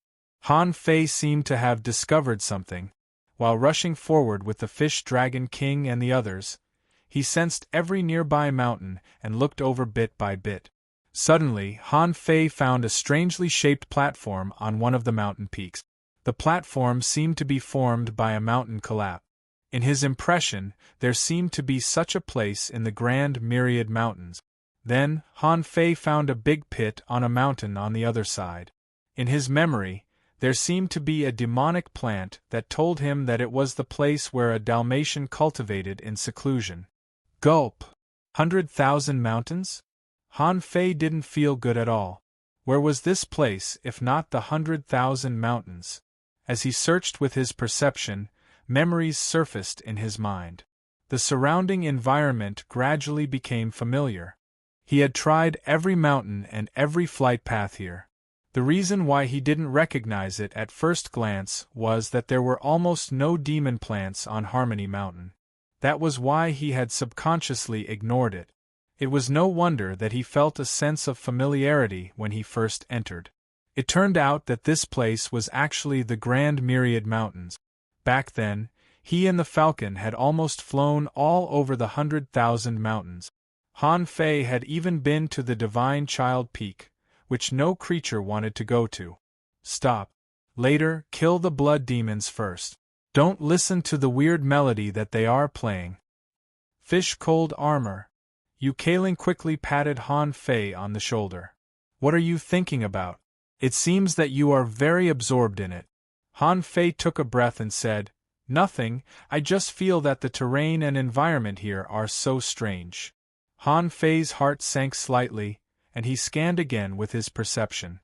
Speaker 1: Han Fei seemed to have discovered something. While rushing forward with the Fish Dragon King and the others, he sensed every nearby mountain and looked over bit by bit. Suddenly, Han Fei found a strangely shaped platform on one of the mountain peaks. The platform seemed to be formed by a mountain collapse. In his impression, there seemed to be such a place in the grand myriad mountains. Then, Han Fei found a big pit on a mountain on the other side. In his memory, there seemed to be a demonic plant that told him that it was the place where a Dalmatian cultivated in seclusion. Gulp! 100,000 mountains? Han Fei didn't feel good at all. Where was this place if not the 100,000 mountains? As he searched with his perception, memories surfaced in his mind. The surrounding environment gradually became familiar. He had tried every mountain and every flight path here. The reason why he didn't recognize it at first glance was that there were almost no demon plants on Harmony Mountain. That was why he had subconsciously ignored it. It was no wonder that he felt a sense of familiarity when he first entered. It turned out that this place was actually the Grand Myriad Mountains. Back then, he and the Falcon had almost flown all over the 100,000 mountains. Han Fei had even been to the Divine Child Peak, which no creature wanted to go to. Stop. Later, kill the blood demons first. Don't listen to the weird melody that they are playing. Fish cold armor. Yu Kailing quickly patted Han Fei on the shoulder. What are you thinking about? It seems that you are very absorbed in it. Han Fei took a breath and said, "Nothing, I just feel that the terrain and environment here are so strange." Han Fei's heart sank slightly, and he scanned again with his perception.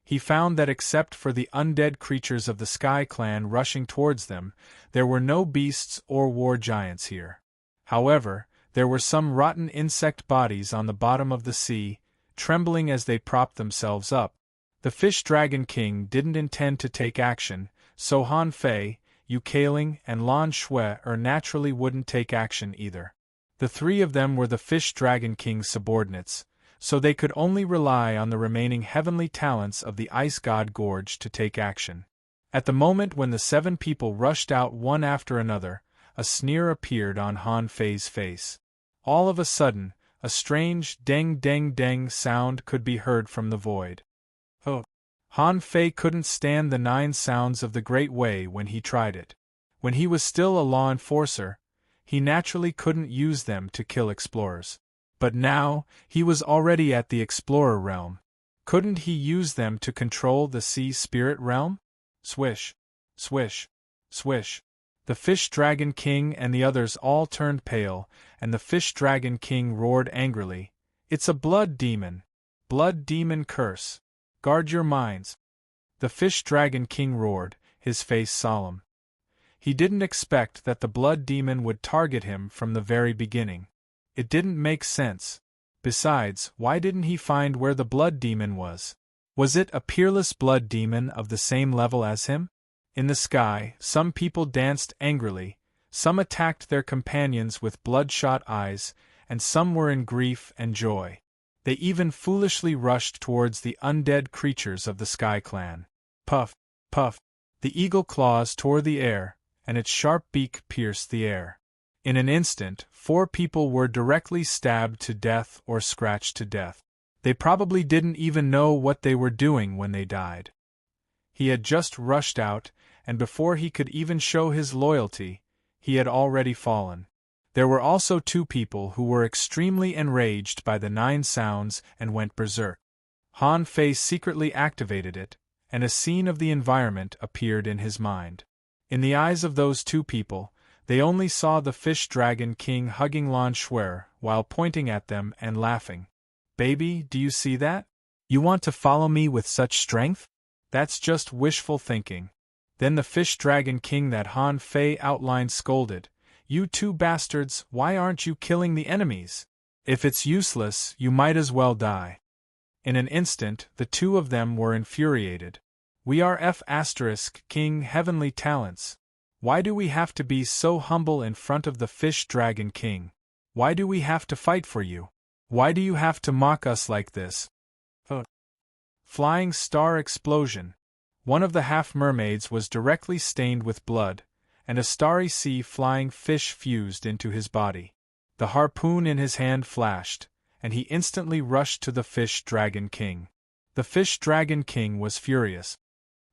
Speaker 1: He found that except for the undead creatures of the Sky Clan rushing towards them, there were no beasts or war giants here. However, there were some rotten insect bodies on the bottom of the sea, trembling as they propped themselves up. The Fish Dragon King didn't intend to take action, so Han Fei, Yukaling, and Lan Shui naturally wouldn't take action either. The three of them were the Fish Dragon King's subordinates, so they could only rely on the remaining heavenly talents of the Ice God Gorge to take action. At the moment when the 7 people rushed out one after another, a sneer appeared on Han Fei's face. All of a sudden, a strange deng-deng-deng sound could be heard from the void. Oh! Han Fei couldn't stand the 9 sounds of the Great Way when he tried it. When he was still a law enforcer, he naturally couldn't use them to kill explorers. But now, he was already at the explorer realm. Couldn't he use them to control the sea spirit realm? Swish! Swish! Swish! The Fish Dragon King and the others all turned pale, and the Fish Dragon King roared angrily, "It's a blood demon! Blood demon curse! Guard your minds!" The Fish Dragon King roared, his face solemn. He didn't expect that the blood demon would target him from the very beginning. It didn't make sense. Besides, why didn't he find where the blood demon was? Was it a peerless blood demon of the same level as him? In the sky, some people danced angrily, some attacked their companions with bloodshot eyes, and some were in grief and joy. They even foolishly rushed towards the undead creatures of the Sky Clan. Puff! Puff! The eagle claws tore the air, and its sharp beak pierced the air. In an instant, 4 people were directly stabbed to death or scratched to death. They probably didn't even know what they were doing when they died. He had just rushed out, and before he could even show his loyalty, he had already fallen. There were also 2 people who were extremely enraged by the 9 sounds and went berserk. Han Fei secretly activated it, and a scene of the environment appeared in his mind. In the eyes of those 2 people, they only saw the Fish Dragon King hugging Lan Shui while pointing at them and laughing. "Baby, do you see that? You want to follow me with such strength? That's just wishful thinking." Then the Fish Dragon King that Han Fei outlined scolded, "You 2 bastards, why aren't you killing the enemies? If it's useless, you might as well die." In an instant, the 2 of them were infuriated. "We are King Heavenly Talents. Why do we have to be so humble in front of the Fish Dragon King? Why do we have to fight for you? Why do you have to mock us like this?" Flying star explosion. One of the half-mermaids was directly stained with blood, and a starry sea-flying fish fused into his body. The harpoon in his hand flashed, and he instantly rushed to the Fish Dragon King. The Fish Dragon King was furious.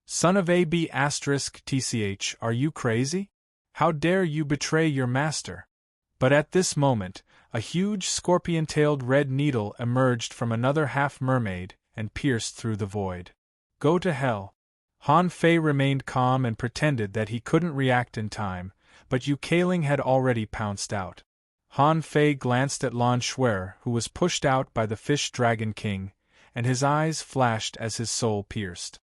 Speaker 1: "Son of Ab*TCH, are you crazy? How dare you betray your master?" But at this moment, a huge scorpion-tailed red needle emerged from another half-mermaid and pierced through the void. "Go to hell." Han Fei remained calm and pretended that he couldn't react in time, but Yukaling had already pounced out. Han Fei glanced at Lan Shui, who was pushed out by the Fish Dragon King, and his eyes flashed as his soul pierced.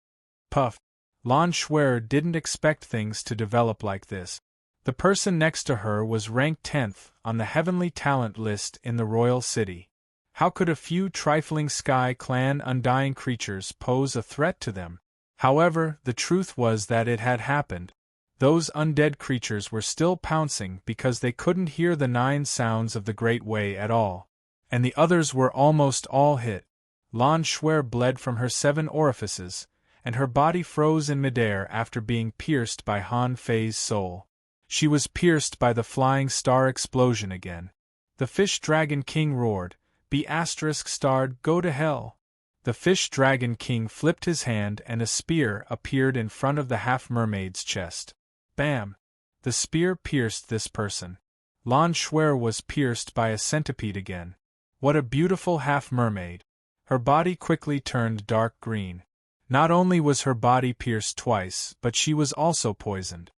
Speaker 1: Puff! Lan Shui didn't expect things to develop like this. The person next to her was ranked 10th on the Heavenly Talent list in the Royal City. How could a few trifling Sky Clan undying creatures pose a threat to them? However, the truth was that it had happened. Those undead creatures were still pouncing because they couldn't hear the 9 sounds of the Great Way at all. And the others were almost all hit. Lan Shui bled from her 7 orifices, and her body froze in midair after being pierced by Han Fei's soul. She was pierced by the flying star explosion again. The Fish Dragon King roared, "Be*starred, go to hell." The Fish Dragon King flipped his hand and a spear appeared in front of the half-mermaid's chest. Bam! The spear pierced this person. Lan Shui was pierced by a centipede again. What a beautiful half-mermaid! Her body quickly turned dark green. Not only was her body pierced twice, but she was also poisoned.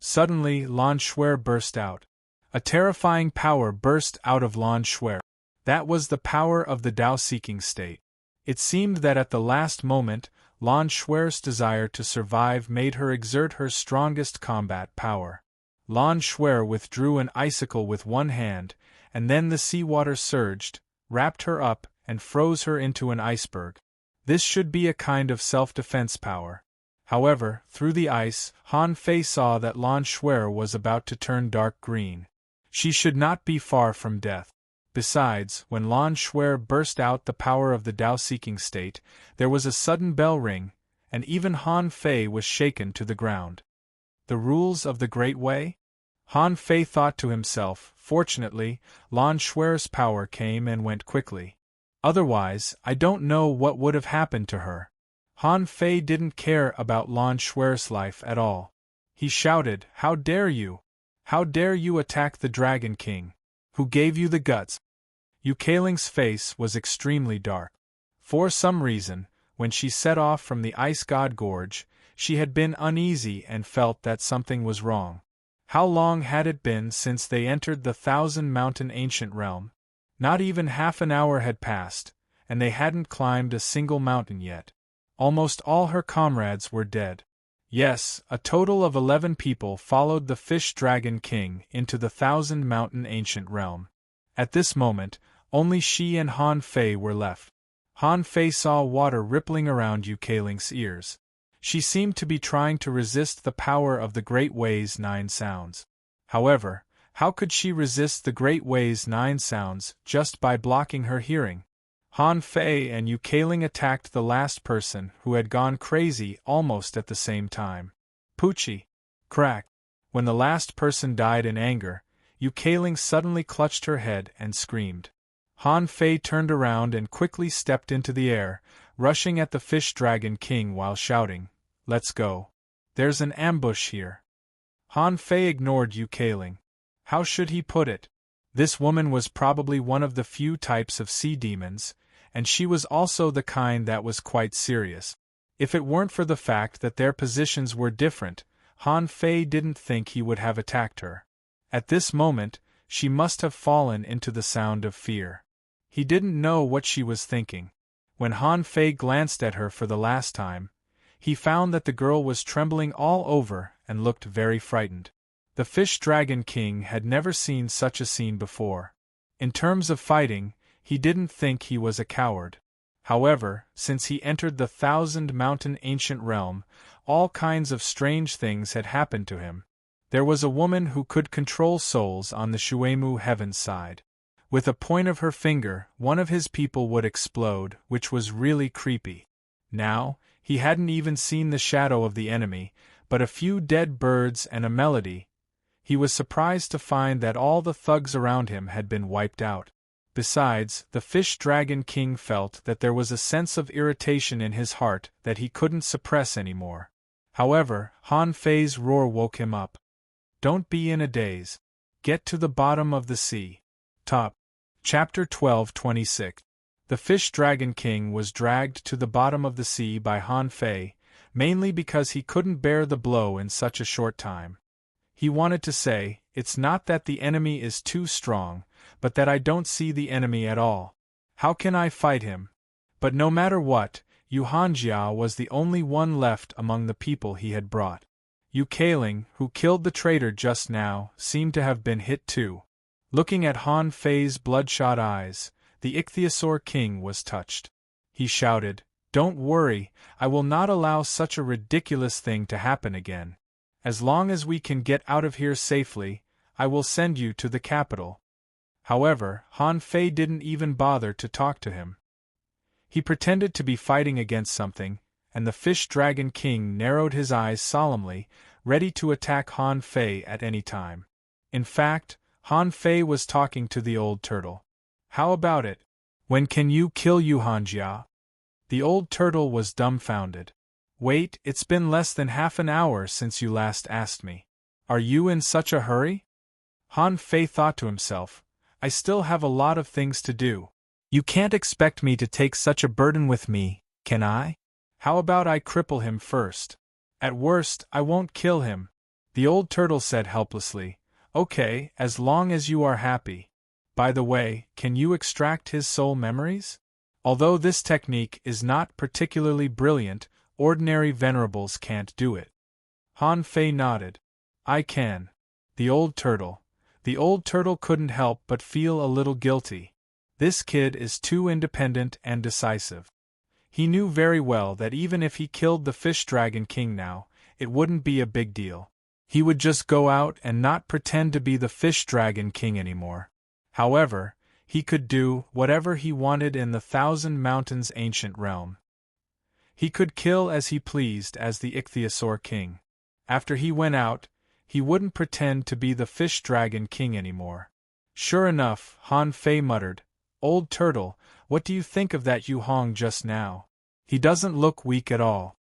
Speaker 1: Suddenly, Lan Shui burst out. A terrifying power burst out of Lan Shui. That was the power of the Tao-seeking state. It seemed that at the last moment, Lan Shui's desire to survive made her exert her strongest combat power. Lan Shui withdrew an icicle with one hand, and then the seawater surged, wrapped her up, and froze her into an iceberg. This should be a kind of self-defense power. However, through the ice, Han Fei saw that Lan Shuer was about to turn dark green. She should not be far from death. Besides, when Lan Shuer burst out the power of the Tao-seeking state, there was a sudden bell ring, and even Han Fei was shaken to the ground. The rules of the Great Way? Han Fei thought to himself. Fortunately, Lan Shuer's power came and went quickly. Otherwise, I don't know what would have happened to her. Han Fei didn't care about Lan Shuer's life at all. He shouted, "How dare you? How dare you attack the Dragon King? Who gave you the guts?" Yu Keiling's face was extremely dark. For some reason, when she set off from the Ice God Gorge, she had been uneasy and felt that something was wrong. How long had it been since they entered the Thousand-Mountain Ancient Realm? Not even half an hour had passed, and they hadn't climbed a single mountain yet. Almost all her comrades were dead. Yes, a total of 11 people followed the Fish Dragon King into the Thousand-Mountain Ancient Realm. At this moment, only she and Han Fei were left. Han Fei saw water rippling around Yu Keiling's ears. She seemed to be trying to resist the power of the Great Way's 9 sounds. However, how could she resist the Great Way's 9 sounds just by blocking her hearing? Han Fei and Yu Keiling attacked the last person who had gone crazy almost at the same time. Poochie! Crack! When the last person died in anger, Yu Keiling suddenly clutched her head and screamed. Han Fei turned around and quickly stepped into the air, rushing at the Fish Dragon King while shouting, "Let's go. There's an ambush here." Han Fei ignored Yu Keiling. How should he put it? This woman was probably one of the few types of sea demons, and she was also the kind that was quite serious. If it weren't for the fact that their positions were different, Han Fei didn't think he would have attacked her. At this moment, she must have fallen into the sound of fear. He didn't know what she was thinking. When Han Fei glanced at her for the last time, he found that the girl was trembling all over and looked very frightened. The Fish Dragon King had never seen such a scene before. In terms of fighting, he didn't think he was a coward. However, since he entered the Thousand-Mountain Ancient Realm, all kinds of strange things had happened to him. There was a woman who could control souls on the Shuemu Heaven's side. With a point of her finger, one of his people would explode, which was really creepy. Now, he hadn't even seen the shadow of the enemy, but a few dead birds and a melody. He was surprised to find that all the thugs around him had been wiped out. Besides, the Fish Dragon King felt that there was a sense of irritation in his heart that he couldn't suppress anymore. However, Han Fei's roar woke him up. "Don't be in a daze. Get to the bottom of the sea." Top. Chapter 12:26. The Fish Dragon King was dragged to the bottom of the sea by Han Fei, mainly because he couldn't bear the blow in such a short time. He wanted to say, "It's not that the enemy is too strong, but that I don't see the enemy at all. How can I fight him?" But no matter what, Yu Hanjia was the only one left among the people he had brought. Yu Keiling, who killed the traitor just now, seemed to have been hit too. Looking at Han Fei's bloodshot eyes, the Ichthyosaur King was touched. He shouted, "Don't worry, I will not allow such a ridiculous thing to happen again. As long as we can get out of here safely, I will send you to the capital." However, Han Fei didn't even bother to talk to him. He pretended to be fighting against something, and the Fish Dragon King narrowed his eyes solemnly, ready to attack Han Fei at any time. In fact, Han Fei was talking to the old turtle. "How about it? When can you kill Yu Hanjia?" The old turtle was dumbfounded. "Wait, it's been less than half an hour since you last asked me. Are you in such a hurry?" Han Fei thought to himself, "I still have a lot of things to do. You can't expect me to take such a burden with me, can I? How about I cripple him first? At worst, I won't kill him." The old turtle said helplessly, "Okay, as long as you are happy. By the way, can you extract his soul memories? Although this technique is not particularly brilliant, ordinary venerables can't do it." Han Fei nodded. "I can." The old turtle couldn't help but feel a little guilty. This kid is too independent and decisive. He knew very well that even if he killed the Fish Dragon King now, it wouldn't be a big deal. He would just go out and not pretend to be the Fish Dragon King anymore. However, he could do whatever he wanted in the Thousand Mountains ancient realm. He could kill as he pleased as the Ichthyosaur King. After he went out, he wouldn't pretend to be the Fish Dragon King anymore. Sure enough, Han Fei muttered, "Old Turtle, what do you think of that Yu Hong just now? He doesn't look weak at all."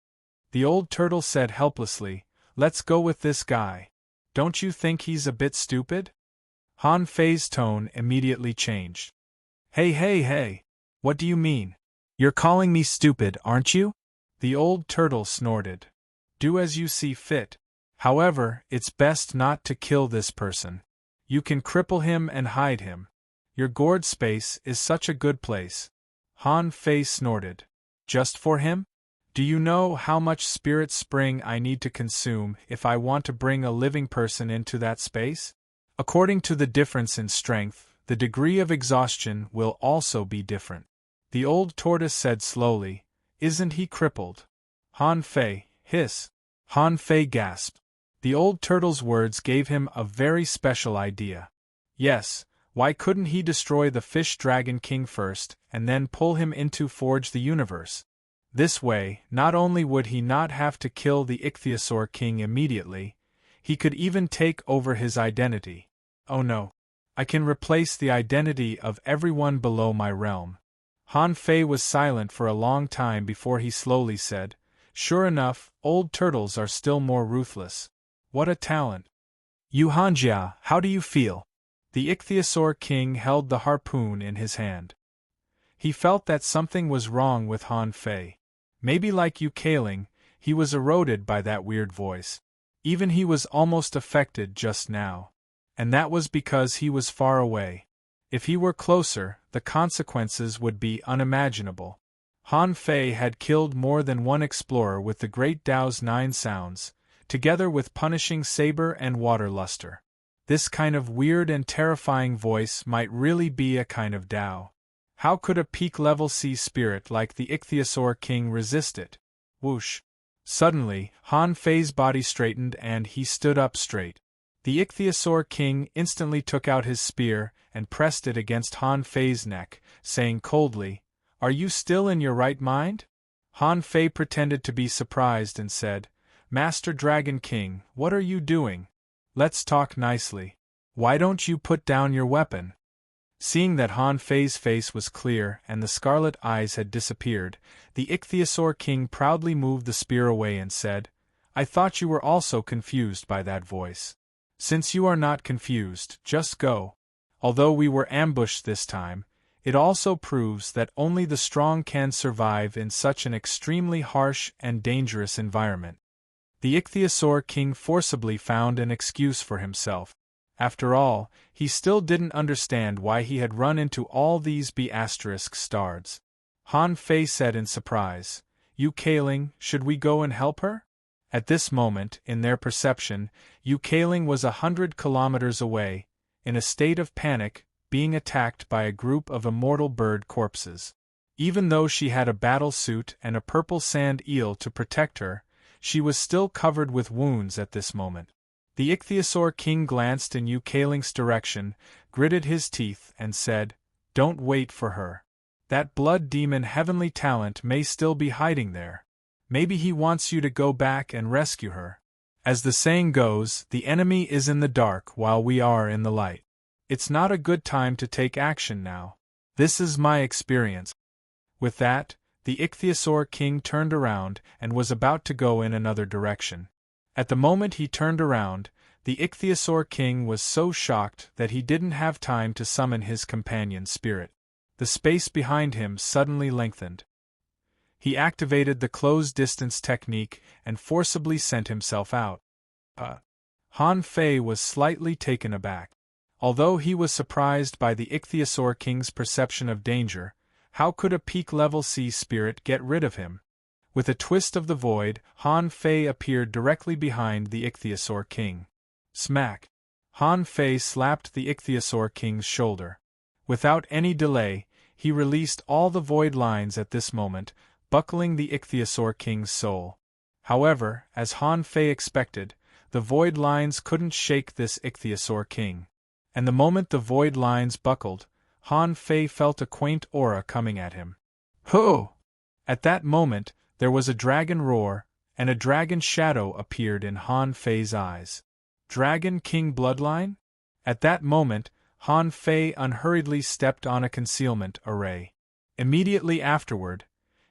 Speaker 1: The old turtle said helplessly, "Let's go with this guy. Don't you think he's a bit stupid?" Han Fei's tone immediately changed. Hey, what do you mean? You're calling me stupid, aren't you?" The old turtle snorted. "Do as you see fit. However, it's best not to kill this person. You can cripple him and hide him. Your gourd space is such a good place." Han Fei snorted. "Just for him? Do you know how much spirit spring I need to consume if I want to bring a living person into that space? According to the difference in strength, the degree of exhaustion will also be different." The old tortoise said slowly, "Isn't he crippled?" Han Fei, hiss. Han Fei gasped. The old turtle's words gave him a very special idea. Yes, why couldn't he destroy the Fish Dragon King first, and then pull him into Forge the Universe? This way, not only would he not have to kill the Ichthyosaur King immediately, he could even take over his identity. Oh no. I can replace the identity of everyone below my realm. Han Fei was silent for a long time before he slowly said, "Sure enough, old turtles are still more ruthless. What a talent." "Yu Hanjia, how do you feel?" The Ichthyosaur King held the harpoon in his hand. He felt that something was wrong with Han Fei. Maybe like Yu Kaling, he was eroded by that weird voice. Even he was almost affected just now. And that was because he was far away. If he were closer, the consequences would be unimaginable. Han Fei had killed more than one explorer with the Great Tao's 9 sounds, together with punishing saber and water luster. This kind of weird and terrifying voice might really be a kind of Tao. How could a peak-level sea spirit like the Ichthyosaur King resist it? Whoosh! Suddenly, Han Fei's body straightened and he stood up straight. The Ichthyosaur King instantly took out his spear and pressed it against Han Fei's neck, saying coldly, "Are you still in your right mind?" Han Fei pretended to be surprised and said, "Master Dragon King, what are you doing? Let's talk nicely. Why don't you put down your weapon?" Seeing that Han Fei's face was clear and the scarlet eyes had disappeared, the Ichthyosaur King proudly moved the spear away and said, "I thought you were also confused by that voice. Since you are not confused, just go. Although we were ambushed this time, it also proves that only the strong can survive in such an extremely harsh and dangerous environment." The Ichthyosaur King forcibly found an excuse for himself. After all, he still didn't understand why he had run into all these B***stards. Han Fei said in surprise, "Yu Kaling, should we go and help her?" At this moment, in their perception, Yu Kaling was 100 kilometers away, in a state of panic, being attacked by a group of immortal bird corpses. Even though she had a battle suit and a purple sand eel to protect her, she was still covered with wounds at this moment. The Ichthyosaur King glanced in Yu Kaling's direction, gritted his teeth, and said, "Don't wait for her. That blood demon heavenly talent may still be hiding there. Maybe he wants you to go back and rescue her. As the saying goes, the enemy is in the dark while we are in the light. It's not a good time to take action now. This is my experience." With that, the Ichthyosaur King turned around and was about to go in another direction. At the moment he turned around, the Ichthyosaur King was so shocked that he didn't have time to summon his companion spirit. The space behind him suddenly lengthened. He activated the closed distance technique and forcibly sent himself out. Han Fei was slightly taken aback. Although he was surprised by the Ichthyosaur King's perception of danger, how could a peak-level sea spirit get rid of him? With a twist of the void, Han Fei appeared directly behind the Ichthyosaur King. Smack! Han Fei slapped the Ichthyosaur King's shoulder. Without any delay, he released all the void lines at this moment, buckling the Ichthyosaur King's soul. However, as Han Fei expected, the void lines couldn't shake this Ichthyosaur King. And the moment the void lines buckled, Han Fei felt a quaint aura coming at him. Ho! At that moment, there was a dragon roar, and a dragon shadow appeared in Han Fei's eyes. Dragon King bloodline? At that moment, Han Fei unhurriedly stepped on a concealment array. Immediately afterward,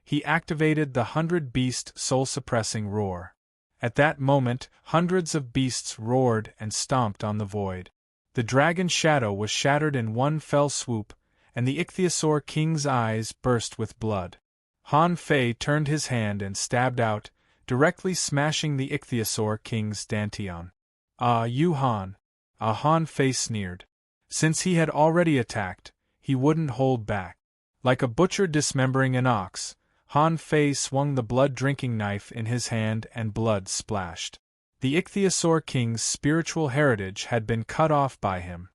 Speaker 1: he activated the 100-beast soul-suppressing roar. At that moment, hundreds of beasts roared and stomped on the void. The dragon shadow was shattered in one fell swoop, and the Ichthyosaur King's eyes burst with blood. Han Fei turned his hand and stabbed out, directly smashing the Ichthyosaur King's dantian. "Ah, you Han!" Han Fei sneered. Since he had already attacked, he wouldn't hold back. Like a butcher dismembering an ox, Han Fei swung the blood-drinking knife in his hand and blood splashed. The Ichthyosaur King's spiritual heritage had been cut off by him.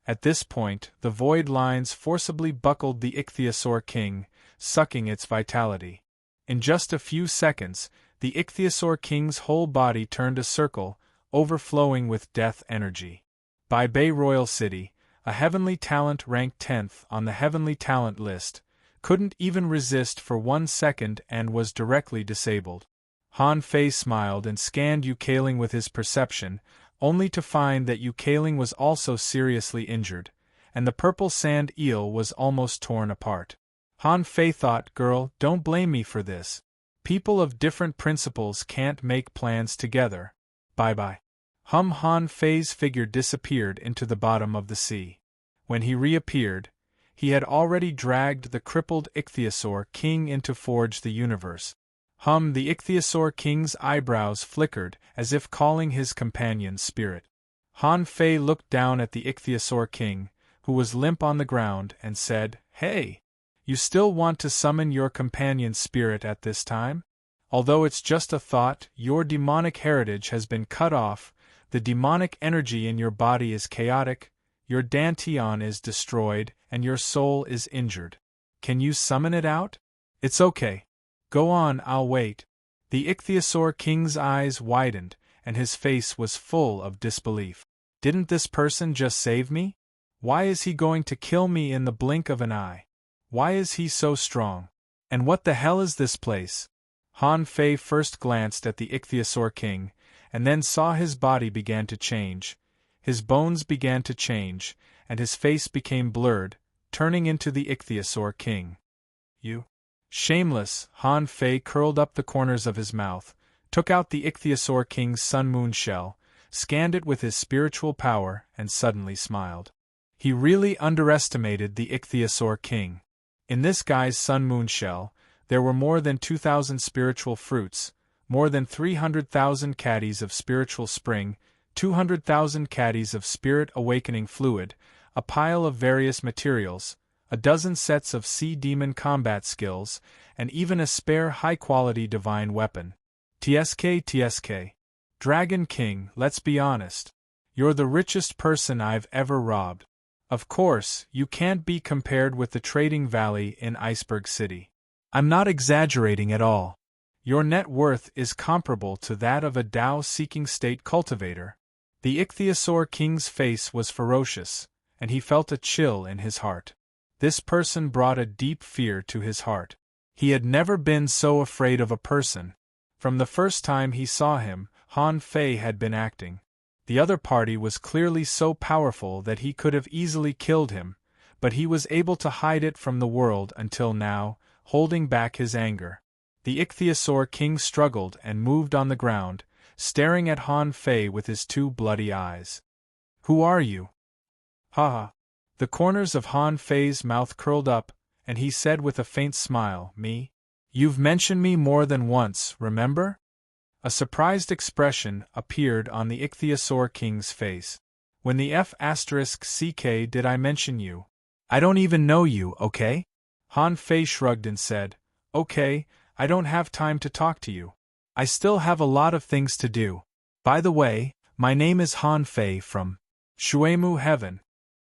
Speaker 1: At this point, the void lines forcibly buckled the Ichthyosaur King, sucking its vitality. In just a few seconds, the Ichthyosaur King's whole body turned a circle, overflowing with death energy. By Bay Royal City, a heavenly talent ranked 10th on the heavenly talent list, couldn't even resist for 1 second and was directly disabled. Han Fei smiled and scanned Yucaling with his perception, only to find that Yucaling was also seriously injured, and the purple sand eel was almost torn apart. Han Fei thought, "Girl, don't blame me for this. People of different principles can't make plans together. Bye-bye." Han Fei's figure disappeared into the bottom of the sea. When he reappeared, he had already dragged the crippled Ichthyosaur King into Forge the Universe. The Ichthyosaur King's eyebrows flickered as if calling his companion spirit. Han Fei looked down at the Ichthyosaur King, who was limp on the ground, and said, "Hey! You still want to summon your companion spirit at this time? Although it's just a thought, your demonic heritage has been cut off, the demonic energy in your body is chaotic, your dantian is destroyed, and your soul is injured. Can you summon it out? It's okay. Go on, I'll wait." The Ichthyosaur King's eyes widened, and his face was full of disbelief. Didn't this person just save me? Why is he going to kill me in the blink of an eye? Why is he so strong? And what the hell is this place? Han Fei first glanced at the Ichthyosaur King, and then saw his body began to change, his bones began to change, and his face became blurred, turning into the Ichthyosaur King. "You?" Shameless, Han Fei curled up the corners of his mouth, took out the Ichthyosaur King's sun-moon shell, scanned it with his spiritual power, and suddenly smiled. He really underestimated the Ichthyosaur King. In this guy's sun-moon shell, there were more than 2,000 spiritual fruits, more than 300,000 caddies of spiritual spring, 200,000 caddies of spirit awakening fluid, a pile of various materials, a dozen sets of sea demon combat skills, and even a spare high-quality divine weapon. TSK. Dragon King, let's be honest. You're the richest person I've ever robbed. Of course, you can't be compared with the trading valley in Iceberg City. I'm not exaggerating at all. Your net worth is comparable to that of a Tao-seeking state cultivator. The Ichthyosaur King's face was ferocious, and he felt a chill in his heart. This person brought a deep fear to his heart. He had never been so afraid of a person. From the first time he saw him, Han Fei had been acting. The other party was clearly so powerful that he could have easily killed him, but he was able to hide it from the world until now, holding back his anger. The Ichthyosaur King struggled and moved on the ground, staring at Han Fei with his 2 bloody eyes. "Who are you?" "Ha." The corners of Han Fei's mouth curled up, and he said with a faint smile, "Me? You've mentioned me more than once, remember?" A surprised expression appeared on the Ichthyosaur King's face. "When the F***ck did I mention you? I don't even know you, okay?" Han Fei shrugged and said, "Okay, I don't have time to talk to you. I still have a lot of things to do. By the way, my name is Han Fei from Shuemu Heaven.